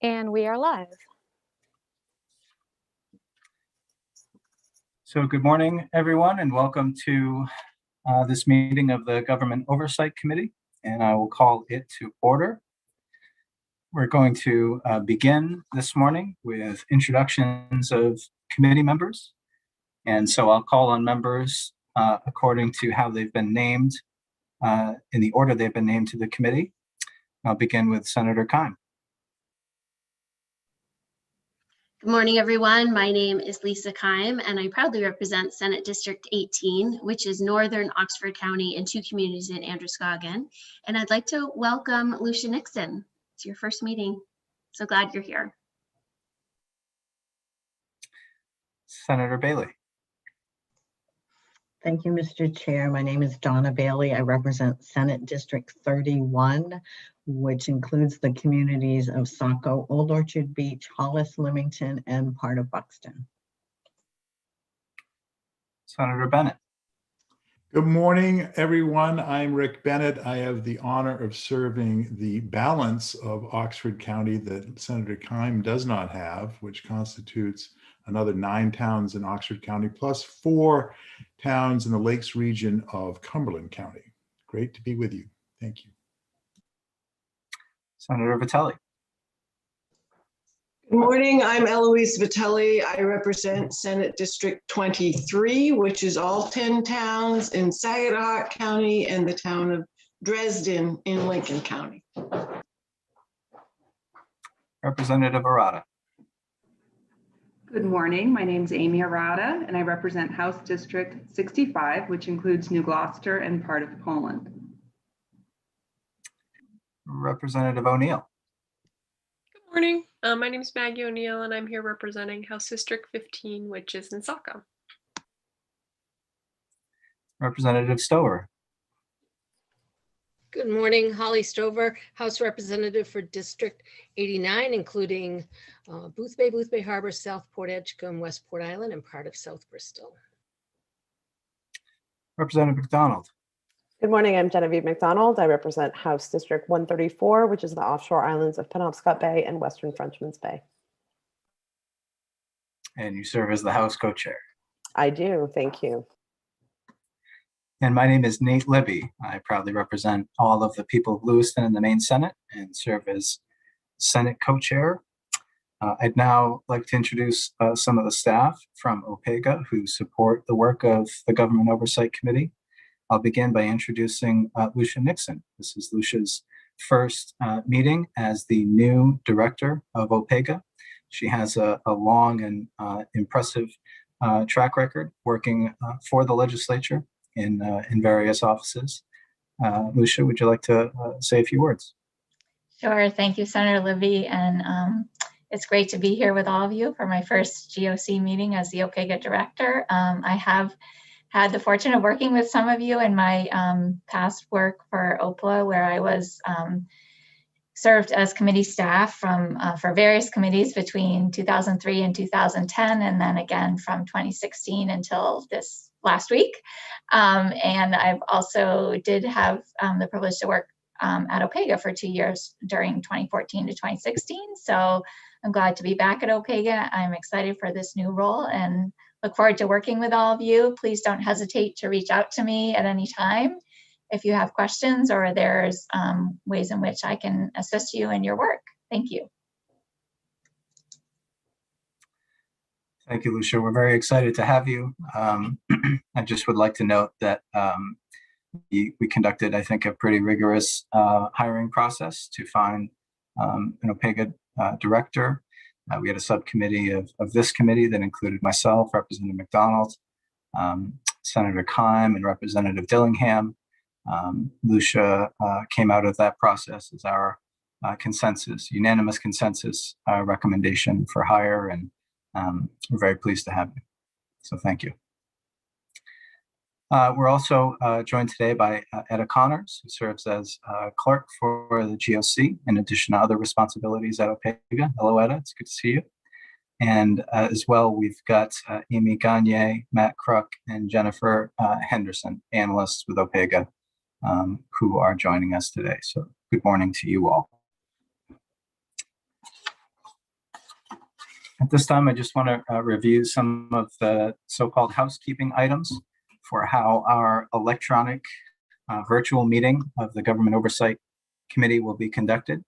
And we are live. So good morning, everyone, and welcome to this meeting of the Government Oversight Committee, and I will call it to order. We're going to begin this morning with introductions of committee members, and so I'll call on members according to how they've been named, in the order they've been named to the committee. I'll begin with Senator Keim. Good morning, everyone. My name is Lisa Keim, and I proudly represent Senate District 18, which is Northern Oxford County and two communities in Androscoggin. And I'd like to welcome Lucia Nixon. It's your first meeting. So glad you're here. Senator Bailey. Thank you, Mr. Chair. My name is Donna Bailey. I represent Senate District 31, which includes the communities of Saco, Old Orchard Beach, Hollis, Leamington, and part of Buxton. Senator Bennett. Good morning, everyone. I'm Rick Bennett. I have the honor of serving the balance of Oxford County that Senator Keim does not have, which constitutes another 9 towns in Oxford County, plus 4 towns in the Lakes region of Cumberland County. Great to be with you. Thank you. Senator Vitelli. Good morning, I'm Eloise Vitelli. I represent Senate District 23, which is all 10 towns in Saginaw County and the town of Dresden in Lincoln County. Representative Arata. Good morning, my name is Amy Arata, and I represent House District 65, which includes New Gloucester and part of Poland. Representative O'Neill. Good morning. My name is Maggie O'Neill, and I'm here representing House District 15, which is in Saco. Representative Stover. Good morning, Holly Stover, House Representative for District 89, including Boothbay Harbor, South Port Edgecombe, West Port Island, and part of South Bristol. Representative McDonald. Good morning, I'm Genevieve McDonald. I represent House District 134, which is the offshore islands of Penobscot Bay and Western Frenchman's Bay. And you serve as the House co-chair. I do, thank you. And my name is Nate Libby. I proudly represent all of the people of Lewiston in the Maine Senate and serve as Senate co-chair. I'd now like to introduce some of the staff from OPEGA who support the work of the Government Oversight Committee. I'll begin by introducing Lucia Nixon. This is Lucia's first meeting as the new director of OPEGA. She has a long and impressive track record working for the legislature in various offices. Lucia, would you like to say a few words? Sure, thank you, Senator Libby, and it's great to be here with all of you for my first GOC meeting as the OPEGA director. I have had the fortune of working with some of you in my past work for OPLA, where I was served as committee staff for various committees between 2003 and 2010, and then again from 2016 until this last week. And I've also did have the privilege to work at OPEGA for 2 years during 2014 to 2016. So I'm glad to be back at OPEGA. I'm excited for this new role and look forward to working with all of you. Please don't hesitate to reach out to me at any time if you have questions or there's ways in which I can assist you in your work. Thank you. Thank you, Lucia. We're very excited to have you. I just would like to note that we conducted, I think, a pretty rigorous hiring process to find an OPEGA director. We had a subcommittee of this committee that included myself, Representative McDonald, Senator Keim, and Representative Dillingham. Lucia came out of that process as our unanimous consensus recommendation for hire, and we're very pleased to have you. So thank you. We're also joined today by Etta Connors, who serves as clerk for the GOC, in addition to other responsibilities at OPEGA. Hello, Etta. It's good to see you. And as well, we've got Amy Gagne, Matt Kruk, and Jennifer Henderson, analysts with OPEGA, who are joining us today. So good morning to you all. At this time, I just want to review some of the so-called housekeeping items for how our electronic virtual meeting of the Government Oversight Committee will be conducted.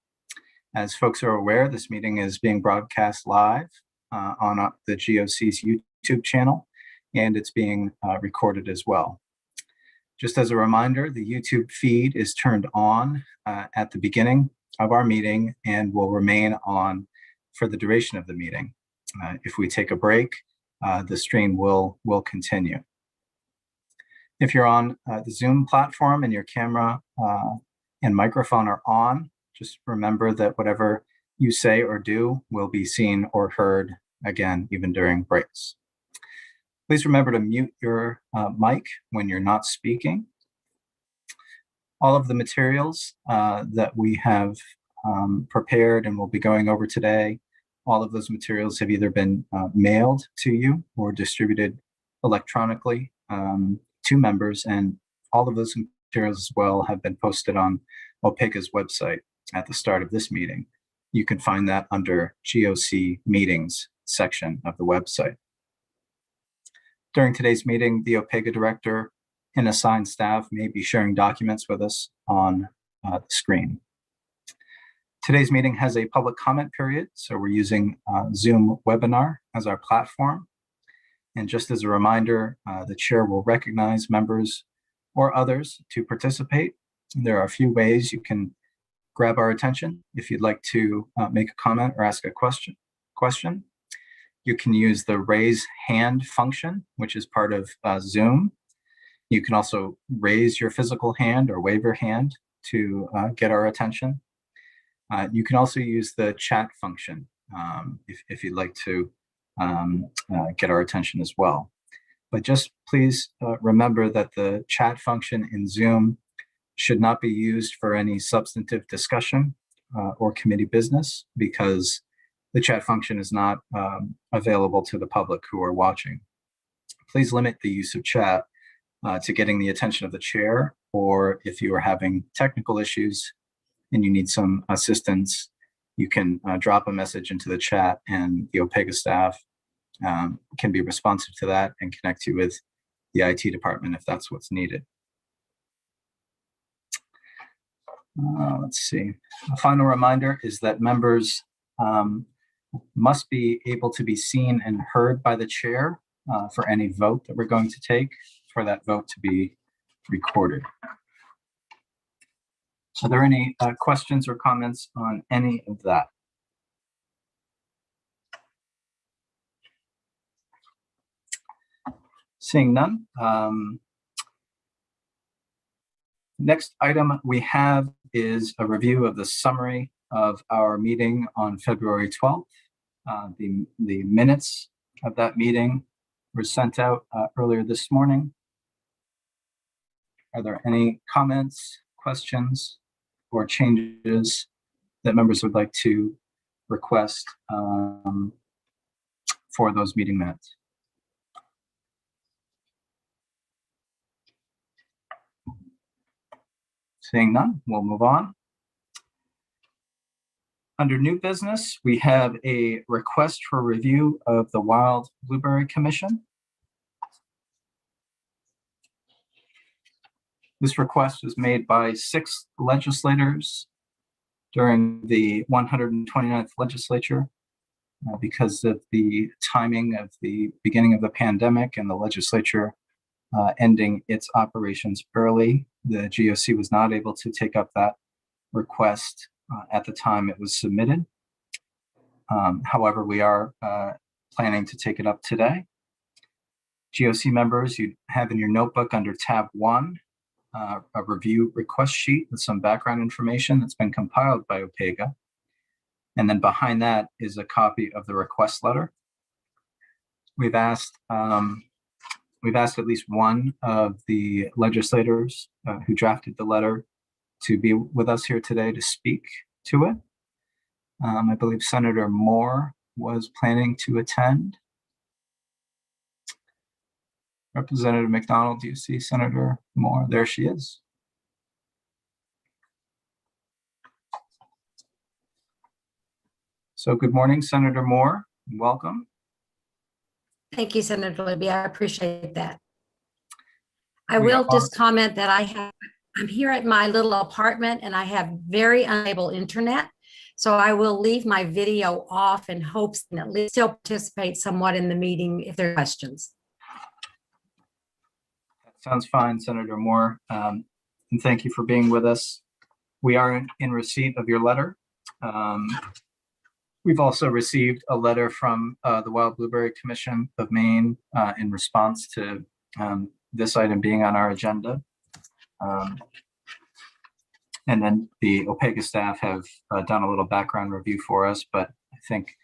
As folks are aware, this meeting is being broadcast live on the GOC's YouTube channel, and it's being recorded as well. Just as a reminder, the YouTube feed is turned on at the beginning of our meeting and will remain on for the duration of the meeting. If we take a break, the stream will continue. If you're on the Zoom platform and your camera and microphone are on, just remember that whatever you say or do will be seen or heard again, even during breaks. Please remember to mute your mic when you're not speaking. All of the materials that we have prepared and will be going over today, all of those materials have either been mailed to you or distributed electronically to members, and all of those materials as well have been posted on OPEGA's website at the start of this meeting. You can find that under GOC meetings section of the website. During today's meeting, the OPEGA director and assigned staff may be sharing documents with us on the screen. Today's meeting has a public comment period, so we're using Zoom webinar as our platform. And just as a reminder, the chair will recognize members or others to participate. There are a few ways you can grab our attention if you'd like to make a comment or ask a question. You can use the raise hand function, which is part of Zoom. You can also raise your physical hand or wave your hand to get our attention. You can also use the chat function if you'd like to get our attention as well. But just please remember that the chat function in Zoom should not be used for any substantive discussion or committee business, because the chat function is not available to the public who are watching. Please limit the use of chat to getting the attention of the chair, or if you are having technical issues and you need some assistance, you can drop a message into the chat and the OPEGA staff can be responsive to that and connect you with the IT department if that's what's needed. Let's see. A final reminder is that members must be able to be seen and heard by the chair for any vote that we're going to take, for that vote to be recorded. Are there any questions or comments on any of that? Seeing none. Next item we have is a review of the summary of our meeting on February 12th. The minutes of that meeting were sent out earlier this morning. Are there any comments, questions, or changes that members would like to request for those meeting minutes? Seeing none, we'll move on. Under new business, we have a request for review of the Wild Blueberry Commission. This request was made by 6 legislators during the 129th legislature. Because of the timing of the beginning of the pandemic and the legislature ending its operations early, the GOC was not able to take up that request at the time it was submitted. However, we are planning to take it up today. GOC members, you have in your notebook under tab 1 a review request sheet with some background information that's been compiled by OPEGA. And then behind that is a copy of the request letter. We've asked at least one of the legislators who drafted the letter to be with us here today to speak to it. I believe Senator Moore was planning to attend. Representative McDonald, do you see Senator Moore? There she is. So good morning, Senator Moore. Welcome. Thank you, Senator Libby. I appreciate that. I We will are- just comment that I'm here at my little apartment and I have very unstable internet. So I will leave my video off in hopes that at least still participate somewhat in the meeting if there are questions. That sounds fine, Senator Moore. And thank you for being with us. We are in receipt of your letter. We've also received a letter from the Wild Blueberry Commission of Maine in response to this item being on our agenda. And then the Opega staff have done a little background review for us, but I think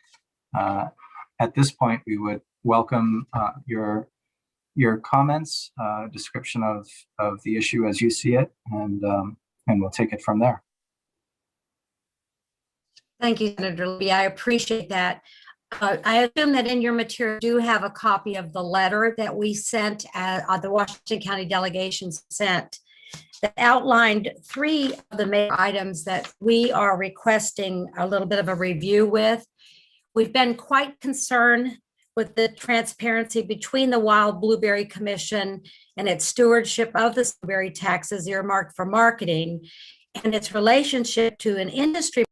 at this point we would welcome your comments, description of the issue as you see it, and we'll take it from there. Thank you, Senator Libby. I appreciate that. I assume that in your material you do have a copy of the letter that we sent, the Washington County delegation sent, that outlined 3 of the main items that we are requesting a little bit of a review with. We've been quite concerned with the transparency between the Wild Blueberry Commission and its stewardship of the blueberry taxes earmarked for marketing and its relationship to an industry.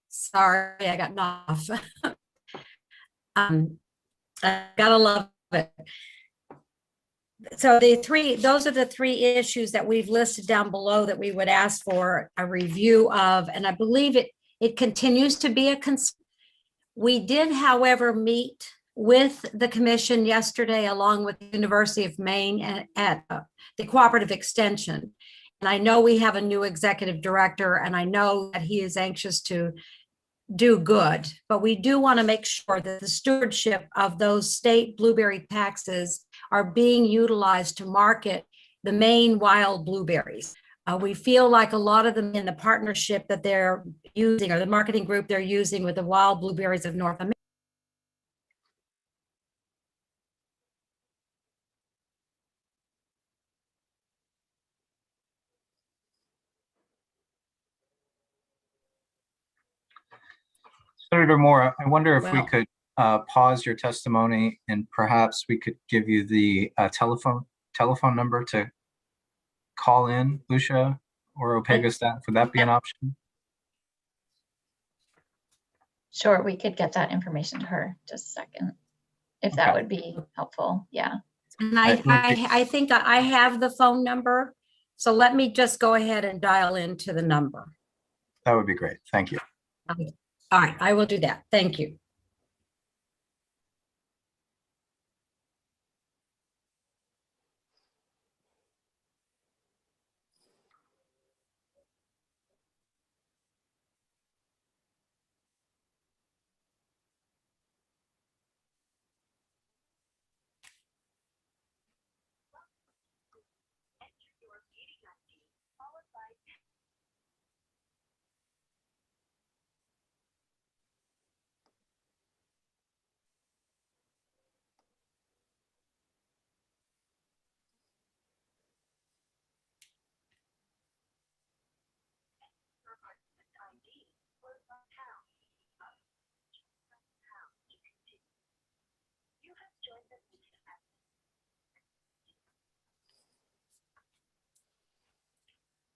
Sorry, I got knocked off. I gotta love it. So those are the 3 issues that we've listed down below that we would ask for a review of, and I believe it continues to be a concern. We did, however, meet with the commission yesterday along with the University of Maine at the Cooperative Extension. And I know we have a new executive director, and I know that he is anxious to do good, but we do want to make sure that the stewardship of those state blueberry taxes are being utilized to market the Maine wild blueberries. We feel like a lot of them in the partnership that they're using, or the marketing group they're using with the wild blueberries of North America. Senator Moore, I wonder if we Well- could pause your testimony and perhaps we could give you the telephone number to call in, Lucia or Opega staff. Would that be an option? Sure, we could get that information to her just a second, if that Okay. would be helpful. Yeah. And I think I have the phone number, so let me just go ahead and dial into the number. That would be great. Thank you. All right, I will do that. Thank you.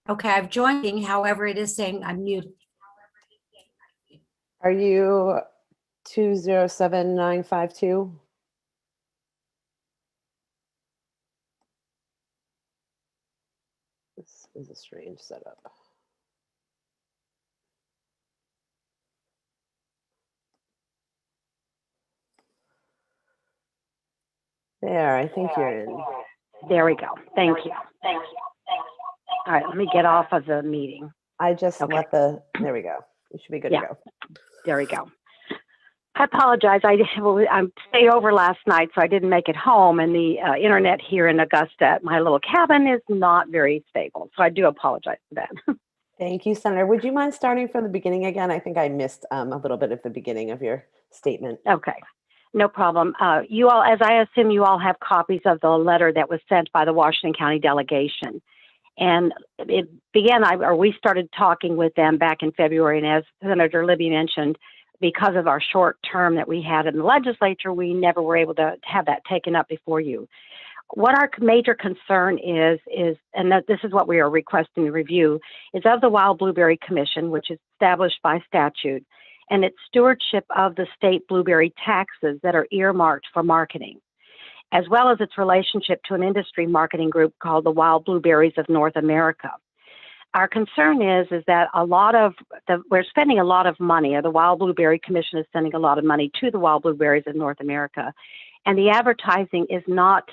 Okay, I've joined, however, it is saying I'm muted. Are you 207952? This is a strange setup. There, I think you're in. There we go. Thank you. All right, let me get off of the meeting. I just Okay. there we go. You should be good Yeah. to go. There we go. I apologize. I stayed over last night, so I didn't make it home, and the internet here in Augusta at my little cabin is not very stable. So I do apologize for that. Thank you, Senator. Would you mind starting from the beginning again? I think I missed a little bit of the beginning of your statement. Okay. No problem. You all, as I assume you all have copies of the letter that was sent by the Washington County delegation. And it began, we started talking with them back in February. And as Senator Libby mentioned, because of our short term that we had in the legislature, we never were able to have that taken up before you. What our major concern is and that this is what we are requesting to review, is of the Wild Blueberry Commission, which is established by statute, and its stewardship of the state blueberry taxes that are earmarked for marketing, as well as its relationship to an industry marketing group called the Wild Blueberries of North America. Our concern is that we're spending a lot of money, or the Wild Blueberry Commission is sending a lot of money to the Wild Blueberries of North America, and the advertising is not,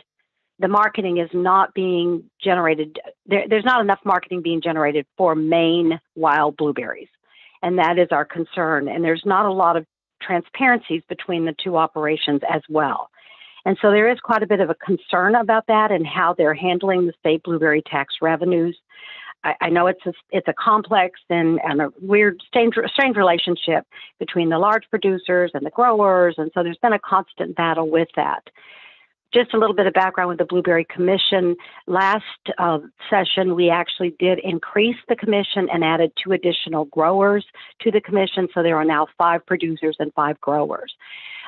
the marketing is not being generated. There's not enough marketing being generated for Maine wild blueberries. And that is our concern. And there's not a lot of transparencies between the two operations as well. And so there is quite a bit of a concern about that and how they're handling the state blueberry tax revenues. I know it's a complex and a weird, strange relationship between the large producers and the growers. And so there's been a constant battle with that. Just a little bit of background with the Blueberry Commission. Last session, we actually did increase the commission and added 2 additional growers to the commission. So there are now 5 producers and 5 growers.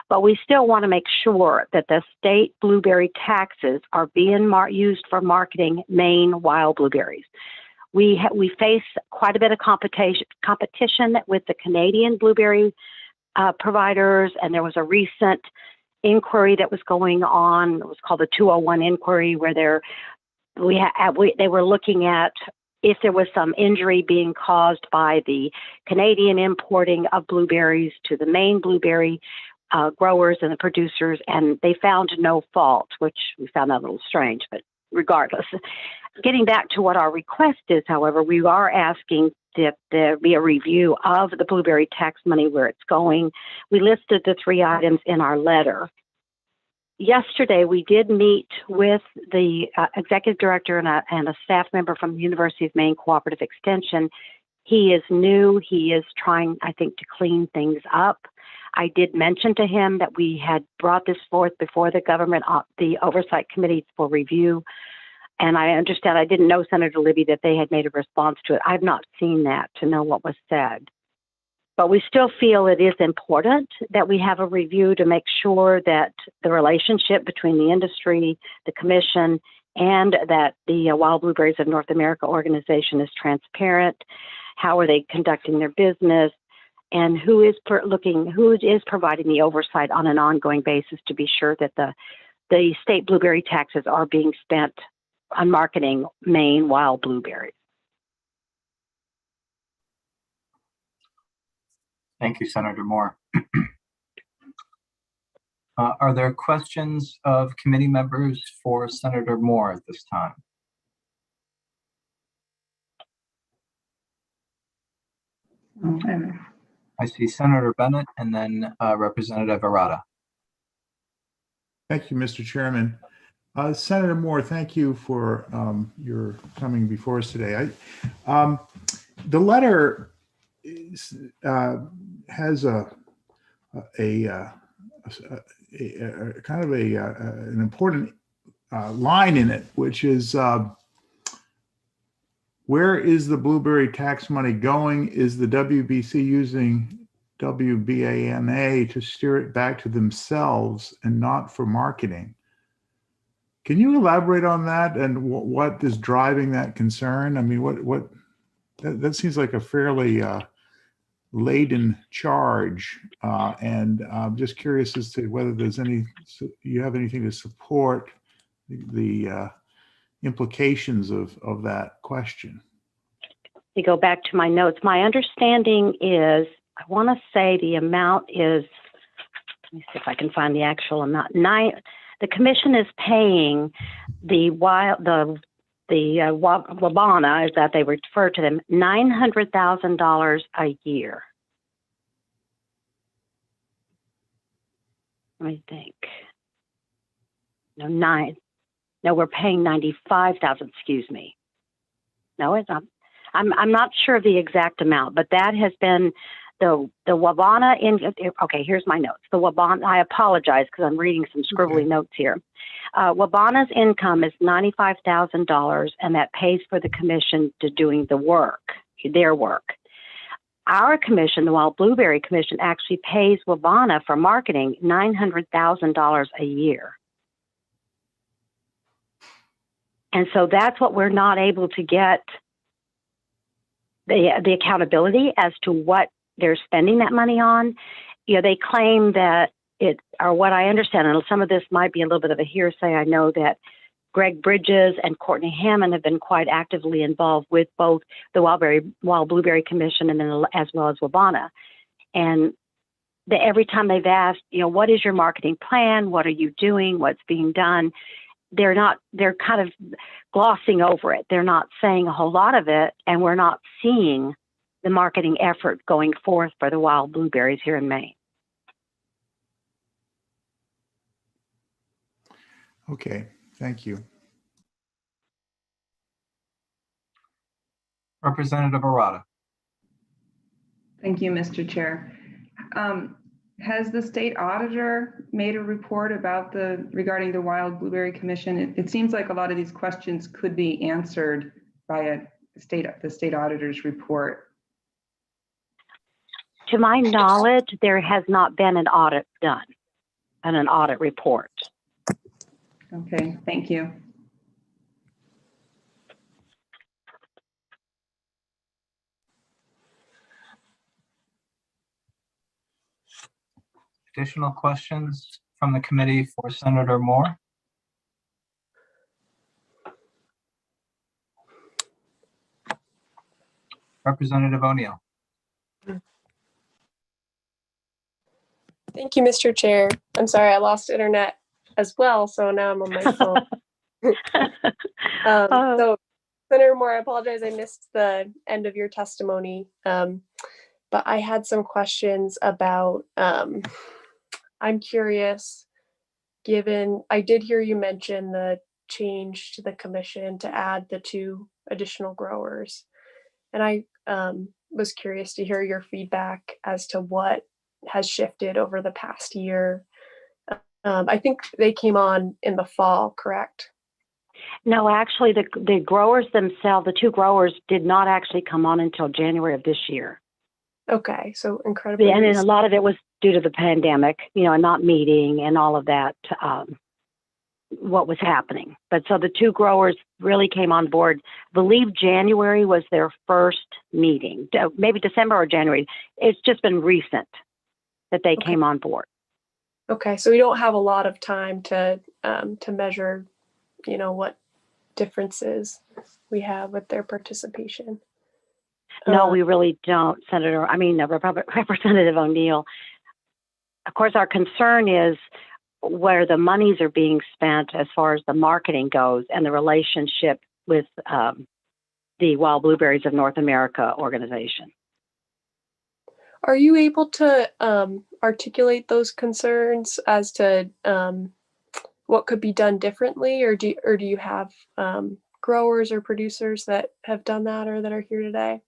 But we still want to make sure that the state blueberry taxes are being used for marketing Maine wild blueberries. We face quite a bit of competition with the Canadian blueberry providers, and there was a recent inquiry that was going on. It was called the 201 inquiry, where they were looking at if there was some injury being caused by the Canadian importing of blueberries to the Maine blueberry growers and the producers, and they found no fault, which we found that a little strange, but regardless. Getting back to what our request is, however, we are asking that there be a review of the blueberry tax money, where it's going. We listed the 3 items in our letter. Yesterday, we did meet with the executive director and a staff member from the University of Maine Cooperative Extension. He is new. He is trying, I think, to clean things up. I did mention to him that we had brought this forth before the Oversight Committee for review. And I understand, I didn't know, Senator Libby, that they had made a response to it. I've not seen that to know what was said. But we still feel it is important that we have a review to make sure that the relationship between the industry, the commission, and that the Wild Blueberries of North America organization is transparent. How are they conducting their business? And who is providing the oversight on an ongoing basis to be sure that the state blueberry taxes are being spent on marketing Maine wild blueberries. Thank you, Senator Moore. Are there questions of committee members for Senator Moore at this time? I see Senator Bennett and then Representative Arata. Thank you, Mr. Chairman. Senator Moore, thank you for your coming before us today. The letter has an important line in it, which is where is the blueberry tax money going? Is the WBC using WBANA to steer it back to themselves and not for marketing? Can you elaborate on that and what is driving that concern? I mean, that seems like a fairly laden charge, and I'm just curious as to whether you have anything to support the implications of that question. To go back to my notes, my understanding is, I want to say the amount is, let me see if I can find the actual amount. The commission is paying the Wabana, as that they refer to them, $900,000 a year. Let me think. No, we're paying $95,000. Excuse me. No, it's not. I'm not sure of the exact amount, but that has been the Wabana okay, here's my notes. The Wabana, I apologize because I'm reading some scribbly notes here. Wabana's income is $95,000, and that pays for the commission to doing the work, their work. Our commission, the Wild Blueberry Commission, actually pays Wabana for marketing $900,000 a year. And so that's what we're not able to get the accountability as to what they're spending that money on. You know, they claim that or what I understand, and some of this might be a little bit of a hearsay. I know that Greg Bridges and Courtney Hammond have been quite actively involved with both the Wild Blueberry Commission and then as well as Wabana. And every time they've asked, you know, what is your marketing plan? What are you doing? What's being done? They're kind of glossing over it. They're not saying a whole lot of it, and we're not seeing the marketing effort going forth for the wild blueberries here in Maine. Okay, thank you. Representative Arata. Thank you, Mr. Chair. Has the state auditor made a report about regarding the Wild Blueberry Commission? It seems like a lot of these questions could be answered by the state auditor's report. To my knowledge, there has not been an audit done and an audit report. Okay, thank you. Additional questions from the committee for Senator Moore? Representative O'Neill. Thank you, Mr. Chair. I'm sorry, I lost internet as well, so now I'm on my phone. So, Senator Moore, I apologize, I missed the end of your testimony, but I had some questions about, I'm curious, given, I did hear you mention the change to the commission to add the 2 additional growers, and I was curious to hear your feedback as to what has shifted over the past year. I think they came on in the fall, correct? No, actually, the growers themselves, the 2 growers, did not actually come on until January of this year. Okay, so incredibly. And then a lot of it was due to the pandemic, you know, and not meeting and all of that, what was happening. But so the 2 growers really came on board. I believe January was their first meeting, maybe December or January. It's just been recent that they came on board. Okay, so we don't have a lot of time to measure, you know, what differences we have with their participation. No, we really don't, Representative O'Neill. Of course, our concern is where the monies are being spent as far as the marketing goes and the relationship with the Wild Blueberries of North America organization. Are you able to articulate those concerns as to what could be done differently, or do you have growers or producers that have done that or that are here today?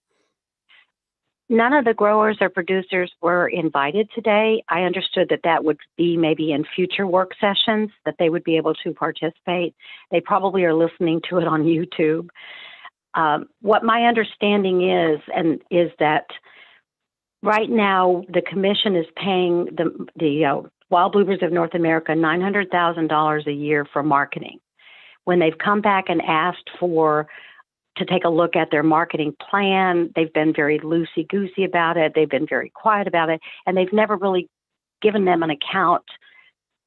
None of the growers or producers were invited today. I understood that would be maybe in future work sessions that they would be able to participate. They probably are listening to it on YouTube. What my understanding is that right now the commission is paying the Wild Blueberries of North America $900,000 a year for marketing. When they've come back and asked to take a look at their marketing plan, they've been very loosey-goosey about it. They've been very quiet about it, and they've never really given them an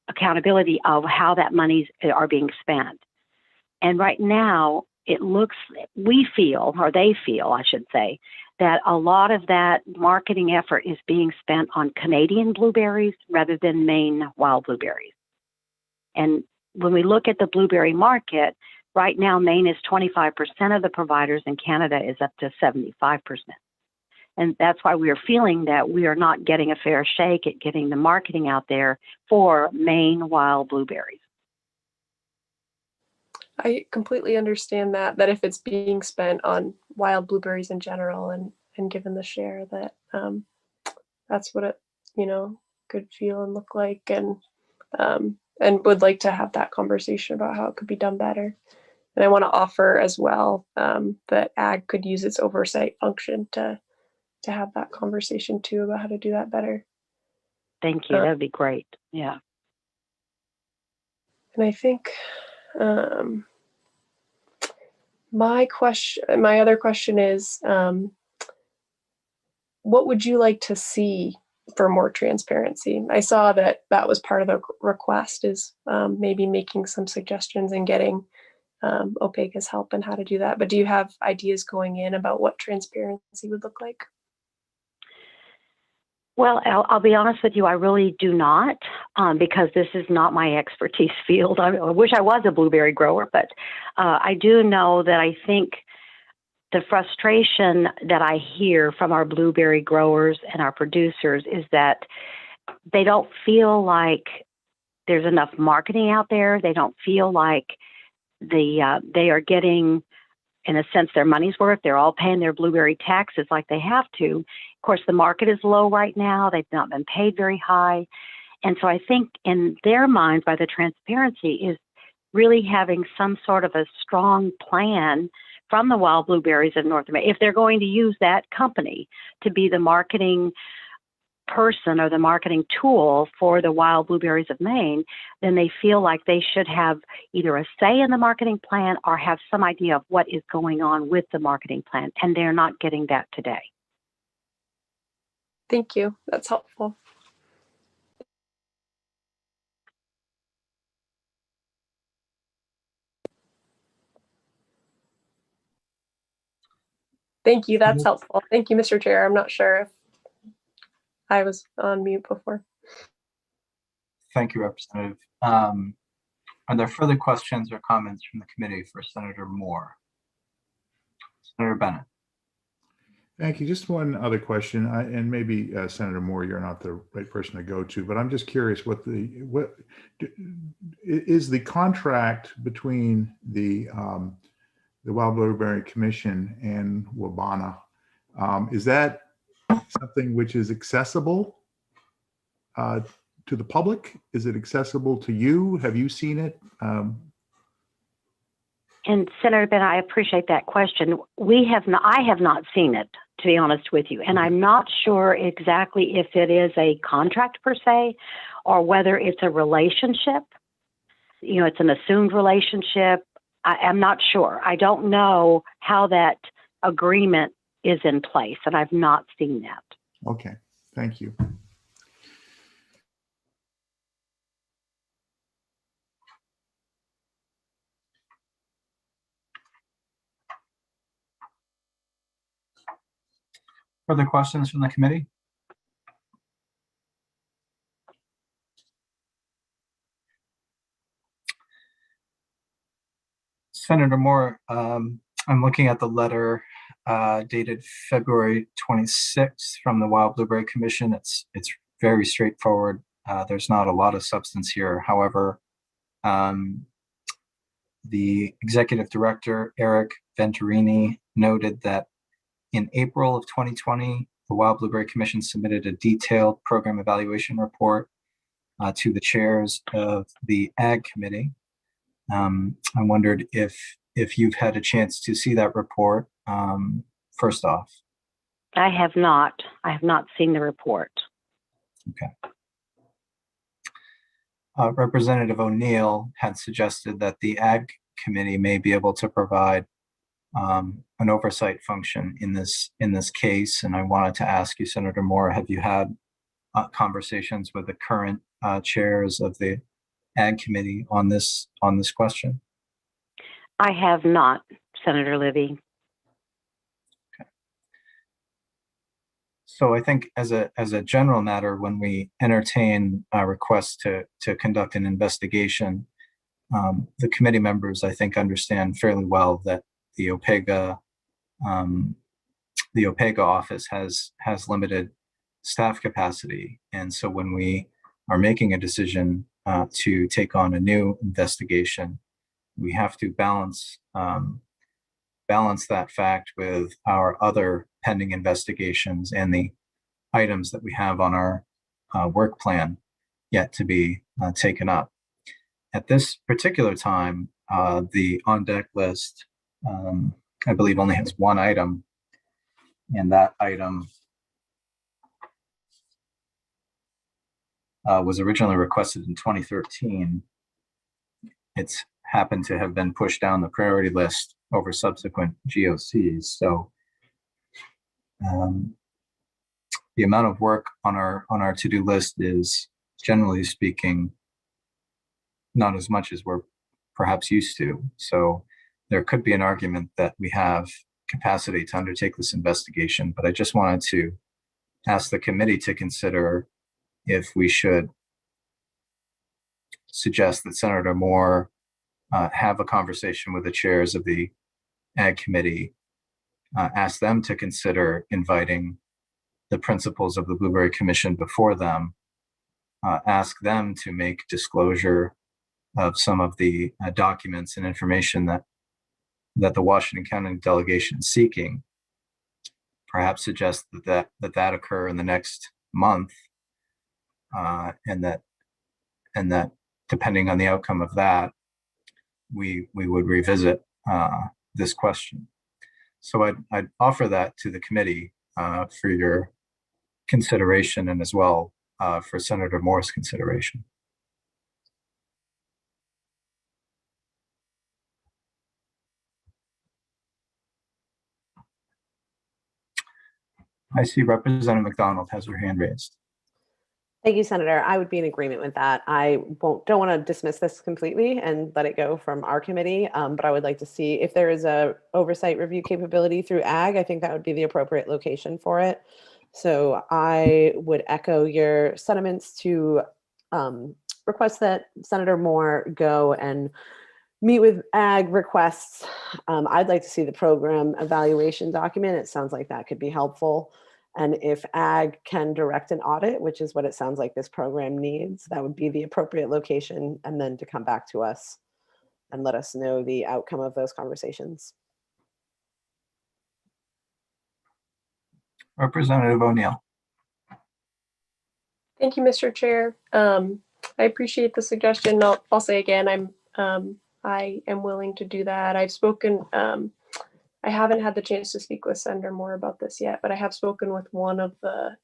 accountability of how that monies are being spent. And right now, we feel, or they feel, I should say, that a lot of that marketing effort is being spent on Canadian blueberries rather than Maine wild blueberries. And when we look at the blueberry market, right now, Maine is 25% of the providers, and Canada is up to 75%. And that's why we are feeling that we are not getting a fair shake at getting the marketing out there for Maine wild blueberries. I completely understand that if it's being spent on wild blueberries in general and given the share that that's what it, could feel and look like, and would like to have that conversation about how it could be done better. And I want to offer as well that ag could use its oversight function to have that conversation too about how to do that better. Thank you. That would be great. Yeah. And I think my other question is, what would you like to see for more transparency? I saw that was part of the request, is maybe making some suggestions and getting OPEGA's help and how to do that. But do you have ideas going in about what transparency would look like? Well, I'll be honest with you, I really do not, because this is not my expertise field. I wish I was a blueberry grower, but I do know that I think the frustration that I hear from our blueberry growers and our producers is that they don't feel like there's enough marketing out there. They don't feel like they are getting, in a sense, their money's worth. They're all paying their blueberry taxes like they have to. Of course, the market is low right now. They've not been paid very high. And so I think in their minds, by the transparency, is really having some sort of a strong plan from the wild blueberries of North America. If they're going to use that company to be the marketing person or the marketing tool for the wild blueberries of Maine, then they feel like they should have either a say in the marketing plan or have some idea of what is going on with the marketing plan. And they're not getting that today. Thank you. That's helpful. Thank you. That's helpful. Thank you, Mr. Chair. I'm not sure if I was on mute before. Thank you, Representative. Are there further questions or comments from the committee for Senator Moore? Senator Bennett. Thank you. Just one other question, and maybe Senator Moore, you're not the right person to go to, but I'm just curious what is the contract between the Wild Blueberry Commission and Wabana? Is that something which is accessible to the public? Is it accessible to you? Have you seen it? And Senator Bennett, I appreciate that question. I have not seen it, to be honest with you. And I'm not sure exactly if it is a contract per se, or whether it's a relationship. It's an assumed relationship. I'm not sure. I don't know how that agreement is in place, and I've not seen that. Okay, thank you. Further questions from the committee? Senator Moore, I'm looking at the letter dated February 26th from the Wild Blueberry Commission. It's very straightforward. There's not a lot of substance here. However, the executive director, Eric Venturini, noted that in April of 2020, the Wild Blueberry Commission submitted a detailed program evaluation report to the chairs of the Ag Committee. I wondered if you've had a chance to see that report, first off. I have not. I have not seen the report. Okay. Representative O'Neill had suggested that the Ag Committee may be able to provide an oversight function in this case, and I wanted to ask you, Senator Moore, have you had conversations with the current chairs of the Ag Committee on this question? I have not, Senator Libby. Okay. So I think as a general matter, when we entertain requests to conduct an investigation, the committee members, I think, understand fairly well that the OPEGA office has limited staff capacity, and so when we are making a decision to take on a new investigation, we have to balance that fact with our other pending investigations and the items that we have on our work plan yet to be taken up. At this particular time, the on deck list, I believe, only has one item, and that item was originally requested in 2013. It's happened to have been pushed down the priority list over subsequent GOCs. So the amount of work on our to-do list is, generally speaking, not as much as we're perhaps used to. So there could be an argument that we have capacity to undertake this investigation, but I just wanted to ask the committee to consider if we should suggest that Senator Moore have a conversation with the chairs of the Ag Committee, ask them to consider inviting the principals of the Blueberry Commission before them, ask them to make disclosure of some of the documents and information that the Washington County delegation is seeking, perhaps suggest that occur in the next month, and that depending on the outcome of that, we would revisit this question. So I'd offer that to the committee for your consideration, and as well for Senator Moore's consideration. I see Representative McDonald has her hand raised. Thank you, Senator. I would be in agreement with that. I don't want to dismiss this completely and let it go from our committee, but I would like to see if there is a oversight review capability through Ag. I think that would be the appropriate location for it. So I would echo your sentiments to request that Senator Moore go and meet with Ag requests. I'd like to see the program evaluation document. It sounds like that could be helpful. And if Ag can direct an audit, which is what it sounds like this program needs, that would be the appropriate location, and then to come back to us and let us know the outcome of those conversations. Representative O'Neill. Thank you, Mr. Chair. I appreciate the suggestion. I'll say again, I am willing to do that. I've spoken, I haven't had the chance to speak with Senator Moore about this yet, but I have spoken with one of the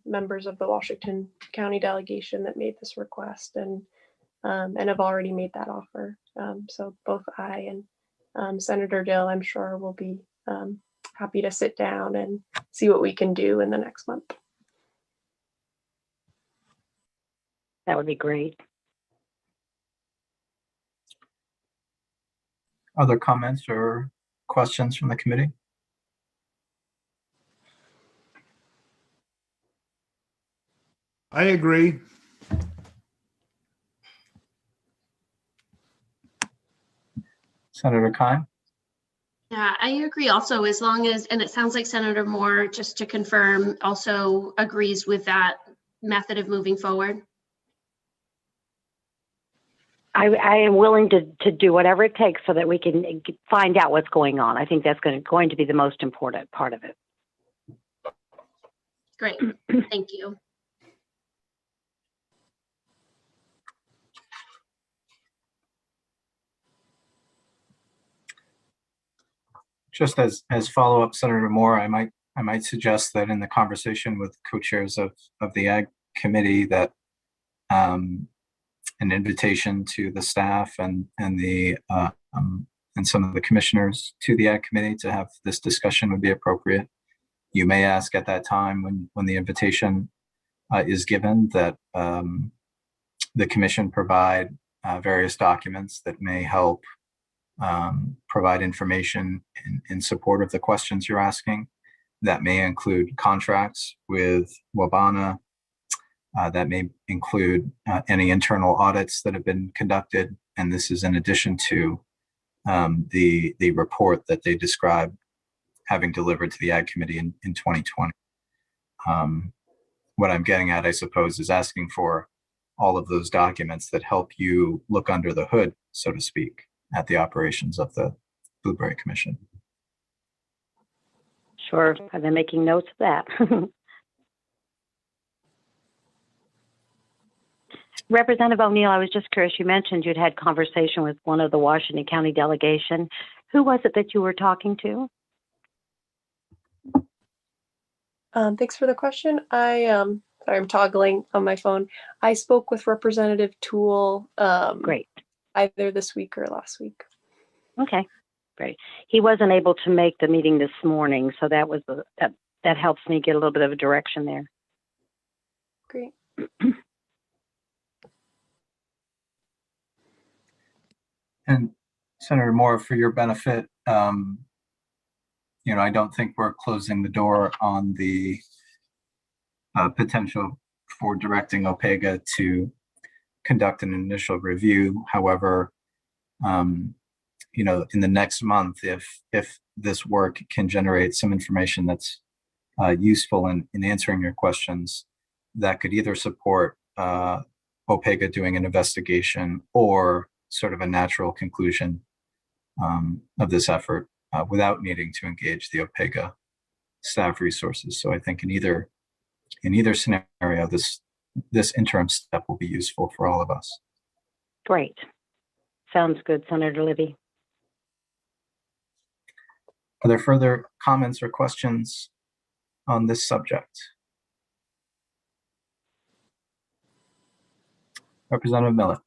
members of the Washington County delegation that made this request, and have already made that offer. So both I and Senator Dill, I'm sure, will be happy to sit down and see what we can do in the next month. That would be great. Other comments or questions from the committee? I agree. Senator Kime? Yeah, I agree also, as long as, and it sounds like Senator Moore, just to confirm, also agrees with that method of moving forward. I am willing to do whatever it takes so that we can find out what's going on. I think that's going to be the most important part of it. Great, thank you. Just as follow-up, Senator Moore, I might suggest that in the conversation with co-chairs of the Ag Committee, that an invitation to the staff and some of the commissioners to the Ag Committee to have this discussion would be appropriate. You may ask at that time, when the invitation is given, that the commission provide various documents that may help provide information in support of the questions you're asking. That may include contracts with Wabana. That may include any internal audits that have been conducted. And this is in addition to the report that they described having delivered to the Ag Committee in 2020. What I'm getting at, I suppose, is asking for all of those documents that help you look under the hood, so to speak, at the operations of the Blueberry Commission. Sure, I've been making notes of that. Representative O'Neill, I was just curious, you mentioned you'd had conversation with one of the Washington County delegation. Who was it that you were talking to? Thanks for the question. Sorry, I'm toggling on my phone. I spoke with Representative Toole Great. either this week or last week. Okay, great. He wasn't able to make the meeting this morning, so that was that helps me get a little bit of a direction there. Great. And Senator Moore, for your benefit, I don't think we're closing the door on the potential for directing OPEGA to conduct an initial review. However, in the next month, if this work can generate some information that's useful in answering your questions, that could either support OPEGA doing an investigation or sort of a natural conclusion of this effort without needing to engage the OPEGA staff resources. So I think in either scenario, this interim step will be useful for all of us. Great. Sounds good, Senator Libby. Are there further comments or questions on this subject? Representative Miller.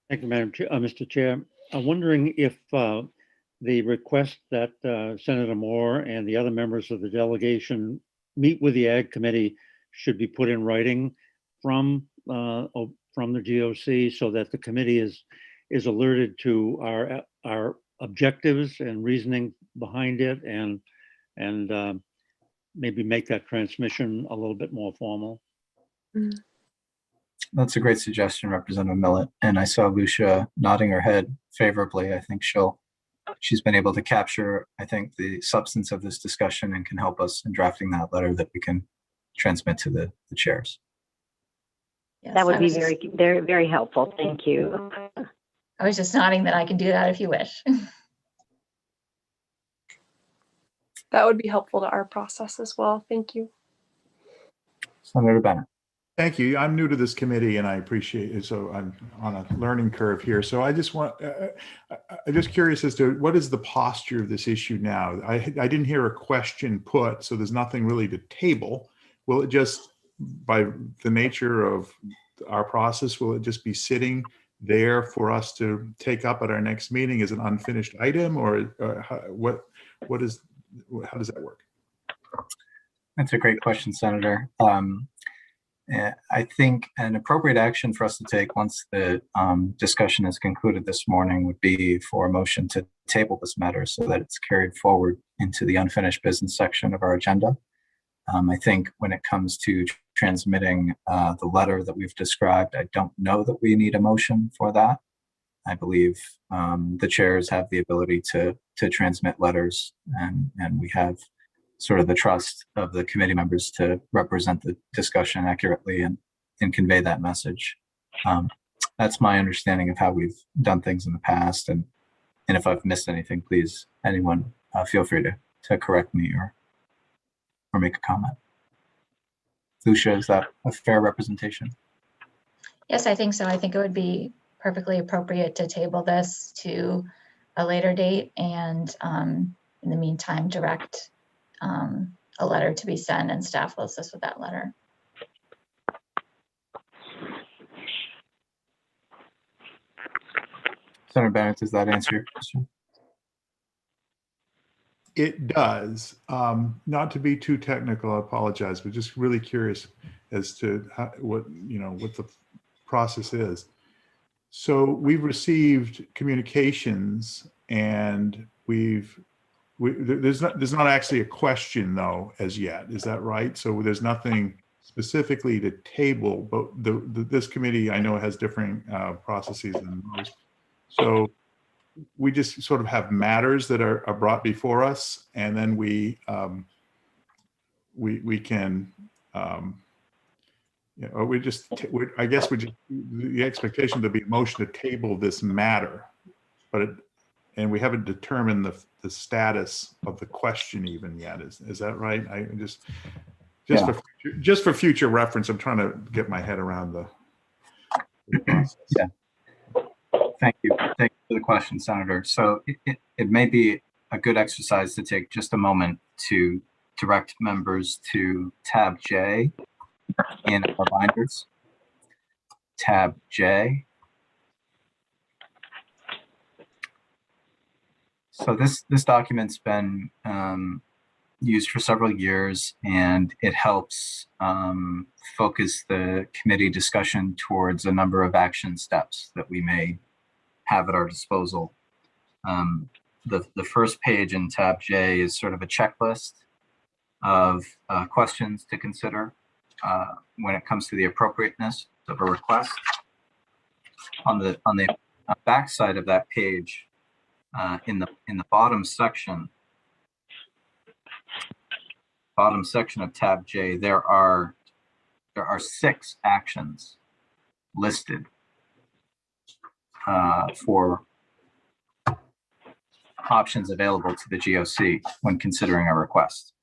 Thank you, Mr. Chair. I'm wondering if the request that Senator Moore and the other members of the delegation meet with the Ag Committee should be put in writing from the GOC so that the committee is alerted to our objectives and reasoning behind it, and maybe make that transmission a little bit more formal. Mm. That's a great suggestion, Representative Millett. And I saw Lucia nodding her head favorably. I think she's been able to capture, I think, the substance of this discussion and can help us in drafting that letter that we can transmit to the chairs. Yes, That would be very, very, very helpful. Thank you. I was just nodding that I can do that if you wish. That would be helpful to our process as well. Thank you. Senator Bennett. Thank you. I'm new to this committee and I appreciate it. So I'm on a learning curve here. So I'm just curious as to what is the posture of this issue now? I didn't hear a question put, so there's nothing really to table. Will it just, by the nature of our process, will it just be sitting there for us to take up at our next meeting as an unfinished item, or how does that work? That's a great question, Senator. I think an appropriate action for us to take once the discussion is concluded this morning would be for a motion to table this matter so that it's carried forward into the unfinished business section of our agenda. I think when it comes to transmitting the letter that we've described, I don't know that we need a motion for that. I believe the chairs have the ability to transmit letters, and we have sort of the trust of the committee members to represent the discussion accurately and convey that message. That's my understanding of how we've done things in the past. And if I've missed anything, please, anyone, feel free to correct me or make a comment. Lucia, is that a fair representation? Yes, I think so. I think it would be perfectly appropriate to table this to a later date, and in the meantime, direct a letter to be sent, and staff will assist with that letter. Senator Bennett, does that answer your question? It does. Not to be too technical, I apologize, but just really curious as to what the process is. So we've received communications, and there's not actually a question though as yet. Is that right? So there's nothing specifically to table, but this committee I know has different processes than most. So we just sort of have matters that are brought before us, and then we can I guess the expectation to be a motion to table this matter, and we haven't determined the status of the question even yet. Is that right? Just for future reference, I'm trying to get my head around Yeah. Thank you. Thank you for the question, Senator. So it may be a good exercise to take just a moment to direct members to tab J in our binders. Tab J. So this document's been used for several years, and it helps focus the committee discussion towards a number of action steps that we may have at our disposal. The first page in tab J is sort of a checklist of questions to consider when it comes to the appropriateness of a request. On the back side of that page, in the bottom section of tab J, there are 6 actions listed for options available to the GOC when considering a request.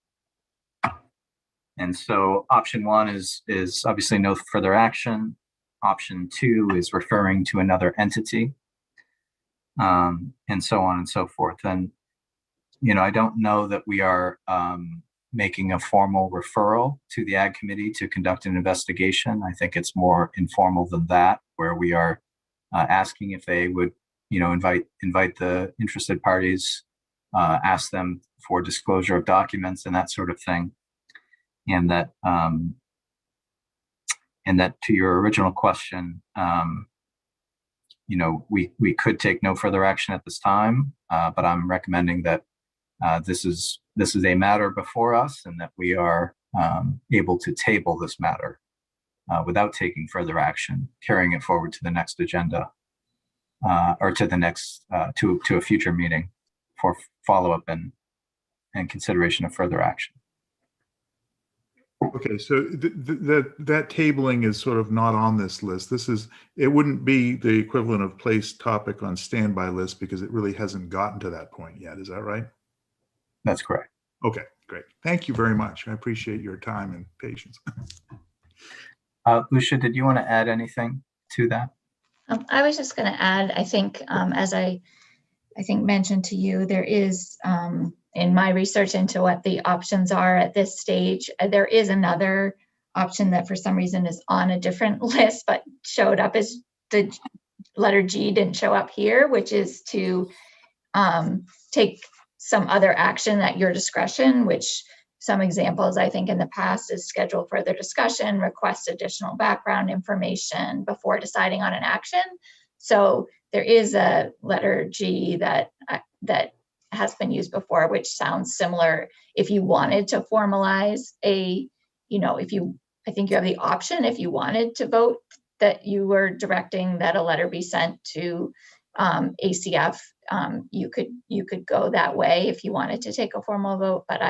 And so option 1 is obviously no further action. Option 2 is referring to another entity, and so on and so forth. And, I don't know that we are making a formal referral to the Ag Committee to conduct an investigation. I think it's more informal than that, where we are asking if they would, invite the interested parties, ask them for disclosure of documents and that sort of thing. And that to your original question, we could take no further action at this time, but I'm recommending that this is a matter before us, and that we are able to table this matter without taking further action, carrying it forward to the next agenda or to the next to a future meeting for follow-up and consideration of further action. Okay, so that tabling is sort of not on this list. It wouldn't be the equivalent of place topic on standby list because it really hasn't gotten to that point yet. Is that right? That's correct. Okay, great. Thank you very much. I appreciate your time and patience. Lucia, did you want to add anything to that? I was just going to add, I think, as I think mentioned to you, there is, in my research into what the options are at this stage, there is another option that for some reason is on a different list, but showed up as the letter G didn't show up here, which is to take some other action at your discretion, which some examples I think in the past is schedule further discussion, request additional background information before deciding on an action. So there is a letter G that has been used before, which sounds similar. If you wanted to formalize I think you have the option, if you wanted to vote that you were directing that a letter be sent to ACF, you could go that way if you wanted to take a formal vote. But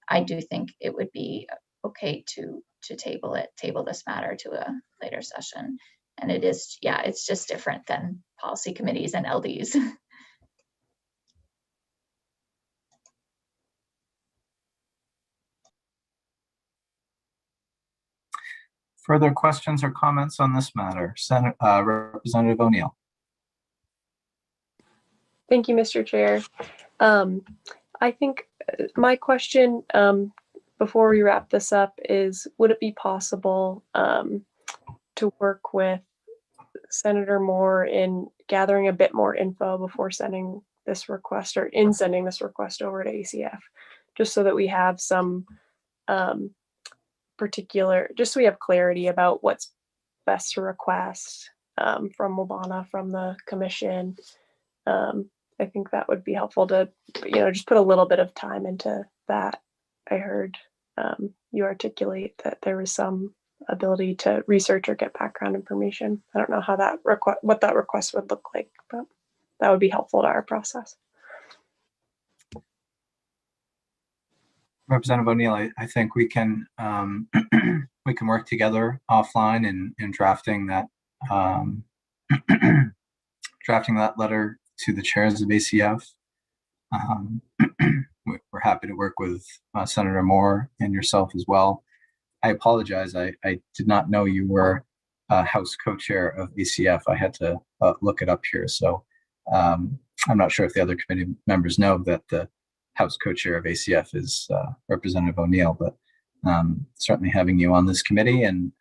I do think it would be okay to table this matter to a later session. And it's just different than policy committees and LDs. Further questions or comments on this matter? Representative O'Neill. Thank you, Mr. Chair. I think my question before we wrap this up is, would it be possible to work with Senator Moore in gathering a bit more info before sending this request over to ACF, just so that we have some just so we have clarity about what's best to request from Wabana, from the commission. I think that would be helpful to, just put a little bit of time into that. I heard you articulate that there was some ability to research or get background information. I don't know how what that request would look like, but that would be helpful to our process. Representative O'Neill, I think we can we can work together offline in drafting that letter to the chairs of ACF. We're happy to work with Senator Moore and yourself as well. I apologize. I did not know you were House co-chair of ACF. I had to look it up here. So I'm not sure if the other committee members know that the House co-chair of ACF is Representative O'Neill, but certainly having you on this committee and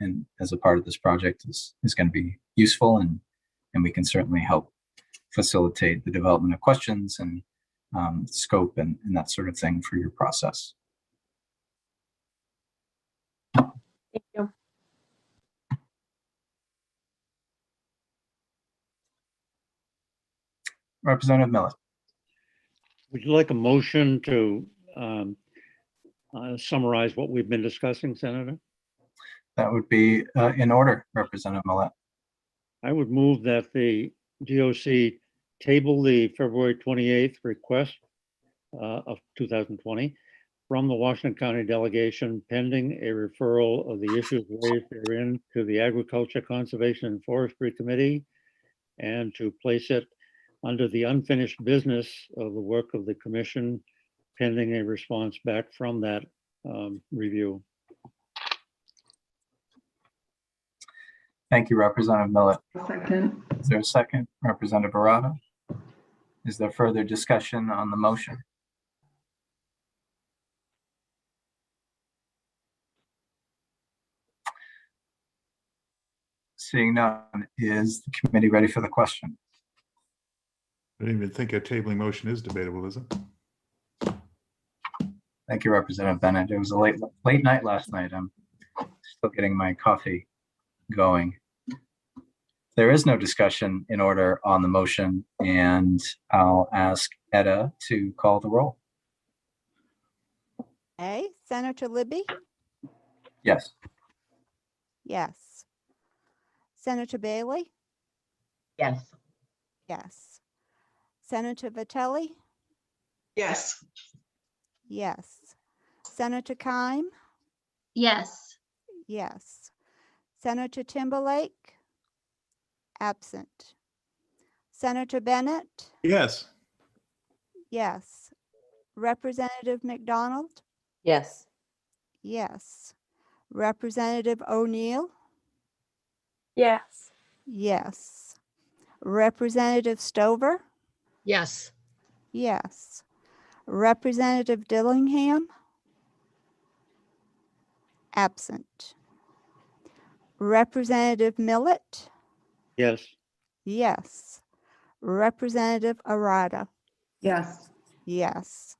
as a part of this project is going to be useful, and we can certainly help facilitate the development of questions and scope and that sort of thing for your process. Thank you. Representative Millet. Would you like a motion to summarize what we've been discussing, Senator? That would be in order, Representative Millet. I would move that the GOC table the February 28th request of 2020 from the Washington County delegation pending a referral of the issues raised therein to the Agriculture, Conservation and Forestry Committee, and to place it under the unfinished business of the work of the commission pending a response back from that review. Thank you, Representative Millet. Second. Is there a second? Representative Barata? Is there further discussion on the motion? Seeing none, is the committee ready for the question? I didn't even think a tabling motion is debatable, is it? Thank you, Representative Bennett. It was a late night last night. I'm still getting my coffee going. There is no discussion in order on the motion, and I'll ask Etta to call the roll. A, Senator Libby? Yes. Yes. Senator Bailey? Yes. Yes. Senator Vitelli? Yes. Yes. Senator Keim? Yes. Yes. Senator Timberlake? Absent. Senator Bennett? Yes. Yes. Representative McDonald? Yes. Yes. Representative O'Neill? Yes. Yes. Representative Stover? Yes. Yes. Representative Dillingham? Absent. Representative Millet? Yes. Yes. Representative Arada? Yes. Yes.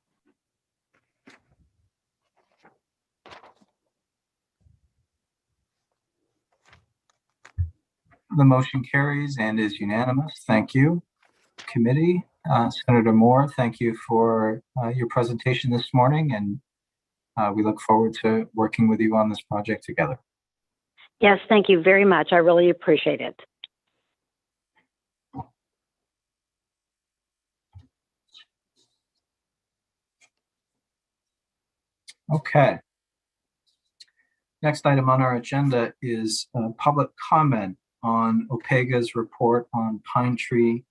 The motion carries and is unanimous. Thank you, committee. Senator Moore, thank you for your presentation this morning, and we look forward to working with you on this project together. Yes, thank you very much. I really appreciate it. Okay. Next item on our agenda is public comment on OPEGA's report on Pine Tree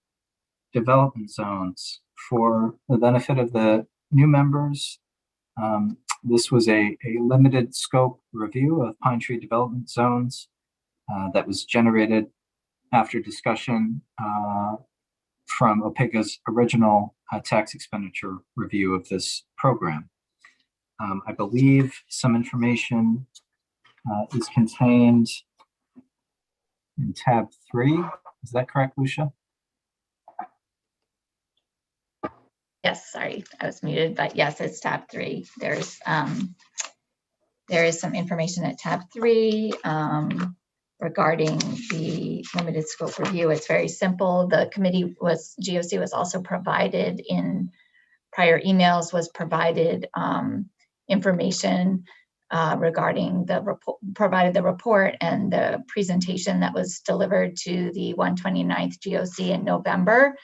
development zones. For the benefit of the new members, this was a limited scope review of Pine Tree development zones that was generated after discussion from OPEGA's original tax expenditure review of this program. I believe some information is contained in tab 3. Is that correct, Lucia? Yes, sorry, I was muted, but yes, it's tab 3. There is some information at tab 3 regarding the limited scope review. It's very simple. The committee GOC was also provided in prior emails, was provided information regarding provided the report and the presentation that was delivered to the 129th GOC in November.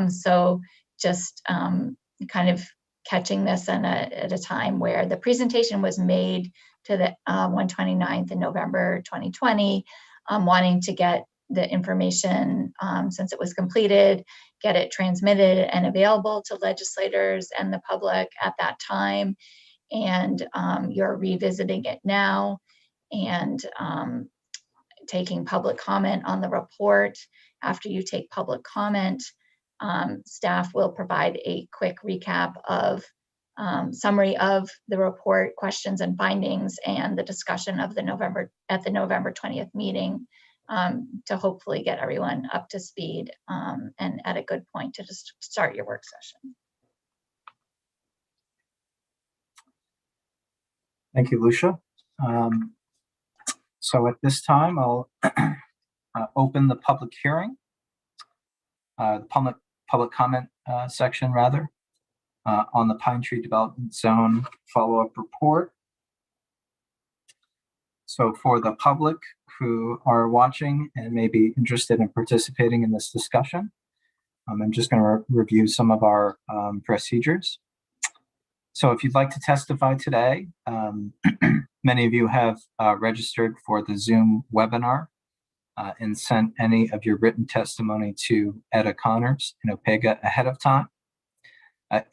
So just kind of catching this at a time where the presentation was made to the 129th in November 2020, wanting to get the information since it was completed, get it transmitted and available to legislators and the public at that time. And you're revisiting it now and taking public comment on the report. After you take public comment, staff will provide a quick recap of summary of the report, questions and findings, and the discussion of the November 20th meeting, to hopefully get everyone up to speed and at a good point to just start your work session. Thank you, Lucia. So at this time, I'll open the public hearing, the public comment section rather, on the Pine Tree Development Zone follow-up report. So for the public who are watching and may be interested in participating in this discussion, I'm just going to review some of our procedures. So if you'd like to testify today, many of you have registered for the Zoom webinar and sent any of your written testimony to Etta Connors in Opega ahead of time.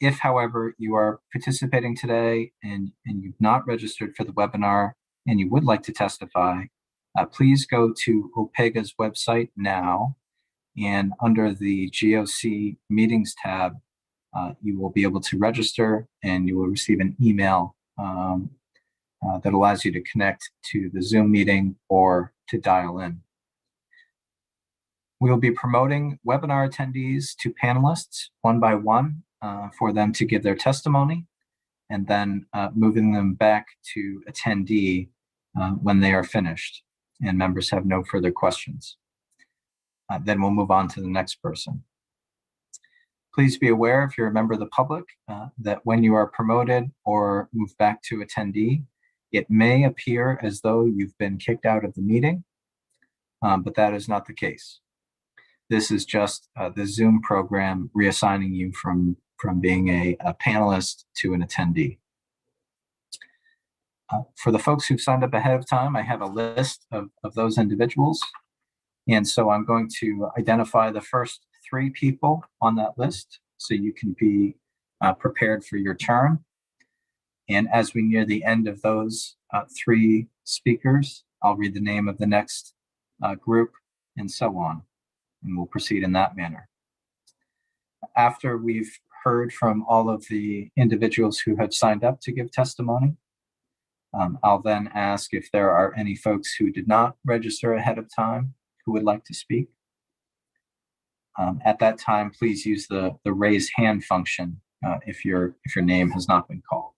If, however, you are participating today and you've not registered for the webinar and you would like to testify, please go to Opega's website now, and under the GOC meetings tab, you will be able to register and you will receive an email that allows you to connect to the Zoom meeting or to dial in. We will be promoting webinar attendees to panelists one by one for them to give their testimony, and then moving them back to attendee when they are finished and members have no further questions. Then we'll move on to the next person. Please be aware, if you're a member of the public, that when you are promoted or moved back to attendee, it may appear as though you've been kicked out of the meeting, but that is not the case. This is just the Zoom program reassigning you from being a panelist to an attendee. For the folks who've signed up ahead of time, I have a list of those individuals. And so I'm going to identify the first 3 people on that list so you can be prepared for your turn. And as we near the end of those 3 speakers, I'll read the name of the next group and so on. And we'll proceed in that manner. After we've heard from all of the individuals who have signed up to give testimony, I'll then ask if there are any folks who did not register ahead of time who would like to speak. At that time, please use the raise hand function if your name has not been called.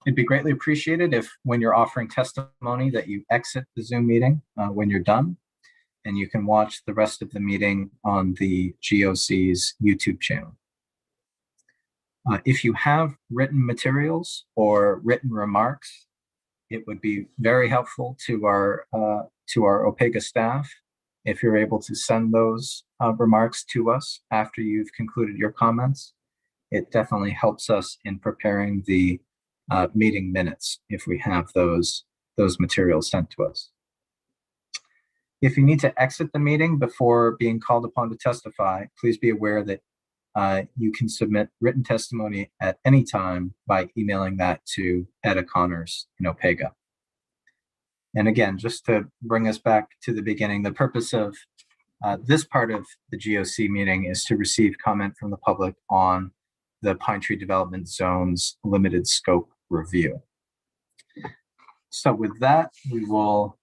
It'd be greatly appreciated if, when you're offering testimony, that you exit the Zoom meeting when you're done, and you can watch the rest of the meeting on the GOC's YouTube channel. If you have written materials or written remarks, it would be very helpful to our Opega staff if you're able to send those remarks to us after you've concluded your comments. It definitely helps us in preparing the meeting minutes if we have those materials sent to us. If you need to exit the meeting before being called upon to testify, please be aware that you can submit written testimony at any time by emailing that to Etta Connors in Opega. And again, just to bring us back to the beginning, the purpose of this part of the GOC meeting is to receive comment from the public on the Pine Tree Development Zone's limited scope review. So with that, we will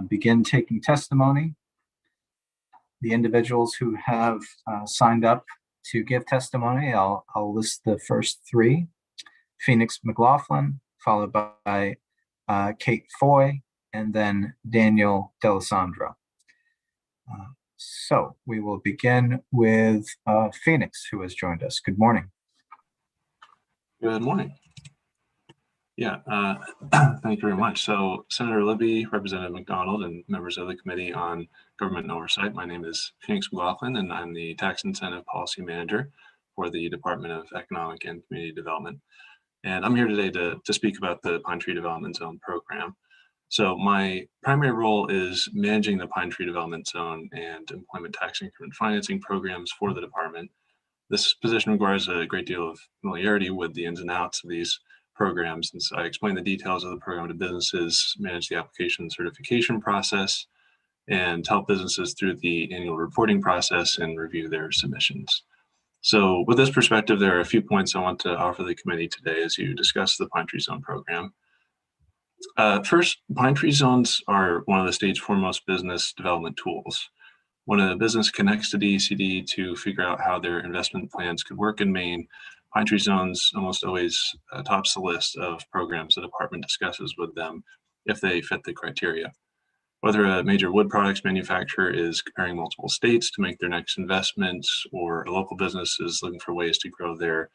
begin taking testimony. The individuals who have signed up to give testimony, I'll list the first 3. Phoenix McLaughlin, followed by Kate Foy, and then Daniel D'Alessandro. So we will begin with Phoenix, who has joined us. Good morning. Good morning. Yeah, thank you very much. So Senator Libby, Representative McDonald, and members of the Committee on Government and Oversight, my name is Phoenix McLaughlin, and I'm the Tax Incentive Policy Manager for the Department of Economic and Community Development. And I'm here today to speak about the Pine Tree Development Zone program. So my primary role is managing the Pine Tree Development Zone and employment tax increment financing programs for the department. This position requires a great deal of familiarity with the ins and outs of these programs. And so I explain the details of the program to businesses, manage the application and certification process, and help businesses through the annual reporting process and review their submissions. So with this perspective, there are a few points I want to offer the committee today as you discuss the Pine Tree Zone program. First, Pine Tree Zones are one of the state's foremost business development tools. When a business connects to DECD to figure out how their investment plans could work in Maine, Pine Tree Zones almost always tops the list of programs the department discusses with them if they fit the criteria. Whether a major wood products manufacturer is comparing multiple states to make their next investments, or a local business is looking for ways to grow their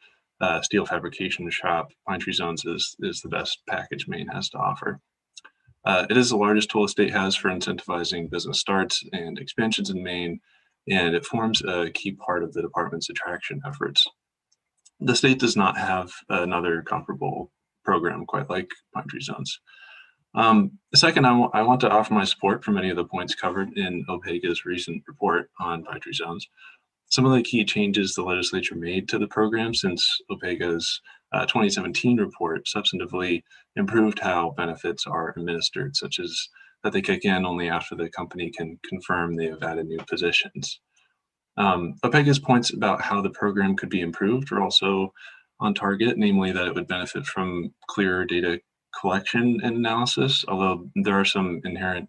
steel fabrication shop, Pine Tree Zones is the best package Maine has to offer. It is the largest tool the state has for incentivizing business starts and expansions in Maine, and it forms a key part of the department's attraction efforts. The state does not have another comparable program quite like Pine Tree Zones. Second, I want to offer my support for many of the points covered in OPEGA's recent report on Pine Tree Zones. Some of the key changes the legislature made to the program since OPEGA's 2017 report substantively improved how benefits are administered, such as that they kick in only after the company can confirm they have added new positions. OPEGA's points about how the program could be improved are also on target, namely that it would benefit from clearer data collection and analysis, although there are some inherent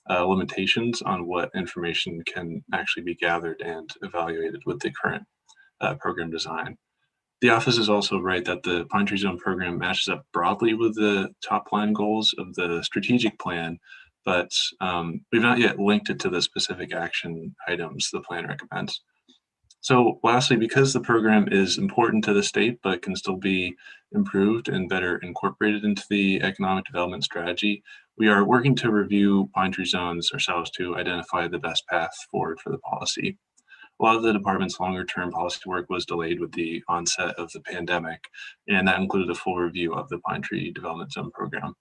limitations on what information can actually be gathered and evaluated with the current program design. The office is also right that the Pine Tree Zone program matches up broadly with the top line goals of the strategic plan, but we've not yet linked it to the specific action items the plan recommends. So lastly, because the program is important to the state, but can still be improved and better incorporated into the economic development strategy, we are working to review Pine Tree Zones ourselves to identify the best path forward for the policy. A lot of the department's longer term policy work was delayed with the onset of the pandemic, and that included a full review of the Pine Tree Development Zone program.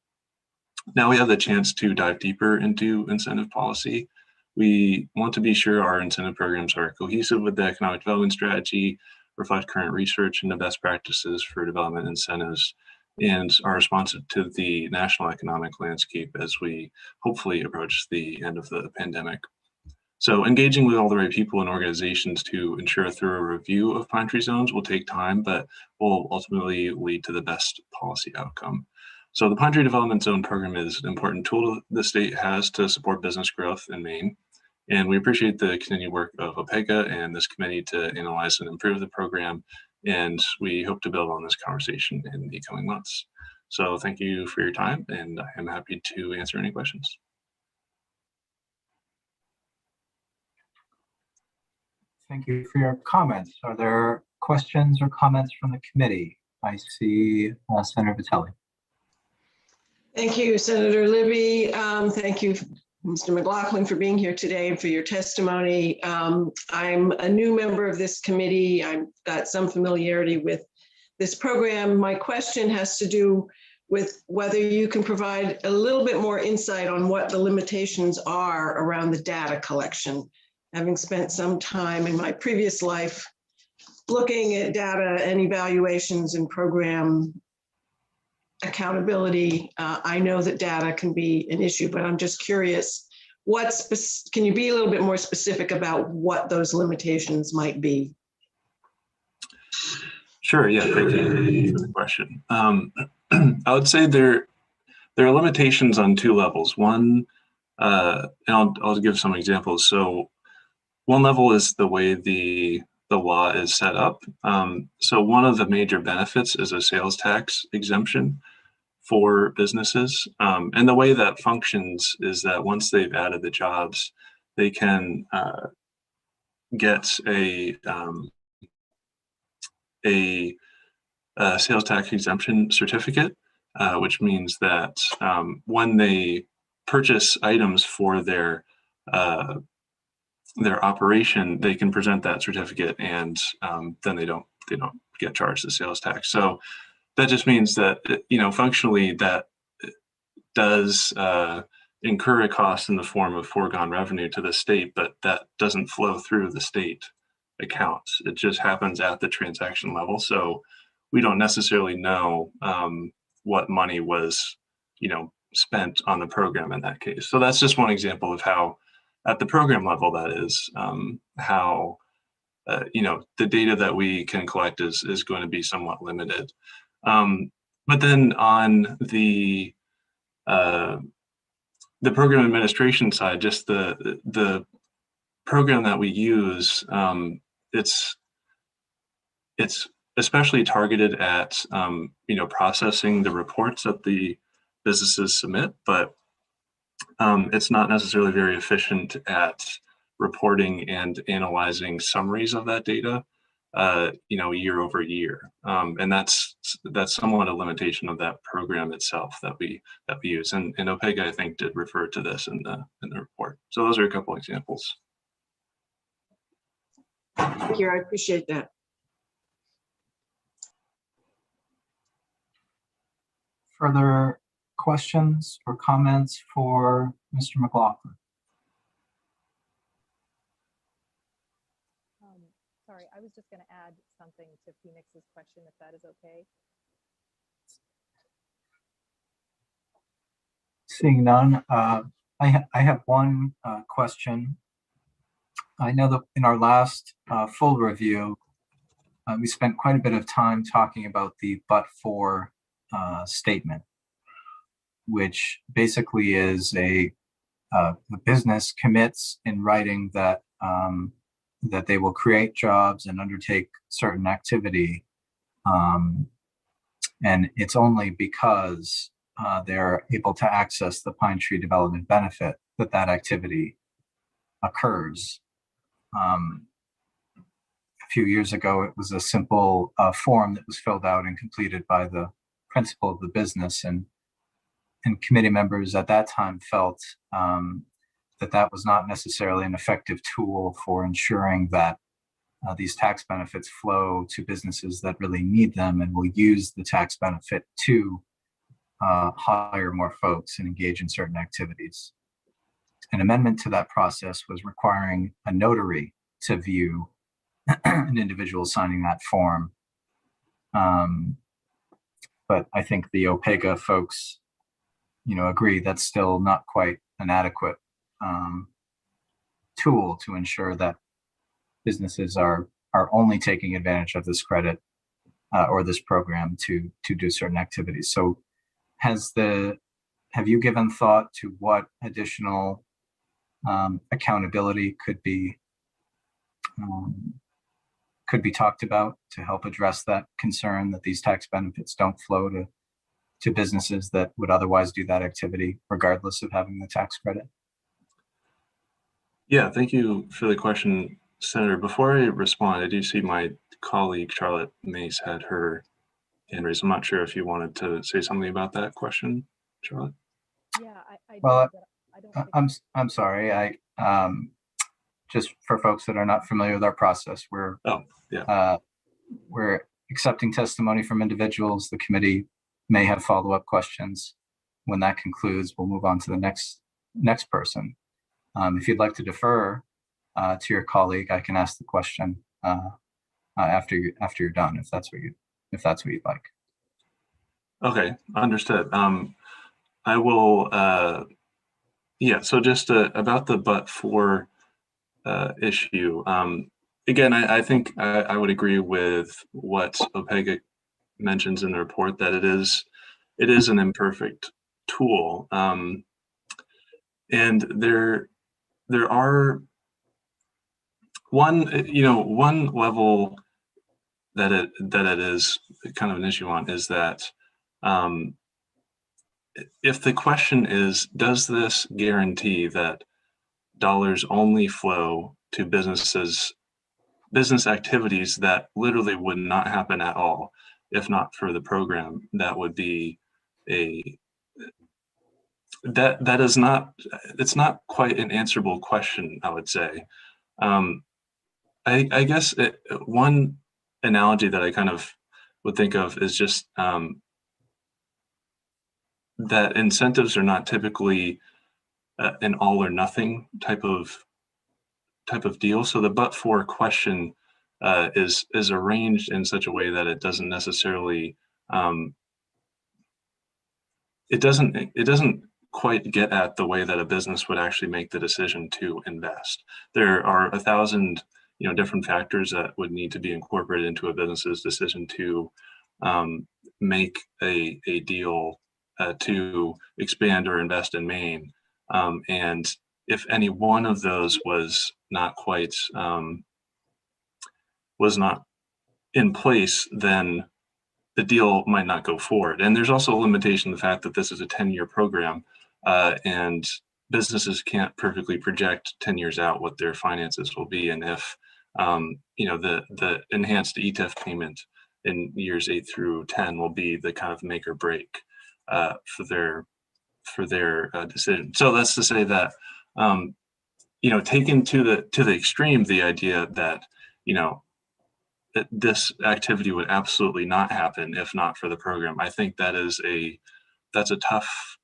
Now we have the chance to dive deeper into incentive policy. We want to be sure our incentive programs are cohesive with the economic development strategy, reflect current research and the best practices for development incentives, and are responsive to the national economic landscape as we hopefully approach the end of the pandemic. So engaging with all the right people and organizations to ensure a thorough review of Pine Tree Zones will take time, but will ultimately lead to the best policy outcome. So the Pine Tree Development Zone program is an important tool the state has to support business growth in Maine. And we appreciate the continued work of OPEGA and this committee to analyze and improve the program. And we hope to build on this conversation in the coming months. So thank you for your time, and I am happy to answer any questions. Thank you for your comments. Are there questions or comments from the committee? I see Senator Vitelli. Thank you, Senator Libby. Thank you, Mr. McLaughlin, for being here today and for your testimony. I'm a new member of this committee. I've got some familiarity with this program. My question has to do with whether you can provide a little bit more insight on what the limitations are around the data collection. Having spent some time in my previous life looking at data and evaluations and program accountability, I know that data can be an issue, but I'm just curious, can you be a little bit more specific about what those limitations might be? Sure, yeah, thank you for the question. I would say there are limitations on two levels. One, and I'll give some examples. So one level is the way the law is set up. So one of the major benefits is a sales tax exemption for businesses. And the way that functions is that once they've added the jobs, they can get a sales tax exemption certificate, which means that when they purchase items for their operation, they can present that certificate, and then they don't get charged the sales tax. So that just means that, functionally that does incur a cost in the form of foregone revenue to the state, but that doesn't flow through the state accounts. It just happens at the transaction level. So we don't necessarily know what money was, spent on the program in that case. So that's just one example of how, at the program level, that is how the data that we can collect is going to be somewhat limited. But then on the program administration side, just the program that we use, it's especially targeted at processing the reports that the businesses submit, but it's not necessarily very efficient at reporting and analyzing summaries of that data, year over year, and that's somewhat a limitation of that program itself that we use. And OPEGA, I think, did refer to this in the report. So those are a couple examples. Thank you. I appreciate that. Further questions or comments for Mr. McLaughlin? Sorry, I was just going to add something to Phoenix's question, if that is okay. Seeing none, I have one question. I know that in our last full review, we spent quite a bit of time talking about the but-for statement, which basically is the business commits in writing that that they will create jobs and undertake certain activity, and it's only because they're able to access the Pine Tree Development benefit that activity occurs. A few years ago, it was a simple form that was filled out and completed by the principal of the business, and committee members at that time felt that was not necessarily an effective tool for ensuring that these tax benefits flow to businesses that really need them and will use the tax benefit to hire more folks and engage in certain activities. An amendment to that process was requiring a notary to view an individual signing that form. But I think the OPEGA folks, agree that's still not quite an adequate tool to ensure that businesses are only taking advantage of this credit or this program to do certain activities. So have you given thought to what additional accountability could be talked about to help address that concern that these tax benefits don't flow to businesses that would otherwise do that activity regardless of having the tax credit? Yeah, thank you for the question, Senator. Before I respond, I do see my colleague Charlotte Mace had her hand raised. I'm not sure if you wanted to say something about that question, Charlotte. Yeah, I Well, did, but I don't think I'm sorry. I just for folks that are not familiar with our process, we're accepting testimony from individuals. The committee may have follow-up questions. When that concludes, we'll move on to the next person. If you'd like to defer to your colleague, I can ask the question after you're done, if that's what you'd like. Okay, understood. I will. So just about the but-for issue. Again, I think I would agree with what OPEGA mentions in the report, that it is an imperfect tool, and there are one level that it is kind of an issue on is that if the question is, does this guarantee that dollars only flow to business activities that literally would not happen at all if not for the program? That would be that is not, it's not quite an answerable question, I would say. I guess one analogy that I kind of would think of is just that incentives are not typically an all or nothing type of deal. So the but-for question is arranged in such a way that it doesn't necessarily it doesn't quite get at the way that a business would actually make the decision to invest. There are 1,000 different factors that would need to be incorporated into a business's decision to make a deal to expand or invest in Maine. And if any one of those was not quite was not in place, then the deal might not go forward. And there's also a limitation, the fact that this is a 10-year program, and businesses can't perfectly project 10 years out what their finances will be. And if the enhanced ETIF payment in years 8 through 10 will be the kind of make or break for their decision. So that's to say that taken to the extreme, the idea that that this activity would absolutely not happen if not for the program. I think that's a tough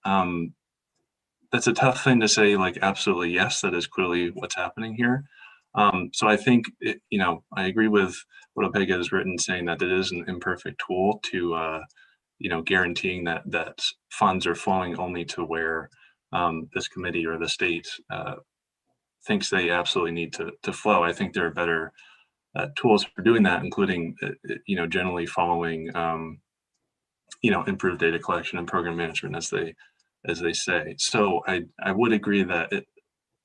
thing to say, like, absolutely yes, that is clearly what's happening here. So I think I agree with what Opega has written, saying that it is an imperfect tool to guaranteeing that funds are flowing only to where this committee or the state thinks they absolutely need to flow. I think there are better tools for doing that, including generally following improved data collection and program management, as they say. So I would agree that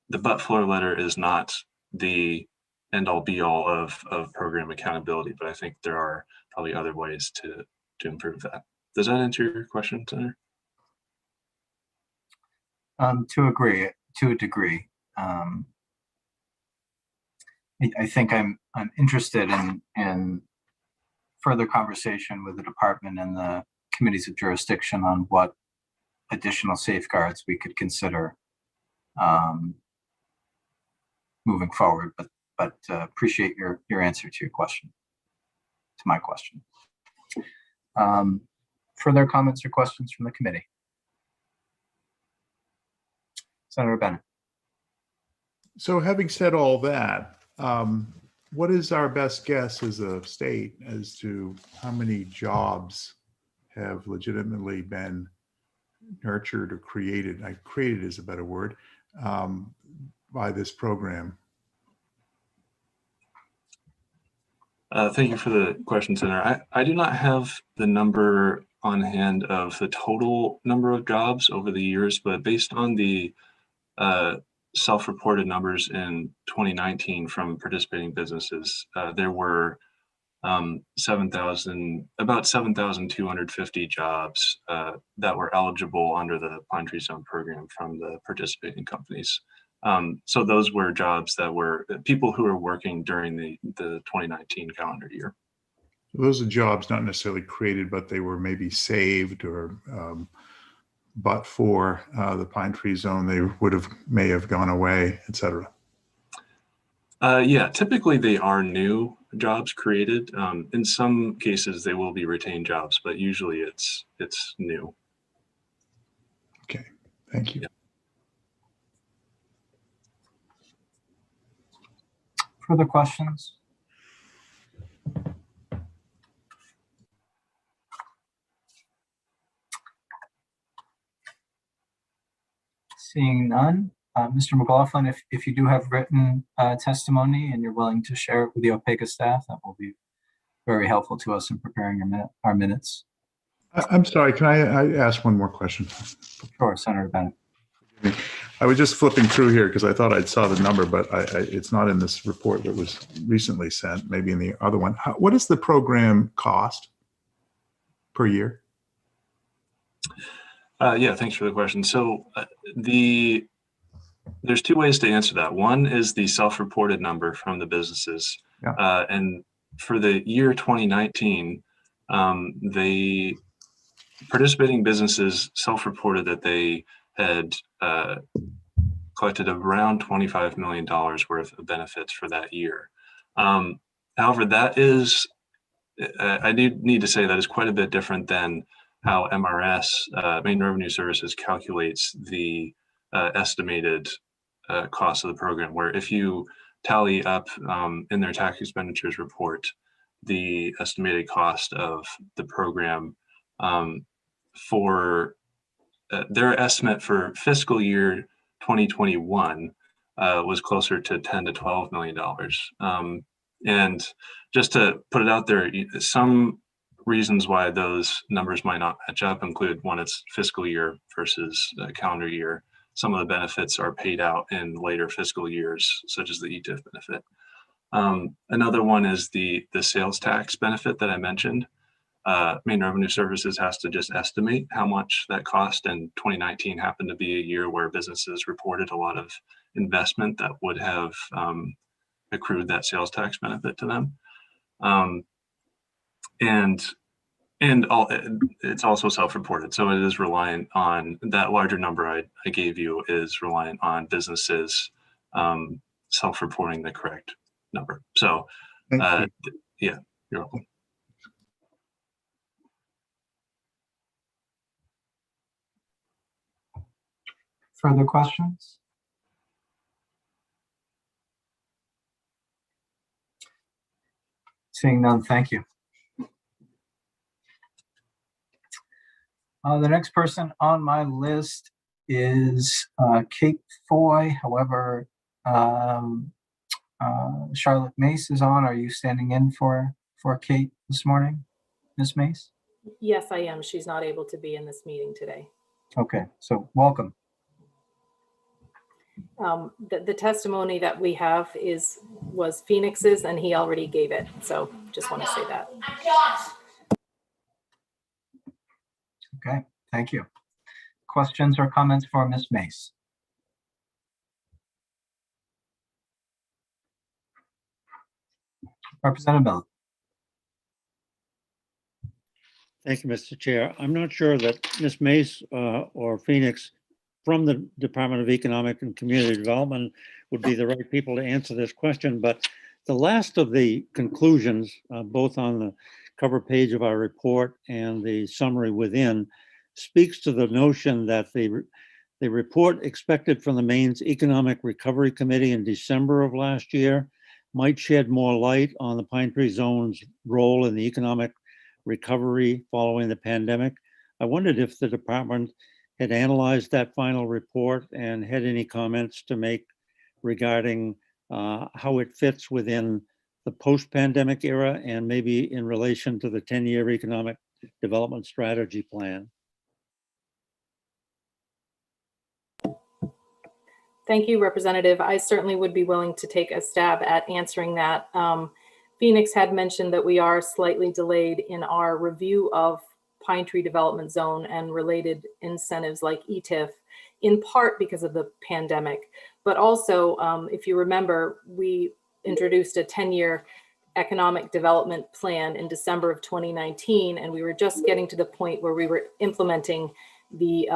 the but-for letter is not the end-all be-all of program accountability, but I think there are probably other ways to improve that. Does that answer your question, Senator? To a degree. I think I'm interested in further conversation with the department and the committees of jurisdiction on what additional safeguards we could consider moving forward. But appreciate your answer to my question. Further comments or questions from the committee? Senator Bennett. So having said all that, what is our best guess as a state as to how many jobs have legitimately been nurtured or created? Created is a better word, by this program. Thank you for the question, Senator. I do not have the number on hand of the total number of jobs over the years, but based on the self-reported numbers in 2019 from participating businesses, there were about 7,250 jobs that were eligible under the Pine Tree Zone program from the participating companies. So those were jobs that were people who were working during the 2019 calendar year. Those are jobs not necessarily created, but they were maybe saved, or but for the Pine Tree Zone, they may have gone away, et cetera. Yeah, typically they are new jobs created. In some cases, they will be retained jobs, but usually it's new. Okay, thank you. Yeah. Further questions? Seeing none, Mr. McLaughlin, if you do have written testimony and you're willing to share it with the Opega staff, that will be very helpful to us in preparing our minutes. I'm sorry, can I ask one more question? Sure, Senator Bennett. I was just flipping through here because I thought I'd saw the number, but it's not in this report that was recently sent, maybe in the other one. What does the program cost per year? Yeah, thanks for the question. So there's two ways to answer that. One is the self-reported number from the businesses. Yeah. And for the year 2019, the participating businesses self-reported that they had collected around $25 million worth of benefits for that year. However, that is, I do need to say that is quite a bit different than how MRS, Maine Revenue Services, calculates the estimated cost of the program, where if you tally up in their tax expenditures report the estimated cost of the program for their estimate for fiscal year 2021 was closer to $10 to $12 million. And just to put it out there, some reasons why those numbers might not match up include one, it's fiscal year versus calendar year. Some of the benefits are paid out in later fiscal years, such as the ETIF benefit. Another one is the sales tax benefit that I mentioned. Maine Revenue Services has to just estimate how much that cost, and 2019 happened to be a year where businesses reported a lot of investment that would have accrued that sales tax benefit to them. It's also self-reported, so it is reliant on that larger number I gave you is reliant on businesses self-reporting the correct number. So yeah, you're welcome. Further questions? Seeing none, thank you. The next person on my list is Kate Foy. However, Charlotte Mace is on. Are you standing in for Kate this morning, Ms. Mace? Yes, I am. She's not able to be in this meeting today. Okay, so welcome. The testimony that we have was Phoenix's, and he already gave it. So just want to say that. Okay, thank you. Questions or comments for Ms. Mace? Representative Bell. Thank you, Mr. Chair. I'm not sure that Ms. Mace or Phoenix from the Department of Economic and Community Development would be the right people to answer this question, but the last of the conclusions, both on the cover page of our report and the summary within, speaks to the notion that the report expected from the Maine's Economic Recovery Committee in December of last year might shed more light on the Pine Tree Zone's role in the economic recovery following the pandemic. I wondered if the department had analyzed that final report and had any comments to make regarding how it fits within the post-pandemic era and maybe in relation to the 10-year economic development strategy plan. Thank you, Representative. I certainly would be willing to take a stab at answering that. Phoenix had mentioned that we are slightly delayed in our review of Pine Tree Development Zone and related incentives like ETIF, in part because of the pandemic. But also, if you remember, we introduced a 10-year economic development plan in December of 2019, and we were just getting to the point where we were implementing the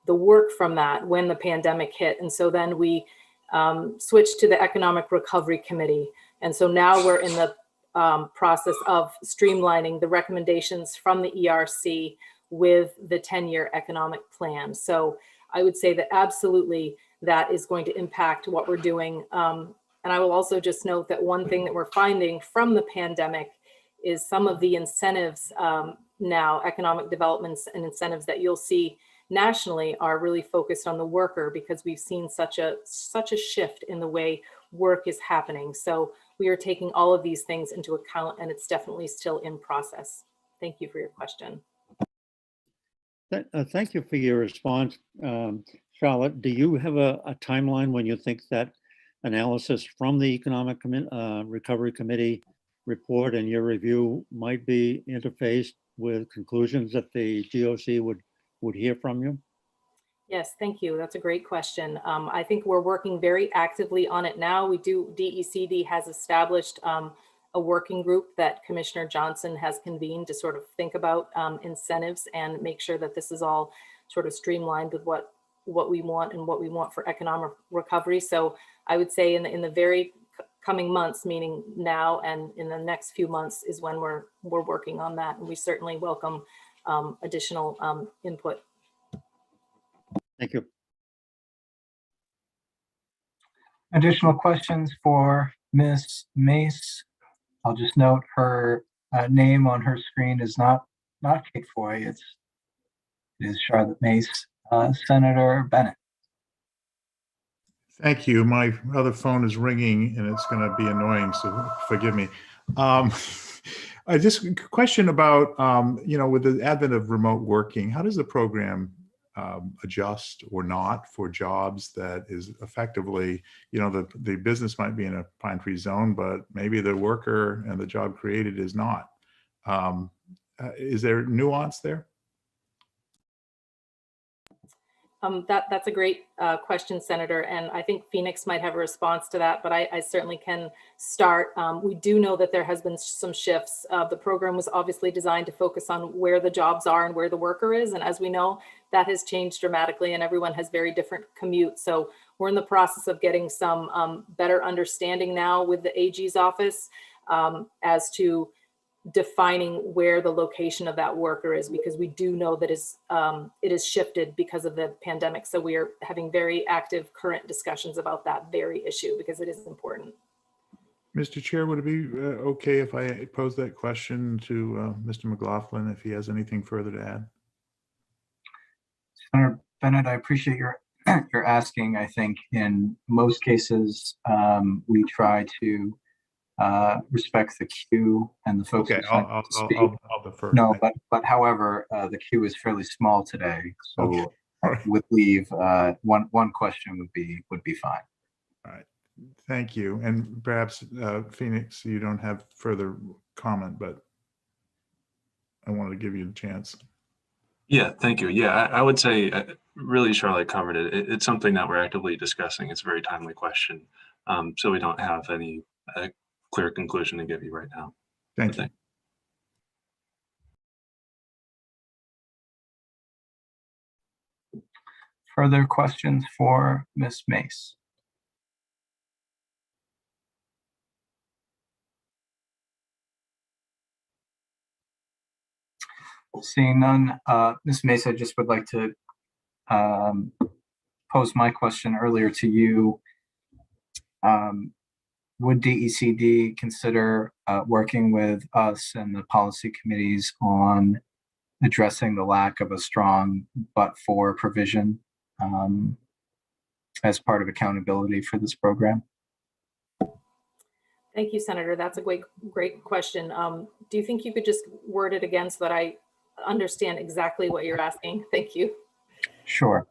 work from that when the pandemic hit. And so then we switched to the Economic Recovery Committee. And so now we're in the process of streamlining the recommendations from the ERC with the 10-year economic plan. So I would say that absolutely that is going to impact what we're doing. And I will also just note that one thing that we're finding from the pandemic is some of the incentives now, economic developments and incentives that you'll see nationally are really focused on the worker, because we've seen such a shift in the way work is happening. So we are taking all of these things into account, and it's definitely still in process. Thank you for your question. Thank you for your response. Charlotte, do you have a timeline when you think that analysis from the Economic Recovery Committee report and your review might be interfaced with conclusions that the GOC would hear from you? Yes, thank you. That's a great question. I think we're working very actively on it now. DECD has established a working group that Commissioner Johnson has convened to sort of think about incentives and make sure that this is all sort of streamlined with what we want and what we want for economic recovery. So I would say in the very coming months, meaning now and in the next few months, is when we're working on that. And we certainly welcome additional input. Thank you. Additional questions for Ms. Mace? I'll just note her name on her screen is not Kate Foy. It is Charlotte Mace. Senator Bennett. Thank you. My other phone is ringing and it's going to be annoying, so forgive me. I just question about, with the advent of remote working, how does the program adjust or not for jobs that is effectively, the business might be in a Pine Tree zone, but maybe the worker and the job created is not. Is there nuance there? That's a great question, Senator, and I think Phoenix might have a response to that, but I certainly can start. We do know that there has been some shifts. The program was obviously designed to focus on where the jobs are and where the worker is, and as we know, that has changed dramatically and everyone has very different commutes. So we're in the process of getting some better understanding now with the AG's office as to defining where the location of that worker is, because we do know that it is shifted because of the pandemic. So we are having very active current discussions about that very issue because it is important. Mr. Chair, would it be okay if I pose that question to Mr. McLaughlin if he has anything further to add? Senator Bennett, I appreciate your asking. I think in most cases, we try to respect the queue and the folks. Okay, I'll defer. No, but however, the queue is fairly small today, so okay. Right. with leave, one question would be fine. All right, thank you. And perhaps Phoenix, you don't have further comment, but I wanted to give you a chance. Yeah, thank you. Yeah, I would say really Charlotte covered it. It's something that we're actively discussing. It's a very timely question. So we don't have any clear conclusion to give you right now. Thank you. Further questions for Ms. Mace? Seeing none, Ms. Mace, I just would like to pose my question earlier to you. Would DECD consider working with us and the policy committees on addressing the lack of a strong but-for provision as part of accountability for this program? Thank you, Senator. That's a great question. Do you think you could just word it again so that I understand exactly what you're asking? Thank you. Sure.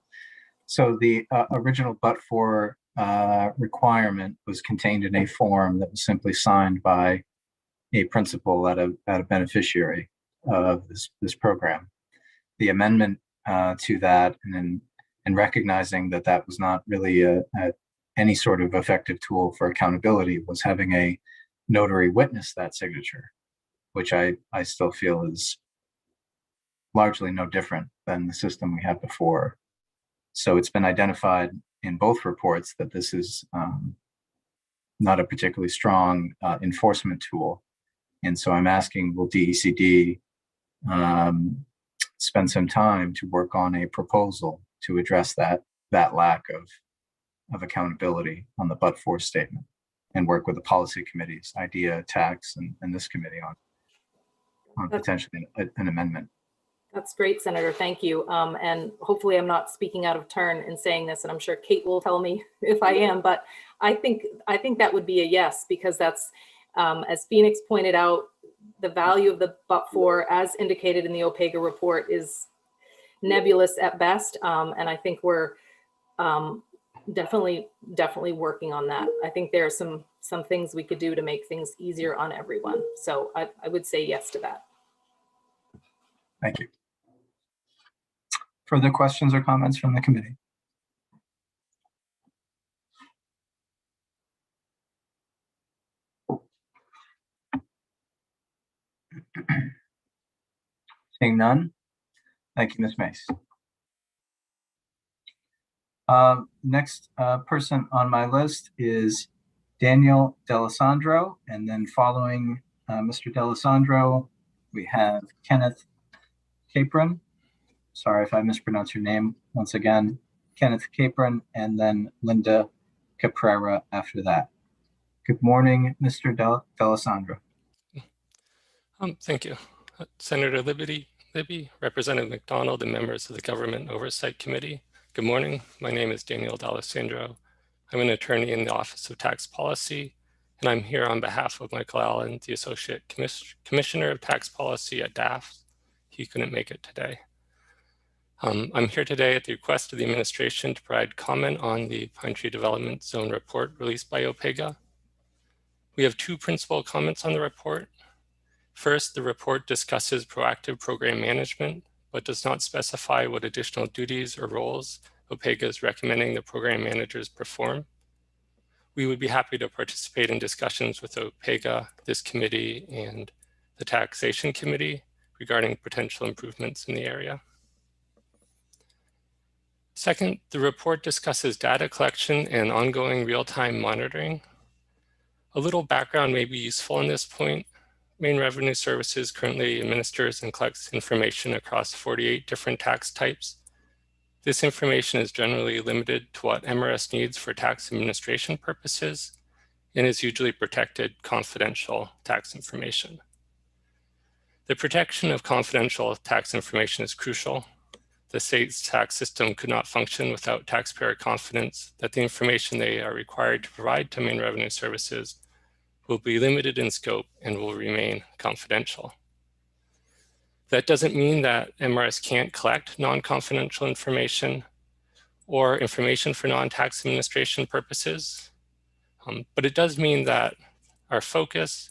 So the original but-for requirement was contained in a form that was simply signed by a principal at a beneficiary of this program. The amendment to that, and recognizing that that was not really any sort of effective tool for accountability, was having a notary witness that signature, which I still feel is largely no different than the system we had before. So it's been identified in both reports that this is not a particularly strong enforcement tool. And so I'm asking, will DECD spend some time to work on a proposal to address that lack of accountability on the but-for statement, and work with the policy committees, IDEA, tax, and this committee on potentially an amendment? That's great, Senator. Thank you. And hopefully I'm not speaking out of turn in saying this, and I'm sure Kate will tell me if I am, but I think that would be a yes, because that's, as Phoenix pointed out, the value of the but-for, as indicated in the OPEGA report, is nebulous at best. And I think we're definitely working on that. I think there are some things we could do to make things easier on everyone. So I would say yes to that. Thank you. Further questions or comments from the committee? Seeing none, thank you, Ms. Mace. Next person on my list is Daniel D'Alessandro, and then following Mr. D'Alessandro, we have Kenneth Capron. Sorry if I mispronounce your name once again. Kenneth Capron, and then Linda Caprera after that. Good morning, Mr. D'Alessandro. Thank you. Senator Libby, Representative McDonald, and members of the Government Oversight Committee. Good morning. My name is Daniel D'Alessandro. I'm an attorney in the Office of Tax Policy, and I'm here on behalf of Michael Allen, the Associate Commissioner of Tax Policy at DAF. He couldn't make it today. I'm here today at the request of the administration to provide comment on the Pine Tree Development Zone report released by OPEGA. We have two principal comments on the report. First, the report discusses proactive program management, but does not specify what additional duties or roles OPEGA is recommending the program managers perform. We would be happy to participate in discussions with OPEGA, this committee, and the Taxation Committee regarding potential improvements in the area. Second, the report discusses data collection and ongoing real-time monitoring. A little background may be useful on this point. Maine Revenue Services currently administers and collects information across 48 different tax types. This information is generally limited to what MRS needs for tax administration purposes and is usually protected confidential tax information. The protection of confidential tax information is crucial. The state's tax system could not function without taxpayer confidence that the information they are required to provide to Maine Revenue Services will be limited in scope and will remain confidential. That doesn't mean that MRS can't collect non-confidential information or information for non-tax administration purposes, but it does mean that our focus,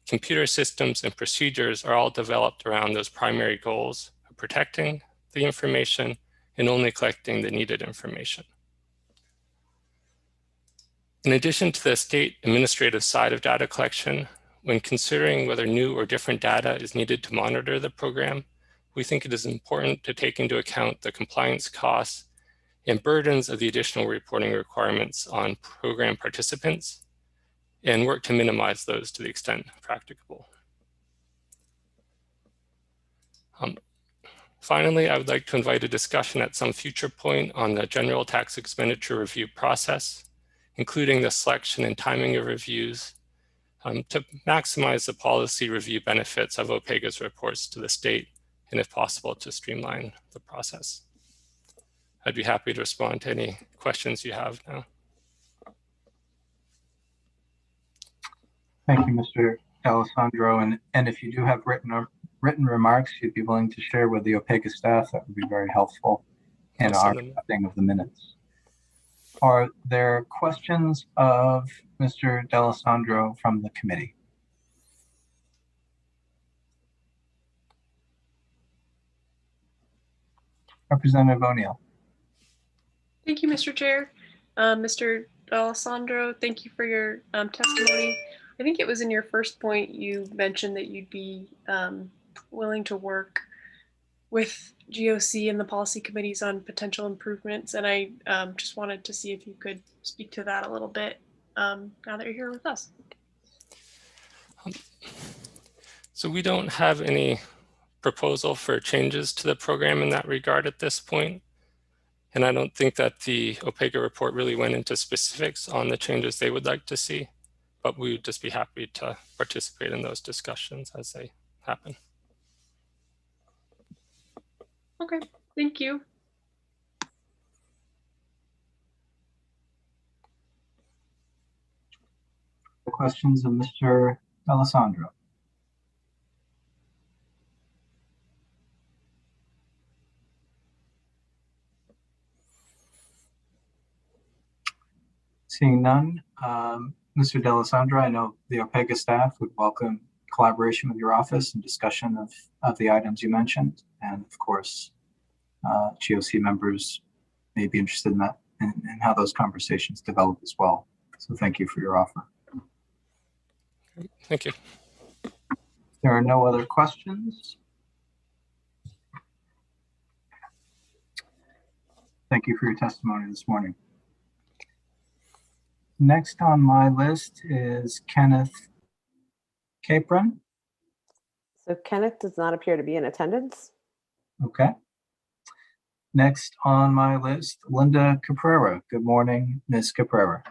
computer systems, and procedures are all developed around those primary goals of protecting the information and only collecting the needed information. In addition to the state administrative side of data collection, when considering whether new or different data is needed to monitor the program, we think it is important to take into account the compliance costs and burdens of the additional reporting requirements on program participants and work to minimize those to the extent practicable. Finally, I would like to invite a discussion at some future point on the general tax expenditure review process, including the selection and timing of reviews to maximize the policy review benefits of OPEGA's reports to the state, and if possible, to streamline the process. I'd be happy to respond to any questions you have now. Thank you, Mr. D'Alessandro. And if you do have written remarks you'd be willing to share with the OPEGA staff, that would be very helpful in our drafting of the minutes. Are there questions of Mr. D'Alessandro from the committee? Representative O'Neill. Thank you, Mr. Chair. Mr. D'Alessandro, thank you for your testimony. I think it was in your first point you mentioned that you'd be willing to work with GOC and the policy committees on potential improvements. And I just wanted to see if you could speak to that a little bit now that you're here with us. So we don't have any proposal for changes to the program in that regard at this point. And I don't think that the OPEGA report really went into specifics on the changes they would like to see, but we would just be happy to participate in those discussions as they happen. Okay, thank you. The questions of Mr. D'Alessandro. Seeing none, Mr. D'Alessandro, I know the OPEGA staff would welcome collaboration with your office and discussion of the items you mentioned. And of course, GOC members may be interested in that and how those conversations develop as well. So thank you for your offer. Thank you. There are no other questions. Thank you for your testimony this morning. Next on my list is Kenneth Capron. So Kenneth does not appear to be in attendance. Okay. Next on my list, Linda Caprera. Good morning, Ms. Caprera.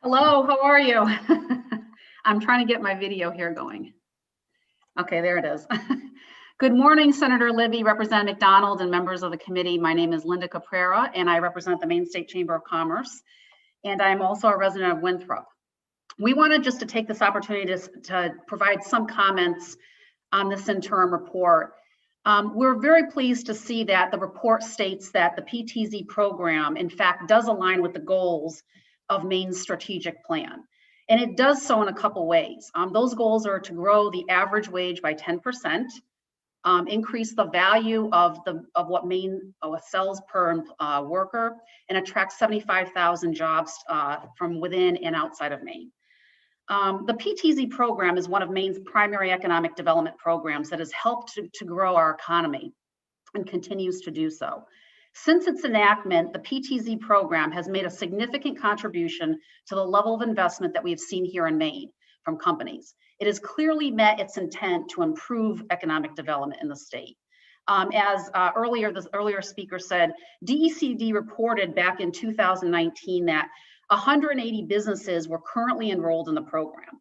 Hello, how are you? I'm trying to get my video here going. Okay, there it is. Good morning, Senator Libby, Representative McDonald, and members of the committee. My name is Linda Caprera, and I represent the Maine State Chamber of Commerce, and I'm also a resident of Winthrop. We wanted just to take this opportunity to provide some comments on this interim report. We're very pleased to see that the report states that the PTZ program, in fact, does align with the goals of Maine's strategic plan. And it does so in a couple ways. Those goals are to grow the average wage by 10%, increase the value of what Maine sells per worker, and attract 75,000 jobs from within and outside of Maine. The PTZ program is one of Maine's primary economic development programs that has helped to grow our economy and continues to do so. Since its enactment, the PTZ program has made a significant contribution to the level of investment that we have seen here in Maine from companies. It has clearly met its intent to improve economic development in the state. As the earlier speaker said, DECD reported back in 2019 that 180 businesses were currently enrolled in the program.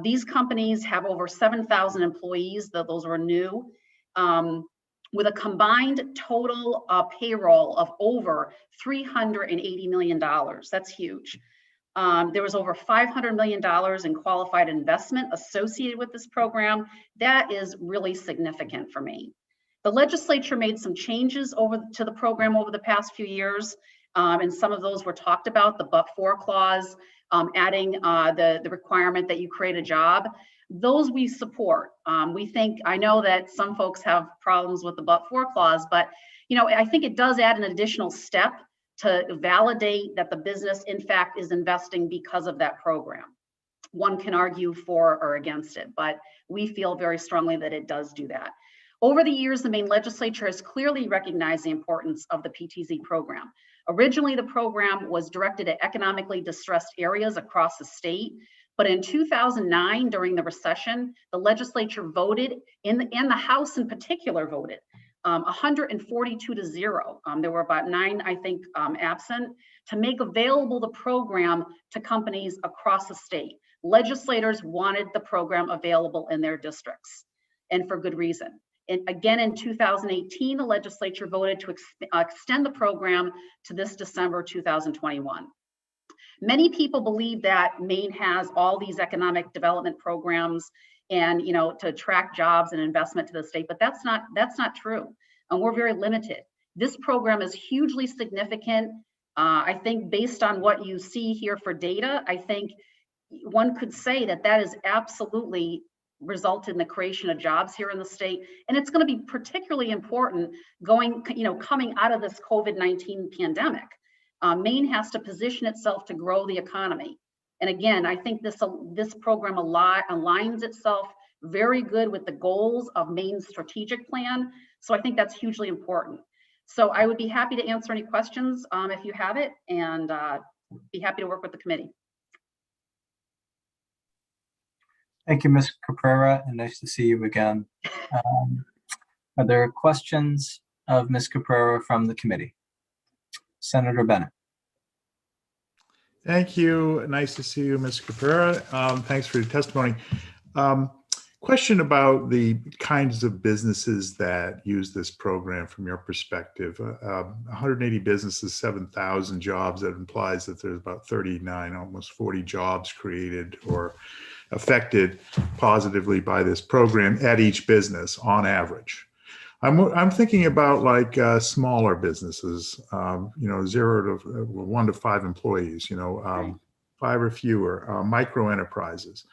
These companies have over 7,000 employees, those were new, with a combined total payroll of over $380 million. That's huge. There was over $500 million in qualified investment associated with this program. That is really significant for me. The legislature made some changes to the program over the past few years, and some of those were talked about, the but-for clause, adding the requirement that you create a job. Those we support. I know that some folks have problems with the but-for clause, but I think it does add an additional step to validate that the business in fact is investing because of that program. One can argue for or against it, but we feel very strongly that it does do that. Over the years, the Maine legislature has clearly recognized the importance of the PTZ program. Originally, the program was directed at economically distressed areas across the state, but in 2009, during the recession, the legislature voted, and the House in particular voted, 142 to 0. There were about 9, I think, absent, to make available the program to companies across the state. Legislators wanted the program available in their districts, and for good reason. And again, in 2018, the legislature voted to extend the program to this December 2021. Many people believe that Maine has all these economic development programs and to attract jobs and investment to the state, but that's not true. And we're very limited. This program is hugely significant. I think based on what you see here for data, I think one could say that is absolutely resulted in the creation of jobs here in the state. And it's going to be particularly important coming out of this COVID-19 pandemic. Maine has to position itself to grow the economy. And again, I think this program aligns itself very good with the goals of Maine's strategic plan. So I think that's hugely important. So I would be happy to answer any questions if you have it, and be happy to work with the committee. Thank you, Ms. Caprera, and nice to see you again. Are there questions of Ms. Caprera from the committee? Senator Bennett. Thank you. Nice to see you, Ms. Caprera. Thanks for your testimony. Question about the kinds of businesses that use this program from your perspective. 180 businesses, 7,000 jobs. That implies that there's about 39, almost 40 jobs created or affected positively by this program at each business on average. I'm thinking about like smaller businesses, 0 to 1 to 5 employees, 5 or fewer, micro enterprises.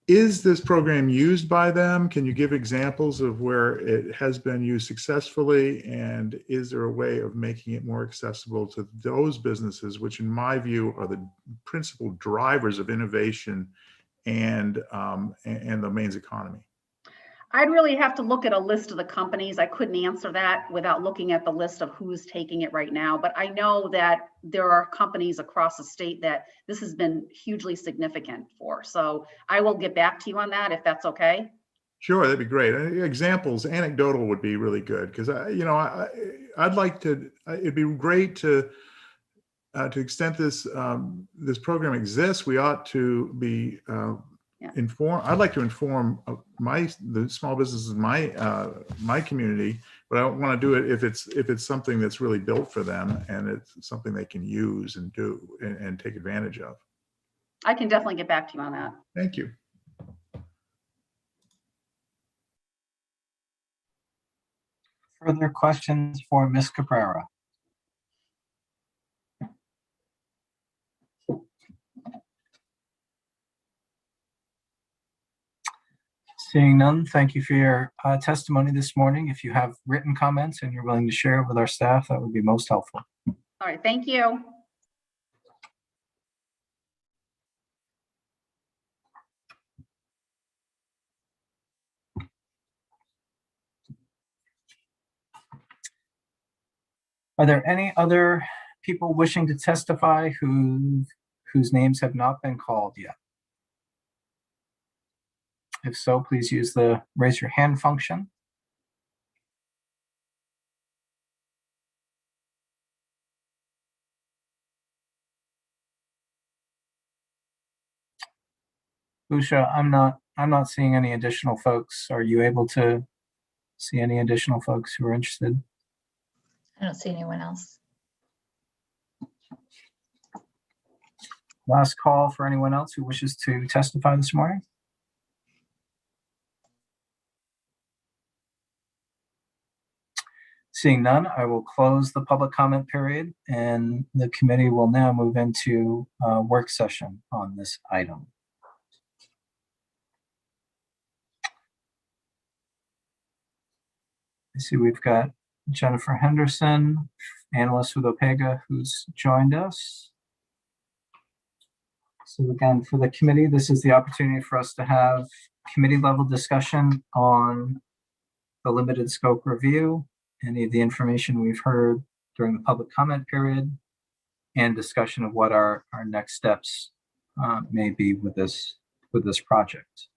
Is this program used by them? Can you give examples of where it has been used successfully? And is there a way of making it more accessible to those businesses, which in my view are the principal drivers of innovation and the Maine's economy? I'd really have to look at a list of the companies. I couldn't answer that without looking at the list of who's taking it right now. But I know that there are companies across the state that this has been hugely significant for. So I will get back to you on that if that's okay. Sure, that'd be great. Examples, anecdotal would be really good because I'd like to. It'd be great to to the extent this this program exists, we ought to be informed. I'd like to inform the small businesses in my community, but I don't want to do it if it's something that's really built for them and it's something they can use and do and take advantage of. I can definitely get back to you on that. Thank you. Further questions for Ms. Caprara? Seeing none, thank you for your testimony this morning. If you have written comments and you're willing to share it with our staff, that would be most helpful. All right, thank you. Are there any other people wishing to testify whose names have not been called yet? If so, please use the raise your hand function. Usha, I'm not seeing any additional folks. Are you able to see any additional folks who are interested? I don't see anyone else. Last call for anyone else who wishes to testify this morning. Seeing none, I will close the public comment period and the committee will now move into a work session on this item. I see we've got Jennifer Henderson, analyst with Opega, who's joined us. So again, for the committee, this is the opportunity for us to have committee level discussion on the limited scope review, any of the information we've heard during the public comment period, and discussion of what our next steps may be with this project.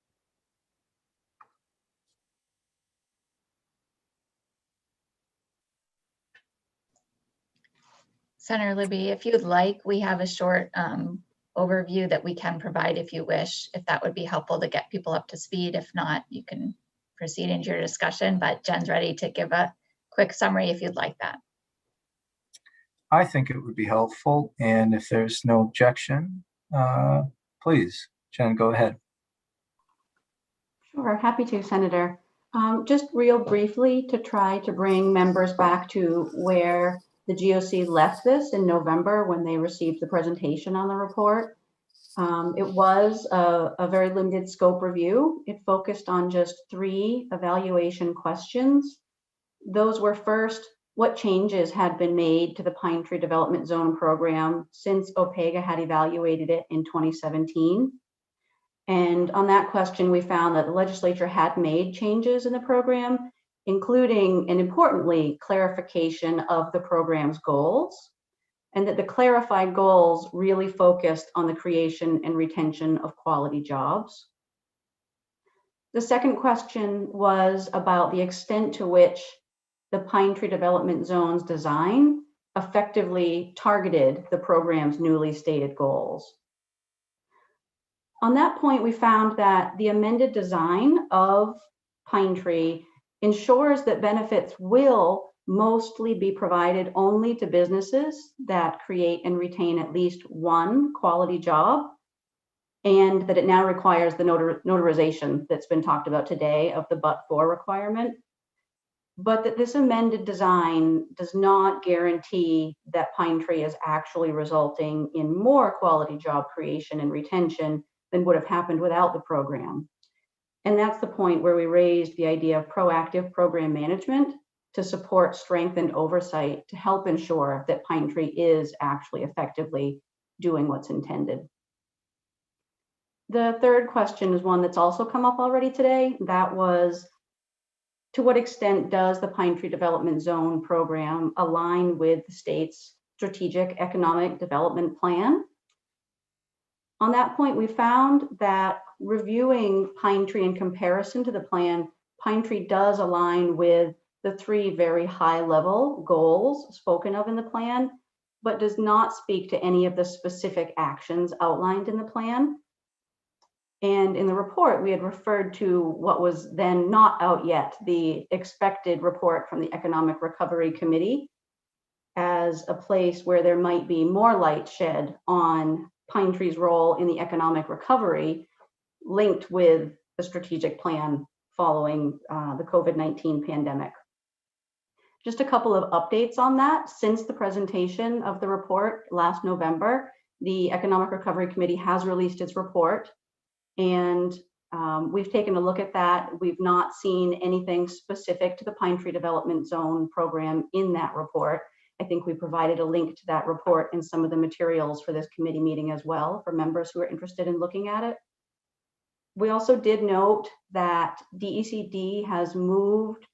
Senator Libby, if you'd like, we have a short overview that we can provide if you wish, if that would be helpful to get people up to speed. If not, you can proceed into your discussion, but Jen's ready to give a quick summary if you'd like that. I think it would be helpful, and if there's no objection, please, Jen, go ahead. Sure, happy to, Senator. Just real briefly to try to bring members back to where the GOC left this in November when they received the presentation on the report. It was a very limited scope review. It focused on just 3 evaluation questions. Those were first, what changes had been made to the Pine Tree Development Zone program since Opega had evaluated it in 2017? And on that question, we found that the legislature had made changes in the program, including, and importantly, clarification of the program's goals, and that the clarified goals really focused on the creation and retention of quality jobs. The second question was about the extent to which the Pine Tree Development Zone's design effectively targeted the program's newly stated goals. On that point, we found that the amended design of Pine Tree ensures that benefits will mostly be provided only to businesses that create and retain at least 1 quality job, and that it now requires the notarization that's been talked about today of the but-for requirement, but that this amended design does not guarantee that Pine Tree is actually resulting in more quality job creation and retention than would have happened without the program. And that's the point where we raised the idea of proactive program management to support strengthened oversight to help ensure that Pine Tree is actually effectively doing what's intended. The third question is one that's also come up already today. That was, to what extent does the Pine Tree Development Zone program align with the state's strategic economic development plan? On that point, we found that reviewing Pine Tree in comparison to the plan, Pine Tree does align with the 3 very high-level goals spoken of in the plan, but does not speak to any of the specific actions outlined in the plan. And in the report, we had referred to what was then not out yet, the expected report from the Economic Recovery Committee, as a place where there might be more light shed on Pine Tree's role in the economic recovery, linked with the strategic plan following the COVID-19 pandemic. Just a couple of updates on that. Since the presentation of the report last November, the Economic Recovery Committee has released its report, and we've taken a look at that. We've not seen anything specific to the Pine Tree Development Zone program in that report. I think we provided a link to that report in some of the materials for this committee meeting as well, for members who are interested in looking at it. We also did note that DECD has moved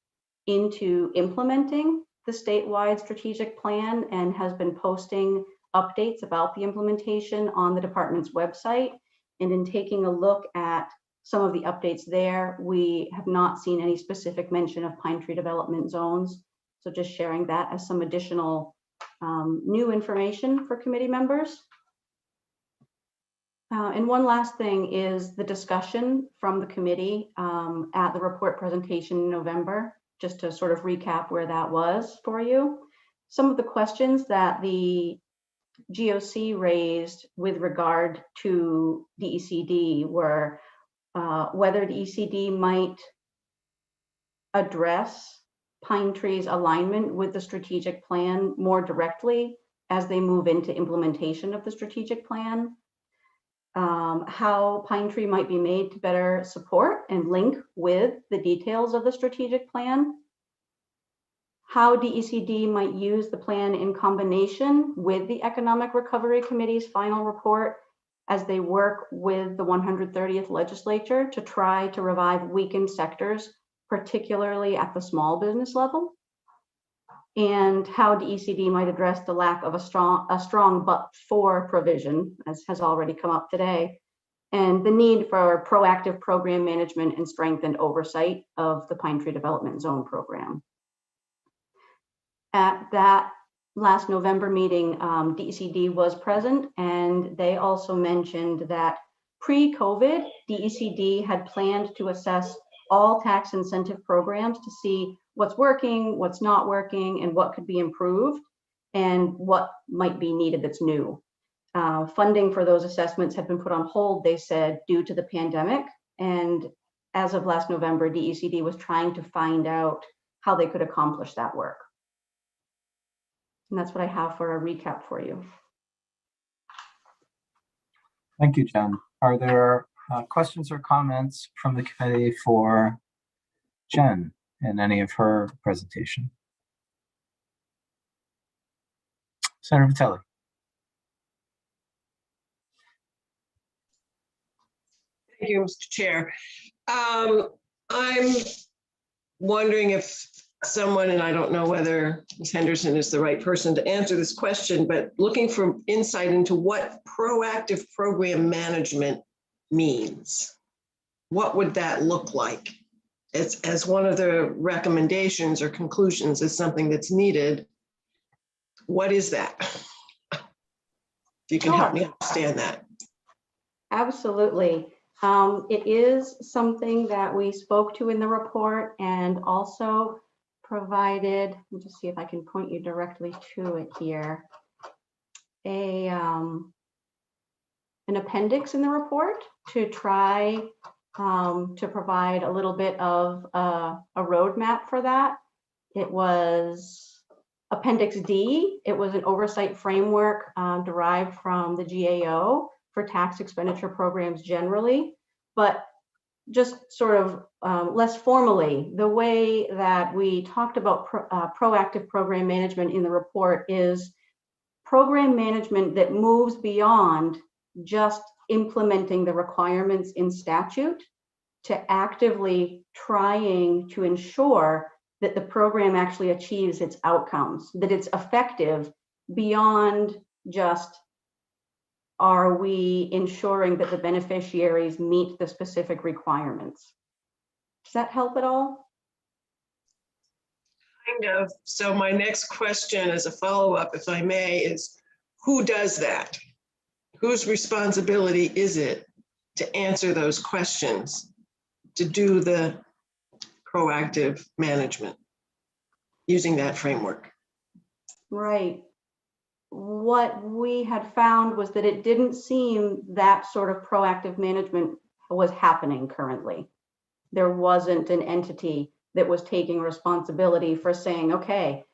into implementing the statewide strategic plan and has been posting updates about the implementation on the department's website. And in taking a look at some of the updates there, we have not seen any specific mention of Pine Tree Development Zones. So just sharing that as some additional new information for committee members. And one last thing is the discussion from the committee at the report presentation in November, just to sort of recap where that was for you. Some of the questions that the GOC raised with regard to DECD were whether DECD might address Pine Tree's alignment with the strategic plan more directly as they move into implementation of the strategic plan, how Pine Tree might be made to better support and link with the details of the strategic plan, how DECD might use the plan in combination with the Economic Recovery Committee's final report as they work with the 130th legislature to try to revive weakened sectors, particularly at the small business level, and how DECD might address the lack of a strong but-for provision, as has already come up today, and the need for proactive program management and strengthened oversight of the Pine Tree Development Zone program. At that last November meeting, DECD was present, and they also mentioned that pre-COVID, DECD had planned to assess all tax incentive programs to see what's working, what's not working, and what could be improved, and what might be needed that's new. Funding for those assessments had been put on hold, they said, due to the pandemic. And as of last November, DECD was trying to find out how they could accomplish that work. And that's what I have for a recap for you. Thank you, Jen. Are there questions or comments from the committee for Jen in any of her presentation? Senator Vitelli. Thank you, Mr. Chair. I'm wondering if someone, and I don't know whether Ms. Henderson is the right person to answer this question, but looking for insight into what proactive program management means. What would that look like? As one of the recommendations or conclusions is something that's needed. What is that? If you can help me understand that. Absolutely. It is something that we spoke to in the report and also provided, let me just see if I can point you directly to it here, an appendix in the report to try to provide a little bit of a roadmap for that. It was Appendix D. It was an oversight framework derived from the GAO for tax expenditure programs generally, but just sort of less formally, the way that we talked about proactive program management in the report is program management that moves beyond just implementing the requirements in statute to actively trying to ensure that the program actually achieves its outcomes, that it's effective beyond just, are we ensuring that the beneficiaries meet the specific requirements? Does that help at all? Kind of. So my next question as a follow-up, if I may, is who does that? Whose responsibility is it to answer those questions, to do the proactive management using that framework? Right. What we had found was that it didn't seem that sort of proactive management was happening currently. There wasn't an entity that was taking responsibility for saying, okay,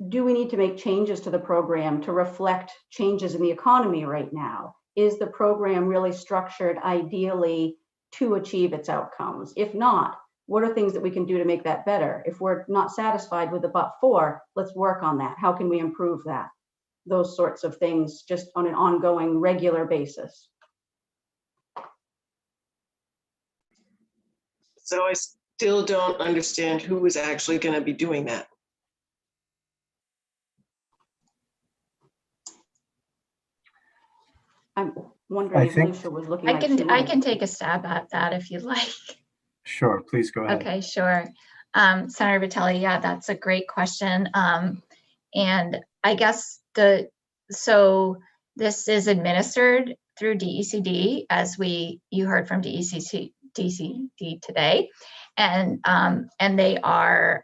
do we need to make changes to the program to reflect changes in the economy right now? Is the program really structured ideally to achieve its outcomes? If not, what are things that we can do to make that better? If we're not satisfied with the but-for, let's work on that. How can we improve that? Those sorts of things just on an ongoing, regular basis. So I still don't understand who is actually going to be doing that. I'm wondering if Lucia was looking like she I might. can take a stab at that if you'd like. Sure, please go ahead. Okay, sure. Senator Vitelli, yeah, that's a great question. And I guess so this is administered through DECD, as you heard from DECD today, and they are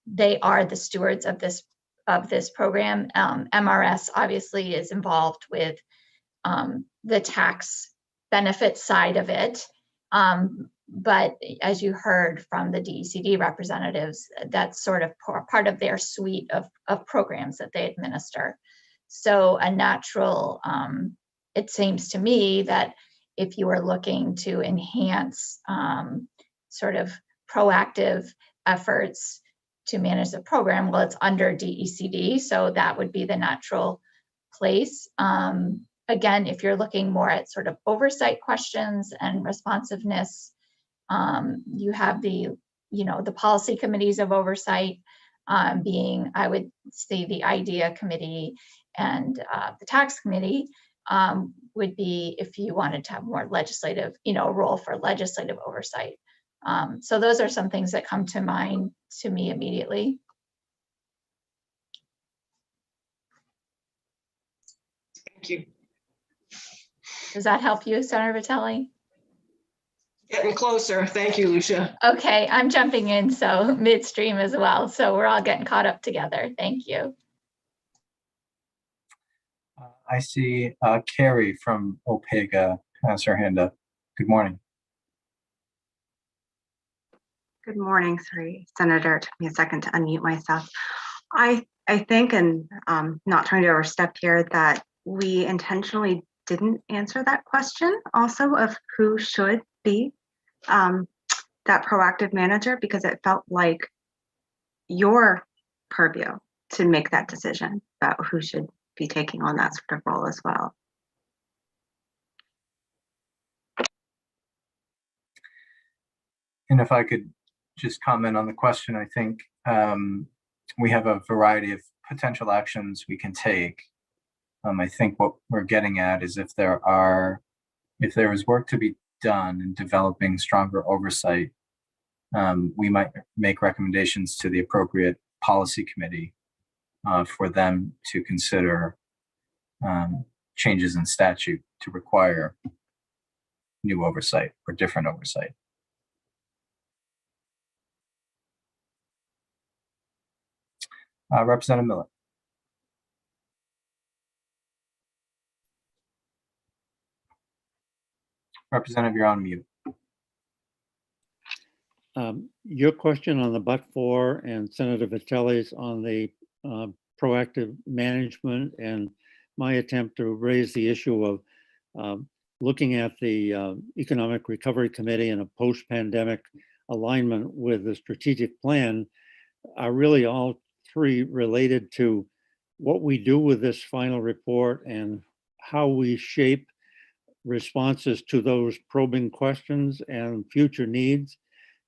the stewards of this program. MRS obviously is involved with the tax benefit side of it. But as you heard from the DECD representatives, that's sort of part of their suite of programs that they administer. So a natural, it seems to me that if you are looking to enhance sort of proactive efforts to manage the program, well, it's under DECD, so that would be the natural place. Again, if you're looking more at sort of oversight questions and responsiveness, you have the policy committees of oversight being, I would say, the IDEA committee and the tax committee would be if you wanted to have more legislative, role for legislative oversight. So those are some things that come to mind to me immediately. Thank you. Does that help you, Senator Vitelli? Getting closer. Thank you, Lucia. Okay, I'm jumping in so midstream as well. So we're all getting caught up together. Thank you. I see Carrie from Opega has her hand up. Good morning. Good morning. Sorry, Senator, it took me a second to unmute myself. I think, and not trying to overstep here, that we intentionally didn't answer that question also of who should be that proactive manager, because it felt like your purview to make that decision about who should be taking on that sort of role as well. And if I could just comment on the question, I think we have a variety of potential actions we can take. I think what we're getting at is if there is work to be done in developing stronger oversight, we might make recommendations to the appropriate policy committee for them to consider changes in statute to require new oversight or different oversight. Representative Miller. Representative, you're on mute. Your question on the but-for and Senator Vitelli's on the proactive management, and my attempt to raise the issue of looking at the Economic Recovery Committee and a post-pandemic alignment with the strategic plan are really all three related to what we do with this final report and how we shape responses to those probing questions and future needs.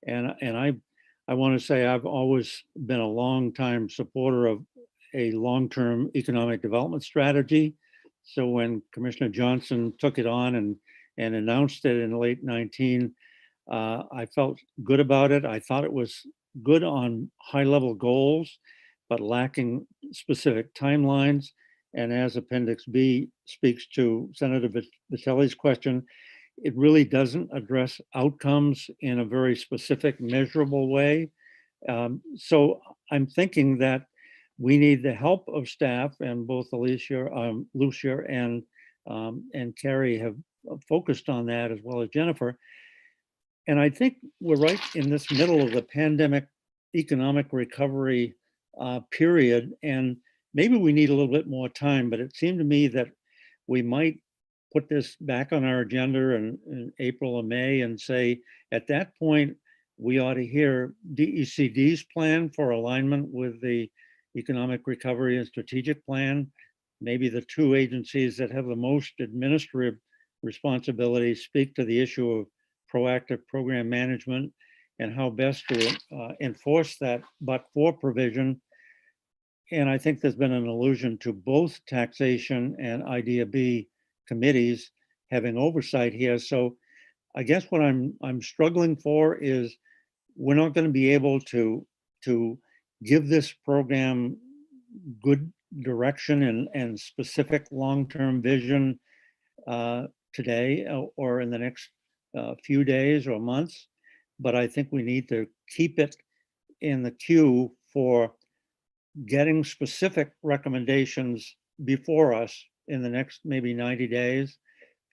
And I want to say I've always been a long-time supporter of a long-term economic development strategy. So when Commissioner Johnson took it on and announced it in late 19, I felt good about it. I thought it was good on high-level goals, but lacking specific timelines. And as Appendix B speaks to Senator Vitelli's question, it really doesn't address outcomes in a very specific, measurable way. So I'm thinking that we need the help of staff, and both Lucia and Carrie have focused on that, as well as Jennifer. And I think we're right in this middle of the pandemic economic recovery period, and maybe we need a little bit more time, but it seemed to me that we might put this back on our agenda in April or May and say, at that point, we ought to hear DECD's plan for alignment with the Economic Recovery and Strategic Plan. Maybe the two agencies that have the most administrative responsibility speak to the issue of proactive program management and how best to enforce that but-for provision. And I think there's been an allusion to both taxation and IDEA B committees having oversight here. So I guess what I'm struggling for is we're not going to be able to give this program good direction and specific long-term vision today or in the next few days or months. But I think we need to keep it in the queue for getting specific recommendations before us in the next maybe 90 days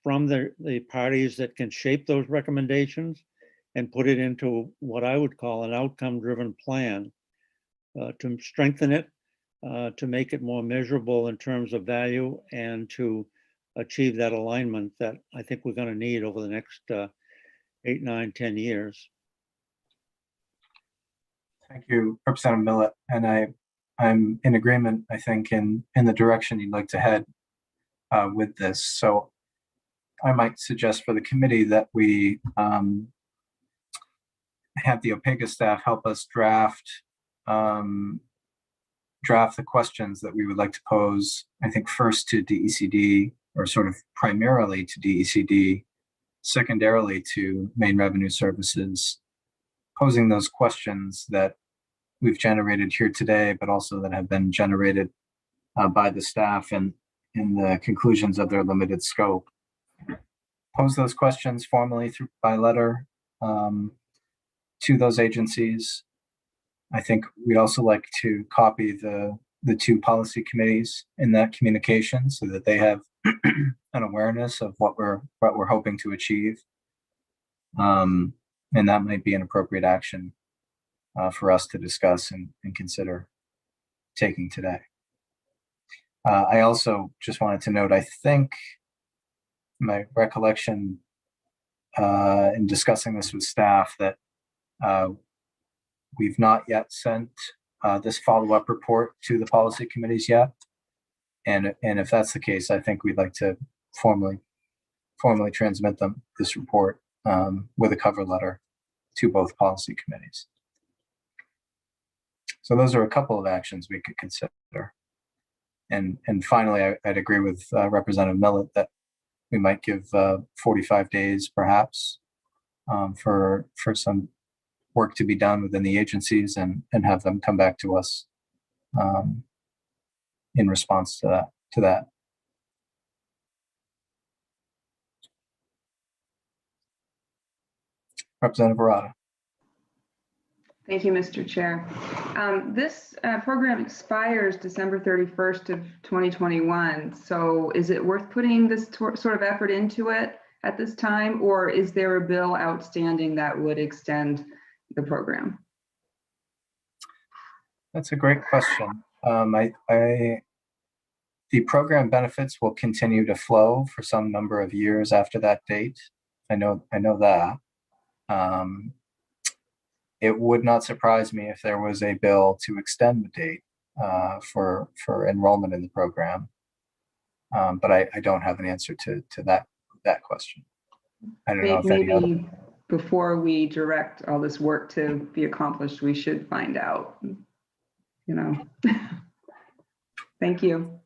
from the parties that can shape those recommendations and put it into what I would call an outcome-driven plan to strengthen it, to make it more measurable in terms of value, and to achieve that alignment that I think we're going to need over the next 8, 9, 10 years. Thank you, Representative Millett. And I'm in agreement, I think, in the direction you'd like to head with this. So I might suggest for the committee that we have the OPEGA staff help us draft the questions that we would like to pose, I think first to DECD, or sort of primarily to DECD, secondarily to Maine Revenue Services, posing those questions that we've generated here today, but also that have been generated by the staff and in the conclusions of their limited scope. Pose those questions formally by letter to those agencies. I think we'd also like to copy the two policy committees in that communication so that they have an awareness of what we're hoping to achieve. And that might be an appropriate action for us to discuss and consider taking today. I also just wanted to note, I think my recollection in discussing this with staff that we've not yet sent this follow-up report to the policy committees yet. And if that's the case, I think we'd like to formally transmit them this report with a cover letter to both policy committees. So those are a couple of actions we could consider. And finally, I'd agree with Representative Millett that we might give 45 days perhaps for some work to be done within the agencies and have them come back to us in response to that. Representative Arata. Thank you, Mr. Chair. This program expires December 31st of 2021. So is it worth putting this sort of effort into it at this time, or is there a bill outstanding that would extend the program? That's a great question. The program benefits will continue to flow for some number of years after that date. I know that. It would not surprise me if there was a bill to extend the date for enrollment in the program, but I don't have an answer to that question. I don't know if maybe before we direct all this work to be accomplished, we should find out. Thank you.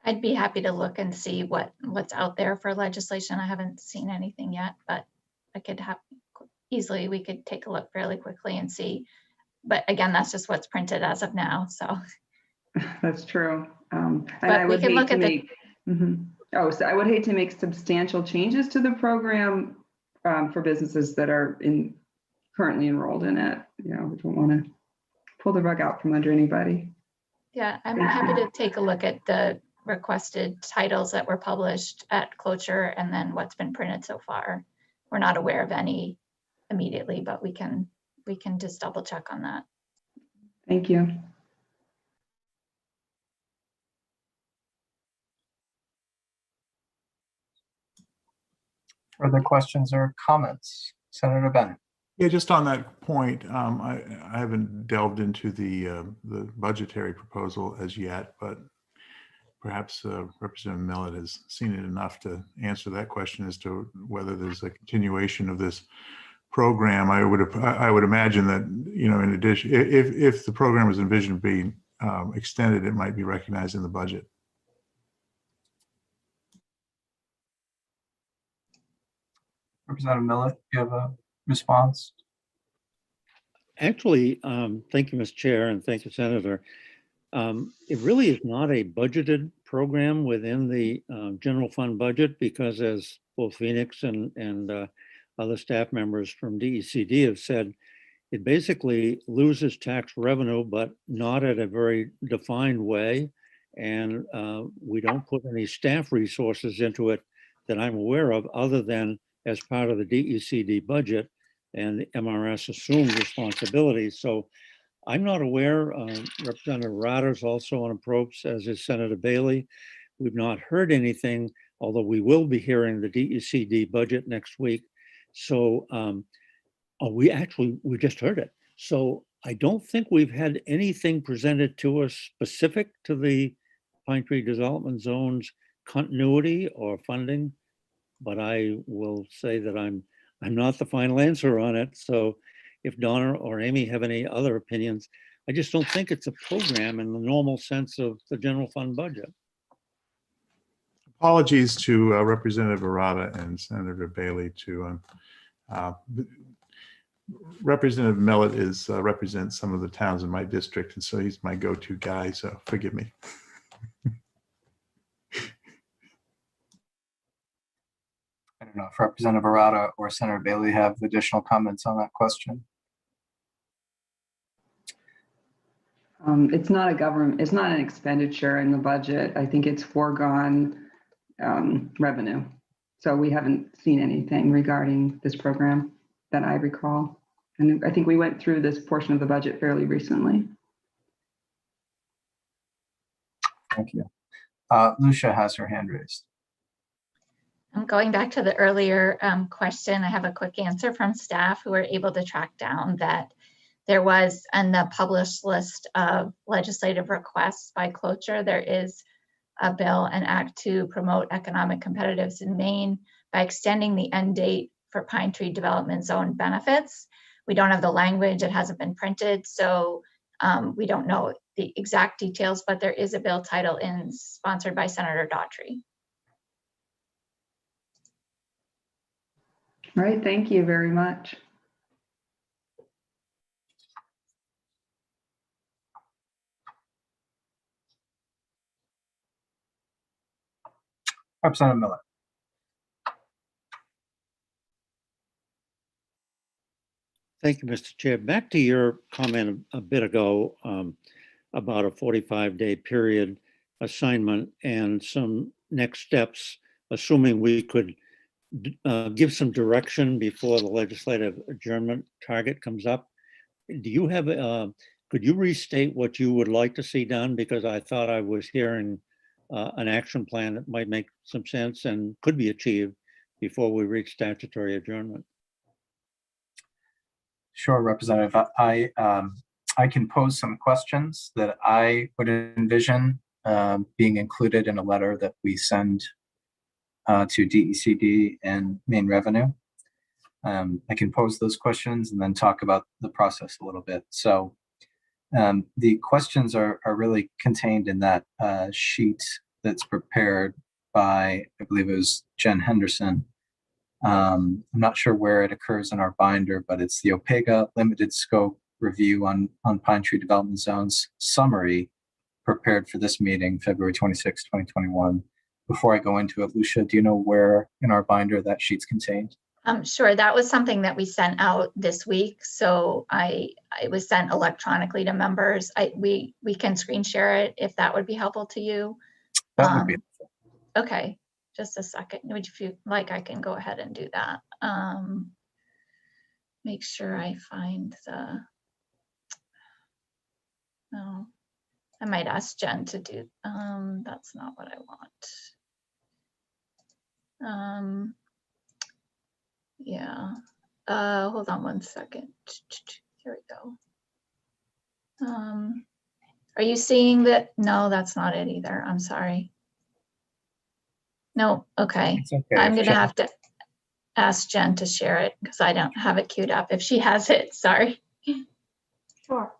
I'd be happy to look and see what's out there for legislation. I haven't seen anything yet, but I could easily we could take a look fairly quickly and see. But again, that's just what's printed as of now. So That's true. And But I we would can hate look to at the- make, oh, so I would hate to make substantial changes to the program for businesses that are currently enrolled in it. You know, we don't want to pull the rug out from under anybody. yeah, I'm happy to take a look at the requested titles that were published at cloture and then what's been printed so far. We're not aware of any immediately, but we can just double check on that. Thank you. Further questions or comments? Senator Bennett. Yeah, just on that point, I haven't delved into the budgetary proposal as yet, but perhaps Representative Millet has seen it enough to answer that question as to whether there's a continuation of this program. I would imagine that, you know, in addition, if the program is envisioned being extended, it might be recognized in the budget. Representative Millet, you have a response? Actually, thank you, Mr. Chair, and thank you, Senator. It really is not a budgeted program within the general fund budget because, as both Phoenix and other staff members from DECD have said, it basically loses tax revenue, but not at a very defined way. And we don't put any staff resources into it that I'm aware of, other than as part of the DECD budget, and the MRS assumed responsibility. So I'm not aware. Representative Rader's also on approach, as is Senator Bailey. We've not heard anything, although we will be hearing the DECD budget next week. So we just heard it. So I don't think we've had anything presented to us specific to the Pine Tree Development Zone's continuity or funding, but I will say that I'm not the final answer on it. So if Donna or Amy have any other opinions, I just don't think it's a program in the normal sense of the general fund budget. Apologies to Representative Arata and Senator Bailey. Representative Millet represents some of the towns in my district, and so he's my go-to guy, so forgive me. I don't know if Representative Arata or Senator Bailey have additional comments on that question. It's not an expenditure in the budget. I think it's foregone revenue. So we haven't seen anything regarding this program that I recall. And I think we went through this portion of the budget fairly recently. Thank you. Lucia has her hand raised. I'm going back to the earlier question. I have a quick answer from staff who were able to track down that there was on the published list of legislative requests by cloture, there is a bill and act to promote economic competitiveness in Maine by extending the end date for Pine Tree Development Zone benefits. We don't have the language, it hasn't been printed, so we don't know the exact details, but there is a bill title sponsored by Senator Daughtry. All right, thank you very much. Representative Miller. Thank you, Mr. Chair. Back to your comment a bit ago about a 45-day period assignment and some next steps, assuming we could give some direction before the legislative adjournment target comes up. Do you have, could you restate what you would like to see done? Because I thought I was hearing an action plan that might make some sense and could be achieved before we reach statutory adjournment. Sure, Representative. I can pose some questions that I would envision being included in a letter that we send to DECD and Maine Revenue. I can pose those questions and then talk about the process a little bit. So the questions are really contained in that sheet that's prepared by, I believe it was Jen Henderson. I'm not sure where it occurs in our binder, but it's the OPEGA limited scope review on Pine Tree Development Zones summary prepared for this meeting, February 26, 2021. Before I go into it, Lucia, do you know where in our binder that sheet's contained? Sure, that was something that we sent out this week. So it was sent electronically to members. We can screen share it if that would be helpful to you. That would be helpful. Okay, just a second. Would you feel like I can go ahead and do that? Make sure I find the, no, I might ask Jen to do, that's not what I want. Yeah, hold on one second. Here we go. Are you seeing that? No, that's not it either. I'm sorry. No, okay. It's okay. I'm gonna have to ask Jen to share it because I don't have it queued up if she has it, sorry. Sure.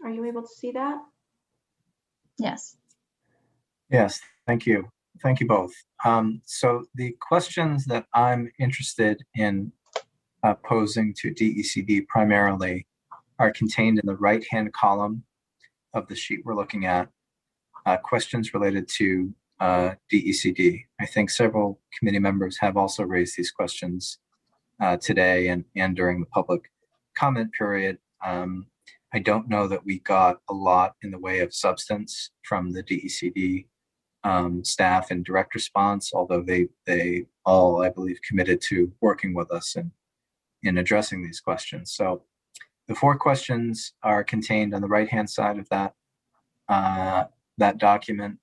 Are you able to see that? Yes. Yes, thank you. Thank you both. So the questions that I'm interested in posing to DECD primarily are contained in the right-hand column of the sheet we're looking at. Questions related to DECD. I think several committee members have also raised these questions today and during the public comment period. I don't know that we got a lot in the way of substance from the DECD staff in direct response, although they all, I believe, committed to working with us in addressing these questions. So the 4 questions are contained on the right-hand side of that document,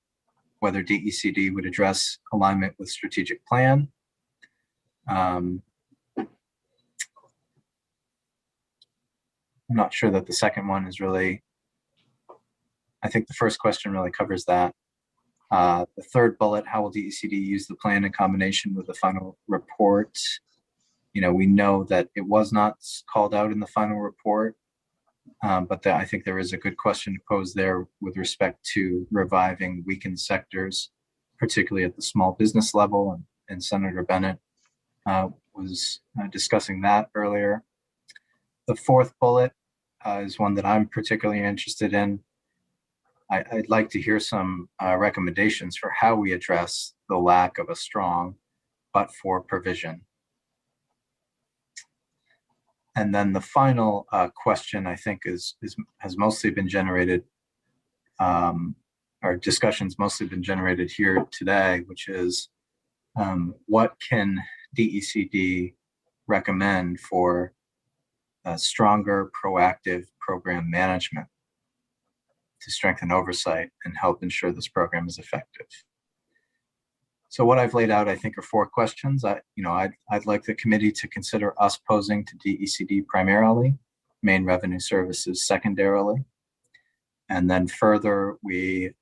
whether DECD would address alignment with strategic plan. I'm not sure that the second one is really, I think the first question really covers that. The third bullet, how will DECD use the plan in combination with the final report? You know, we know that it was not called out in the final report, but I think there is a good question to pose there with respect to reviving weakened sectors, particularly at the small business level, and Senator Bennett was discussing that earlier. The fourth bullet is one that I'm particularly interested in. I'd like to hear some recommendations for how we address the lack of a strong but-for provision. And then the final question, I think, has mostly been generated, our discussions mostly been generated here today, which is what can DECD recommend for stronger proactive program management to strengthen oversight and help ensure this program is effective. So what I've laid out, I think, are 4 questions. I'd like the committee to consider us posing to DECD primarily, main revenue services secondarily, and then further we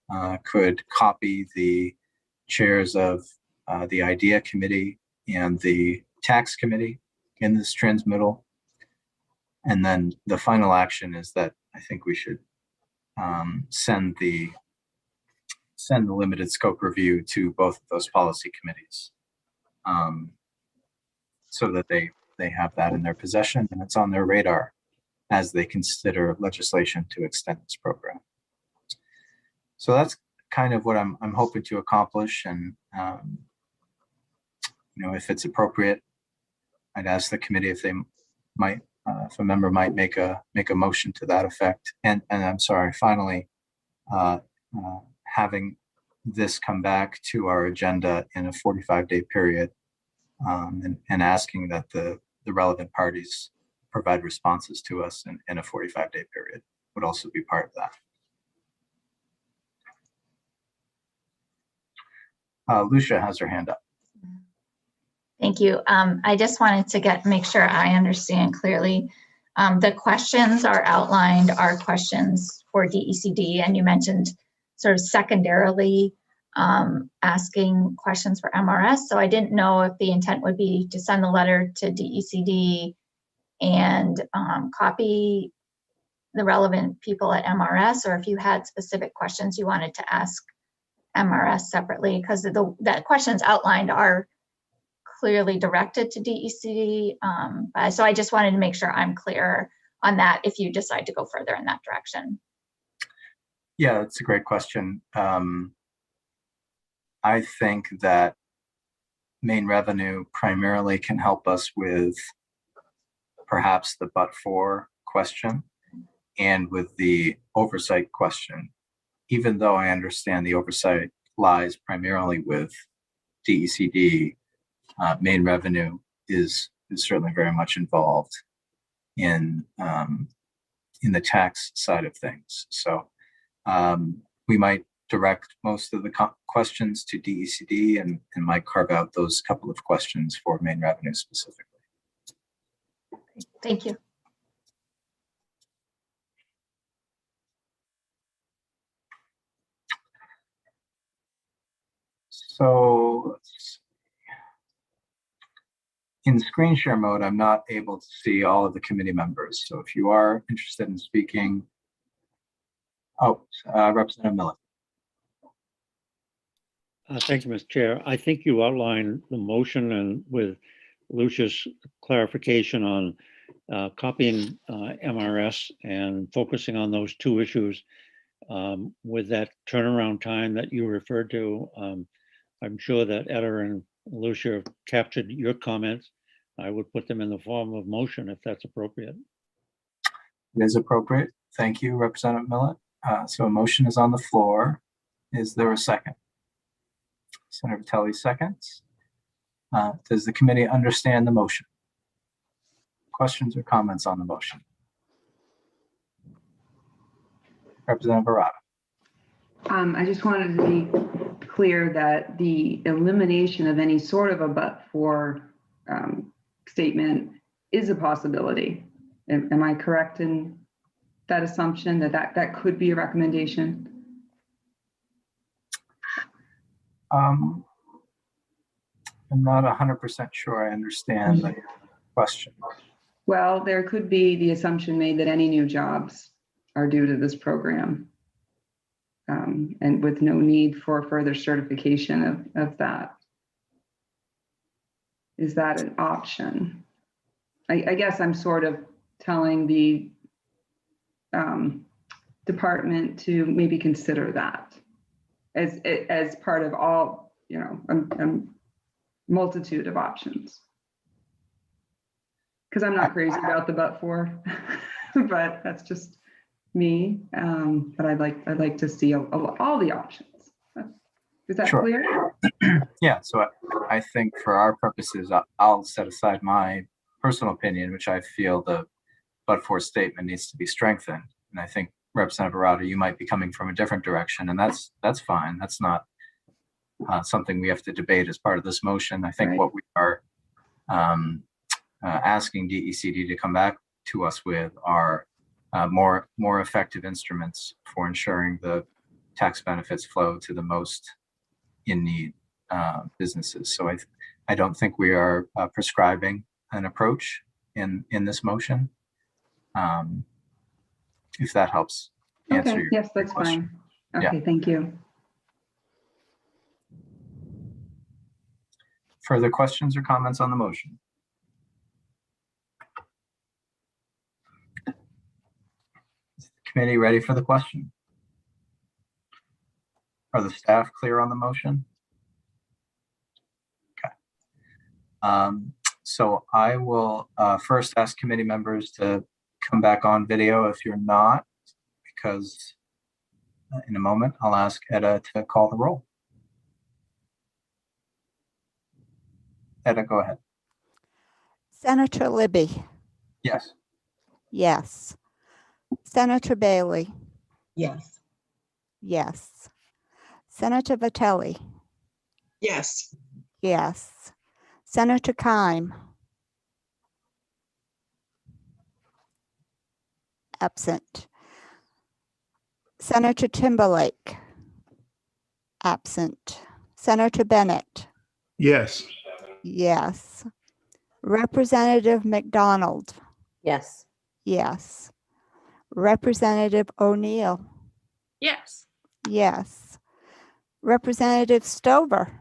could copy the chairs of the IDEA committee and the tax committee in this transmittal. And then the final action is that I think we should send the limited scope review to both of those policy committees, so that they have that in their possession and it's on their radar as they consider legislation to extend this program. So that's kind of what I'm hoping to accomplish. And if it's appropriate, I'd ask the committee if they might, if a member might make a motion to that effect. And I'm sorry, finally, having this come back to our agenda in a 45-day period, and asking that the relevant parties provide responses to us in a 45-day period would also be part of that. Lucia has her hand up. Thank you. I just wanted to make sure I understand clearly. The questions are outlined are questions for DECD, and you mentioned sort of secondarily asking questions for MRS. So I didn't know if the intent would be to send the letter to DECD and copy the relevant people at MRS, or if you had specific questions you wanted to ask MRS separately, because the questions outlined are clearly directed to DECD. So I just wanted to make sure I'm clear on that if you decide to go further in that direction. Yeah, that's a great question. I think that main revenue primarily can help us with perhaps the but-for question and with the oversight question, even though I understand the oversight lies primarily with DECD. Main revenue is certainly very much involved in the tax side of things. So we might direct most of the questions to DECD and might carve out those couple of questions for main revenue specifically. Thank you. So in screen share mode, I'm not able to see all of the committee members. So if you are interested in speaking, Representative Miller. Thank you, Mr. Chair. I think you outlined the motion, and with Lucia's clarification on copying MRS and focusing on those two issues with that turnaround time that you referred to, I'm sure that Etta and Lucia have captured your comments. I would put them in the form of motion if that's appropriate. It is appropriate. Thank you, Representative Millett. So a motion is on the floor. Is there a second? Senator Vitelli seconds. Does the committee understand the motion? Questions or comments on the motion? Representative Arata. I just wanted to be clear that the elimination of any sort of a but-for statement is a possibility. Am I correct in that assumption that could be a recommendation? I'm not 100% sure I understand the question. Well, there could be the assumption made that any new jobs are due to this program, and with no need for further certification of that. Is that an option? I guess I'm sort of telling the department to maybe consider that as part of all, a multitude of options. Because I'm not crazy about the but-for, but that's just me. But I'd like to see all the options. Is that clear? Yeah, so I think for our purposes, I'll set aside my personal opinion, which I feel the but-for statement needs to be strengthened. And I think Representative Arata, you might be coming from a different direction, and that's fine. That's not something we have to debate as part of this motion. I think what we are asking DECD to come back to us with are more effective instruments for ensuring the tax benefits flow to the most in need businesses. So I don't think we are prescribing an approach in this motion. If that helps answer your yes, that's question. fine. Okay, thank you. Further questions or comments on the motion? Is the committee ready for the question? Are the staff clear on the motion? Okay. So I will first ask committee members to come back on video if you're not, because in a moment I'll ask Etta to call the roll. Etta, go ahead. Senator Libby. Yes. Yes. Senator Bailey. Yes. Yes. Senator Vitelli. Yes. Yes. Senator Keim. Absent. Senator Timberlake. Absent. Senator Bennett. Yes. Yes. Representative McDonald. Yes. Yes. Representative O'Neill. Yes. Yes. Representative Stover.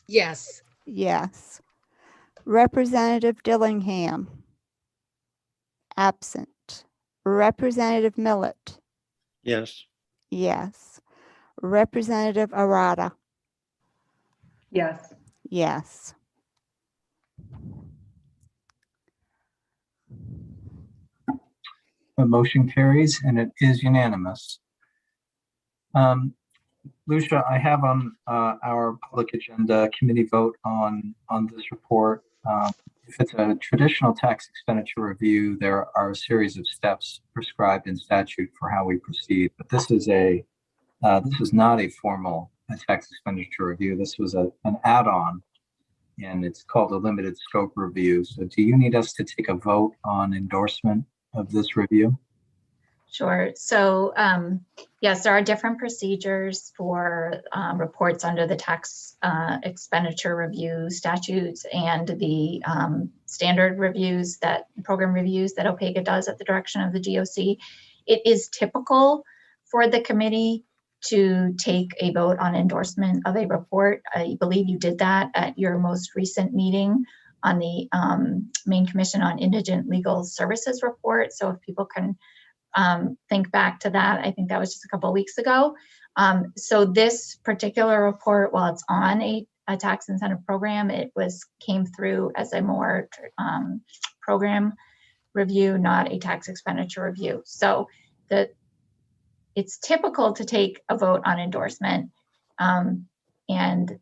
Yes. Yes. Representative Dillingham. Absent. Representative Millet. Yes. Yes. Representative Arata. Yes. Yes. The motion carries and it is unanimous. Lucia, I have on our public agenda committee vote on this report. If it's a traditional tax expenditure review, there are a series of steps prescribed in statute for how we proceed. But this is not a formal tax expenditure review. This was an add-on, and it's called a limited scope review. So do you need us to take a vote on endorsement of this review? Sure. So yes, there are different procedures for reports under the tax expenditure review statutes and the standard reviews, program reviews that OPEGA does at the direction of the GOC. It is typical for the committee to take a vote on endorsement of a report. I believe you did that at your most recent meeting on the Maine Commission on Indigent Legal Services report. So if people can think back to that, I think that was just a couple of weeks ago. So this particular report, while it's on a tax incentive program, it came through as a more program review, not a tax expenditure review. So it's typical to take a vote on endorsement, and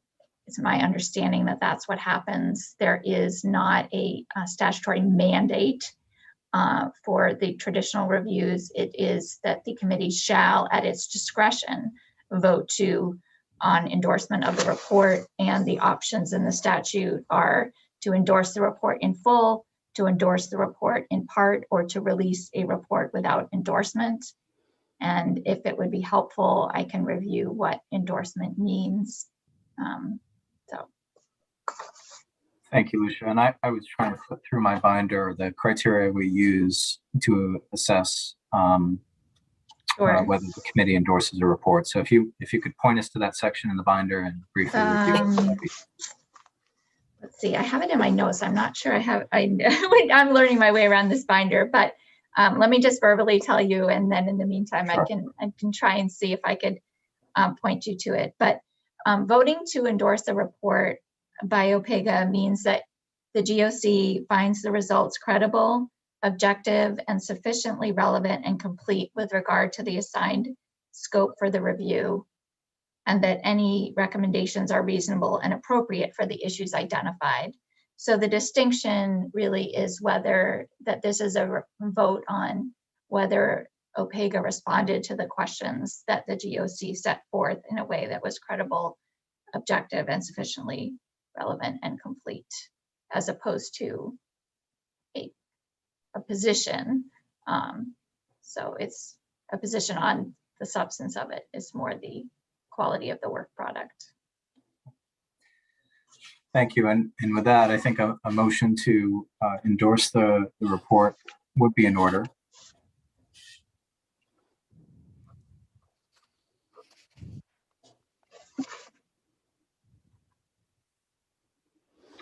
it's my understanding that that's what happens. There is not a statutory mandate for the traditional reviews. It is that the committee shall, at its discretion, vote on endorsement of the report, and the options in the statute are to endorse the report in full, to endorse the report in part, or to release a report without endorsement. And if it would be helpful, I can review what endorsement means. Thank you, Lucia. And I was trying to flip through my binder, the criteria we use to assess whether the committee endorses a report. So if you could point us to that section in the binder and briefly review it. Let's see, I have it in my notes. I'm not sure I'm learning my way around this binder, but let me just verbally tell you, and then in the meantime, sure. I can try and see if I could point you to it. But voting to endorse the report by OPEGA means that the GOC finds the results credible, objective, and sufficiently relevant and complete with regard to the assigned scope for the review, and that any recommendations are reasonable and appropriate for the issues identified. So the distinction really is that this is a vote on whether OPEGA responded to the questions that the GOC set forth in a way that was credible, objective, and sufficiently relevant and complete, as opposed to a position. So it's a position on the substance of it. It's more the quality of the work product. Thank you. And with that, I think a motion to endorse the report would be in order.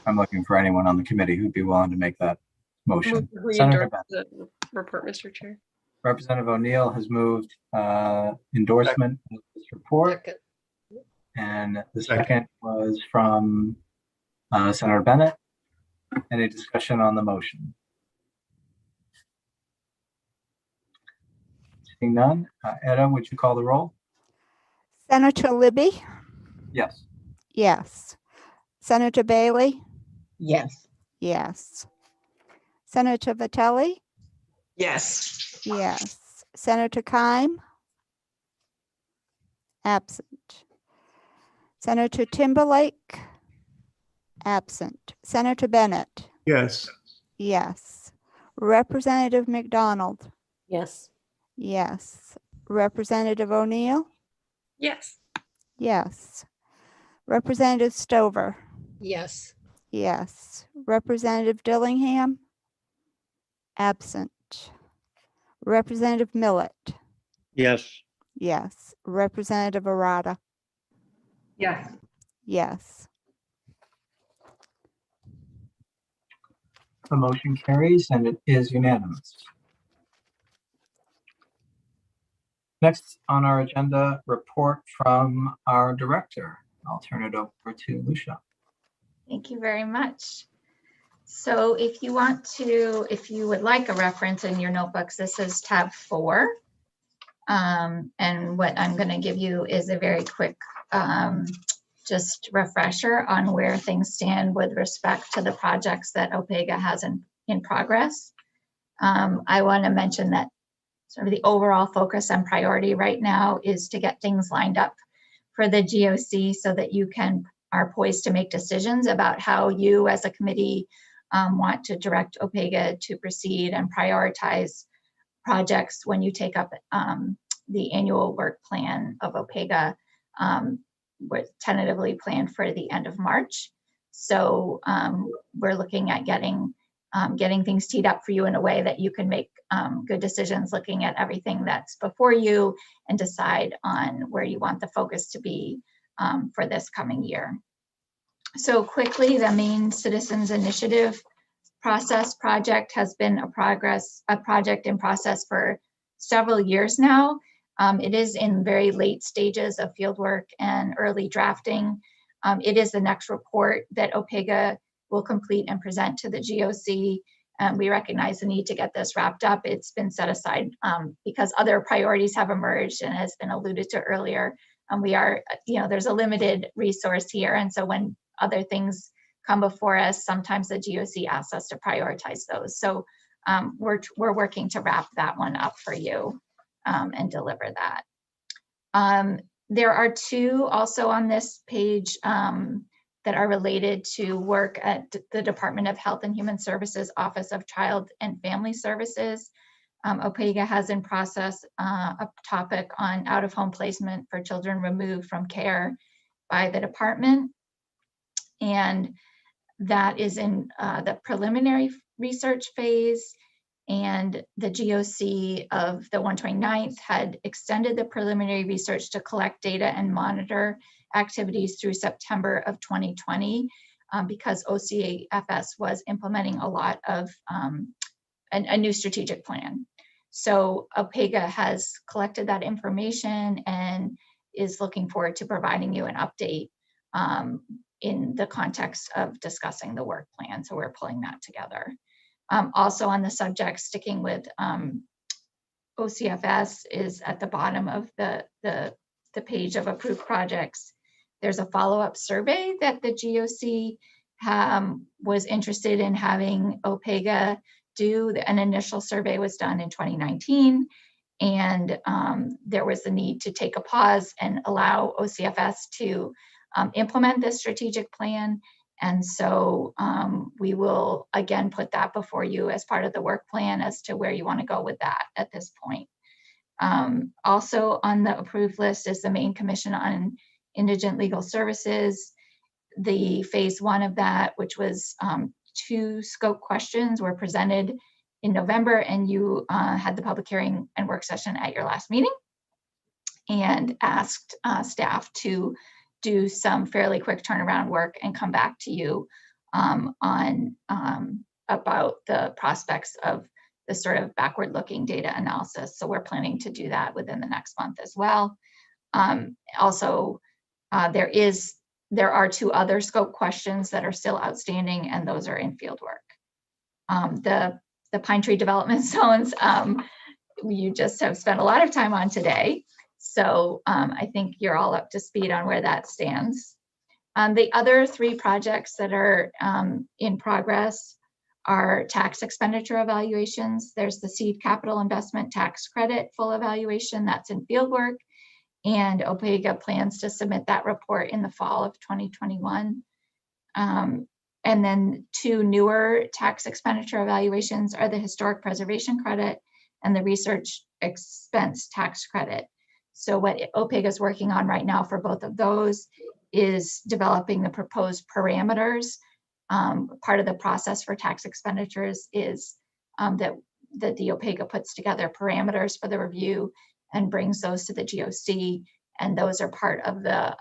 I'm looking for anyone on the committee who'd be willing to make that motion. We endorse the report, Mr. Chair. Representative O'Neill has moved endorsement of this report. Second. And the second was from Senator Bennett. Any discussion on the motion? Seeing none, Etta, would you call the roll? Senator Libby? Yes. Yes. Senator Bailey? Yes. Yes. Senator Vitelli? Yes. Yes. Senator Keim? Absent. Senator Timberlake? Absent. Senator Bennett? Yes. Yes. Representative McDonald? Yes. Yes. Representative O'Neill? Yes. Yes. Representative Stover? Yes. Yes. Representative Dillingham? Absent. Representative Millet? Yes. Yes. Representative Arata? Yes. Yes. The motion carries and it is unanimous. Next on our agenda, report from our director. I'll turn it over to Lucia. Thank you very much. So if you would like a reference in your notebooks, this is tab 4. And what I'm going to give you is a very quick just refresher on where things stand with respect to the projects that OPEGA has in progress. I want to mention that sort of the overall focus and priority right now is to get things lined up for the GOC so that you are poised to make decisions about how you as a committee want to direct OPEGA to proceed and prioritize projects when you take up the annual work plan of OPEGA, was tentatively planned for the end of March. So we're looking at getting things teed up for you in a way that you can make good decisions looking at everything that's before you and decide on where you want the focus to be for this coming year. So quickly, the main citizens initiative project has been a project in process for several years now. It is in very late stages of fieldwork and early drafting. It is the next report that OPEGA will complete and present to the GOC. We recognize the need to get this wrapped up. It's been set aside because other priorities have emerged and has been alluded to earlier. There's a limited resource here. And so when other things come before us, sometimes the GOC asks us to prioritize those. So we're working to wrap that one up for you and deliver that. There are 2 also on this page that are related to work at the Department of Health and Human Services Office of Child and Family Services. OPEGA has in process a topic on out-of-home placement for children removed from care by the department. And that is in the preliminary research phase. And the GOC of the 129th had extended the preliminary research to collect data and monitor activities through September of 2020 because OCFS was implementing a lot of a new strategic plan. So OPEGA has collected that information and is looking forward to providing you an update in the context of discussing the work plan. So we're pulling that together. Also on the subject, sticking with OCFS is at the bottom of the page of approved projects. There's a follow-up survey that the GOC was interested in having OPEGA do. An initial survey was done in 2019, and there was the need to take a pause and allow OCFS to implement this strategic plan. And so we will again put that before you as part of the work plan as to where you want to go with that at this point. Also on the approved list is the Maine Commission on Indigent Legal Services. The phase 1 of that, which was 2 scope questions, were presented in November, and you had the public hearing and work session at your last meeting and asked staff to do some fairly quick turnaround work and come back to you on about the prospects of the sort of backward-looking data analysis. So we're planning to do that within the next month as well. Also, there are 2 other scope questions that are still outstanding, and those are in field work. The Pine Tree Development Zones, you just have spent a lot of time on today. So I think you're all up to speed on where that stands. The other 3 projects that are in progress are tax expenditure evaluations. There's the seed capital investment tax credit full evaluation that's in fieldwork, and OPEGA plans to submit that report in the fall of 2021. And then two newer tax expenditure evaluations are the historic preservation credit and the research expense tax credit. So what OPIG is working on right now for both of those is developing the proposed parameters. Part of the process for tax expenditures is that the OPEGA puts together parameters for the review and brings those to the GOC, and those are part of the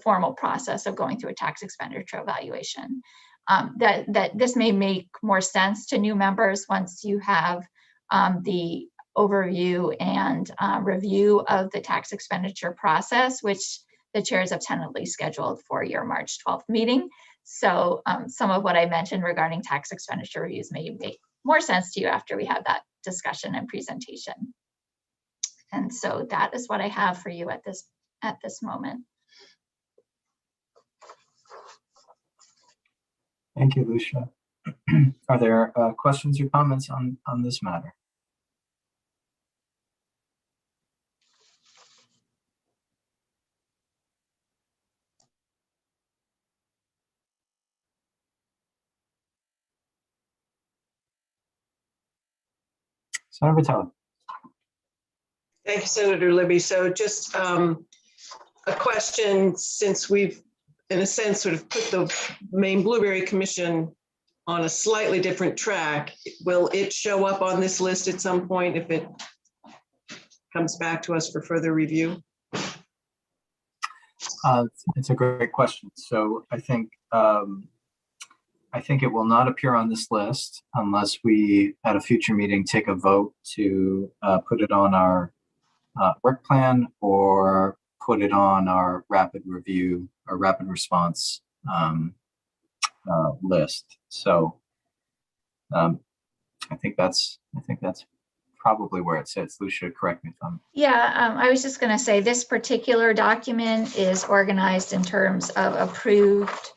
formal process of going through a tax expenditure evaluation. That this may make more sense to new members once you have the overview and review of the tax expenditure process, which the chairs have tentatively scheduled for your March 12th meeting. So some of what I mentioned regarding tax expenditure reviews may make more sense to you after we have that discussion and presentation. And so that is what I have for you at this moment. Thank you, Lucia. Are there questions or comments on this matter? Senator Vitale. Thank you, Senator Libby. So just a question, since we've, in a sense, sort of put the Maine Blueberry Commission on a slightly different track, will it show up on this list at some point if it comes back to us for further review? It's a great question. So I think it will not appear on this list unless we, at a future meeting, take a vote to put it on our work plan or put it on our rapid review or rapid response list. So I think that's probably where it sits. Lucia, correct me if I'm. Yeah, I was just going to say this particular document is organized in terms of approved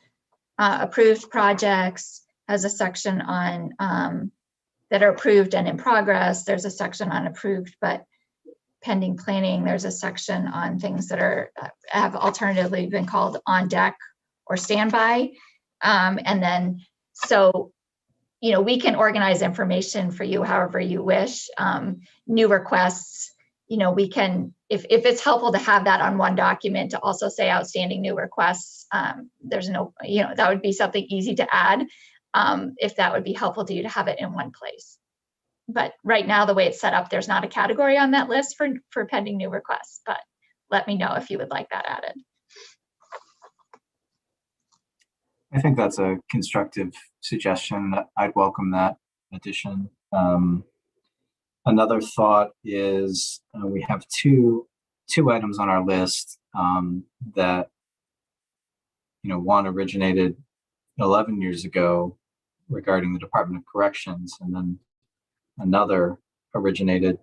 projects, has a section on that are approved and in progress. There's a section on approved but pending planning. There's a section on things that are have alternatively been called on deck or standby. And then, so, you know, we can organize information for you however you wish. New requests, you know, we can, if it's helpful to have that on one document to also say outstanding new requests, there's no, you know, that would be something easy to add if that would be helpful to you to have it in one place. But right now, the way it's set up, there's not a category on that list for pending new requests, but let me know if you would like that added. I think that's a constructive suggestion. I'd welcome that addition. Another thought is we have two items on our list that, you know, one originated 11 years ago regarding the Department of Corrections, and then another originated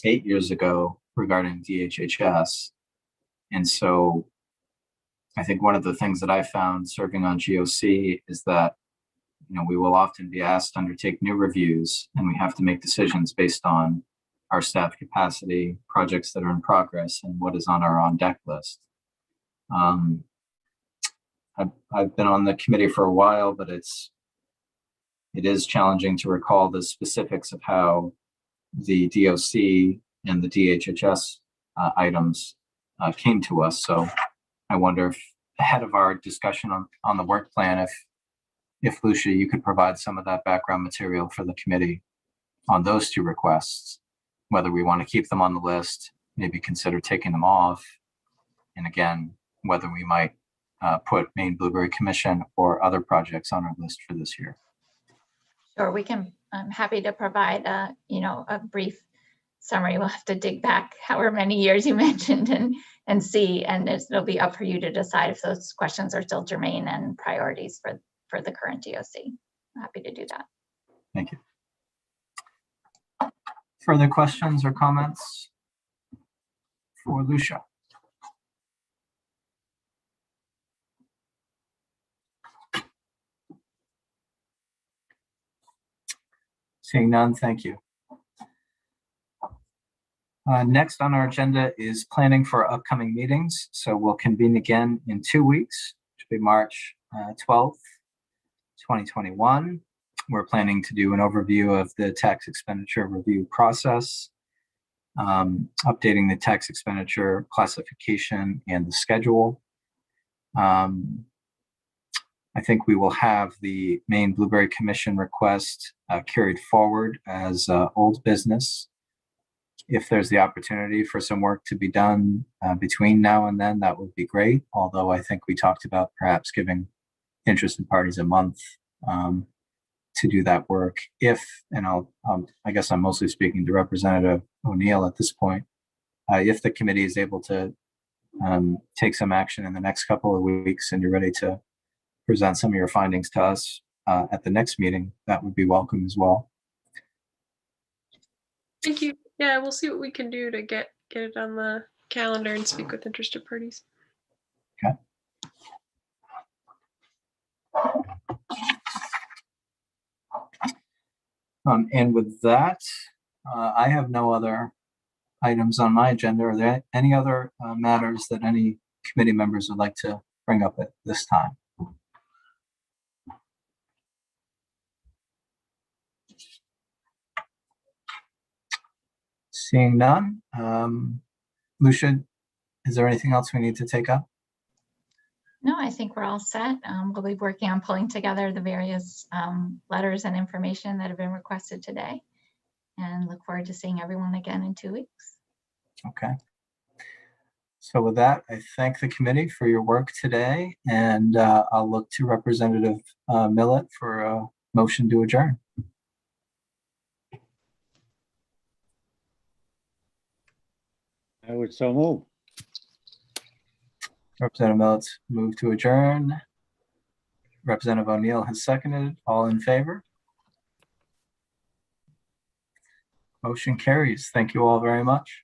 8 years ago regarding DHHS. And so I think one of the things that I found serving on GOC is that, you know, we will often be asked to undertake new reviews, and we have to make decisions based on our staff capacity, projects that are in progress, and what is on our on deck list. I've been on the committee for a while, but it is challenging to recall the specifics of how the DOC and the DHHS items came to us. So I wonder if ahead of our discussion on the work plan, if Lucia, you could provide some of that background material for the committee on those two requests, whether we want to keep them on the list, maybe consider taking them off, and again, whether we might put Maine Blueberry Commission or other projects on our list for this year. Sure, we can. I'm happy to provide a brief summary. We'll have to dig back however many years you mentioned and see, and it'll be up for you to decide if those questions are still germane and priorities for the current DOC. I'm happy to do that. Thank you. Further questions or comments for Lucia? Seeing none, thank you. Next on our agenda is planning for upcoming meetings. So we'll convene again in 2 weeks, which will be March 12th, 2021. We're planning to do an overview of the tax expenditure review process, updating the tax expenditure classification and the schedule. I think we will have the Maine Blueberry Commission request carried forward as old business. If there's the opportunity for some work to be done between now and then, that would be great. Although I think we talked about perhaps giving interested parties a month to do that work. If, and I guess I'm mostly speaking to Representative O'Neill at this point, if the committee is able to take some action in the next couple of weeks and you're ready to present some of your findings to us at the next meeting, that would be welcome as well. Thank you. Yeah, we'll see what we can do to get it on the calendar and speak with interested parties. Okay. And with that, I have no other items on my agenda. Are there any other matters that any committee members would like to bring up at this time? Seeing none, Lucia, is there anything else we need to take up? No, I think we're all set. We'll be working on pulling together the various letters and information that have been requested today, and look forward to seeing everyone again in 2 weeks. Okay. So with that, I thank the committee for your work today, and I'll look to Representative Millett for a motion to adjourn. I would so move. Representative Millett's moved to adjourn. Representative O'Neill has seconded. All in favor? Motion carries. Thank you all very much.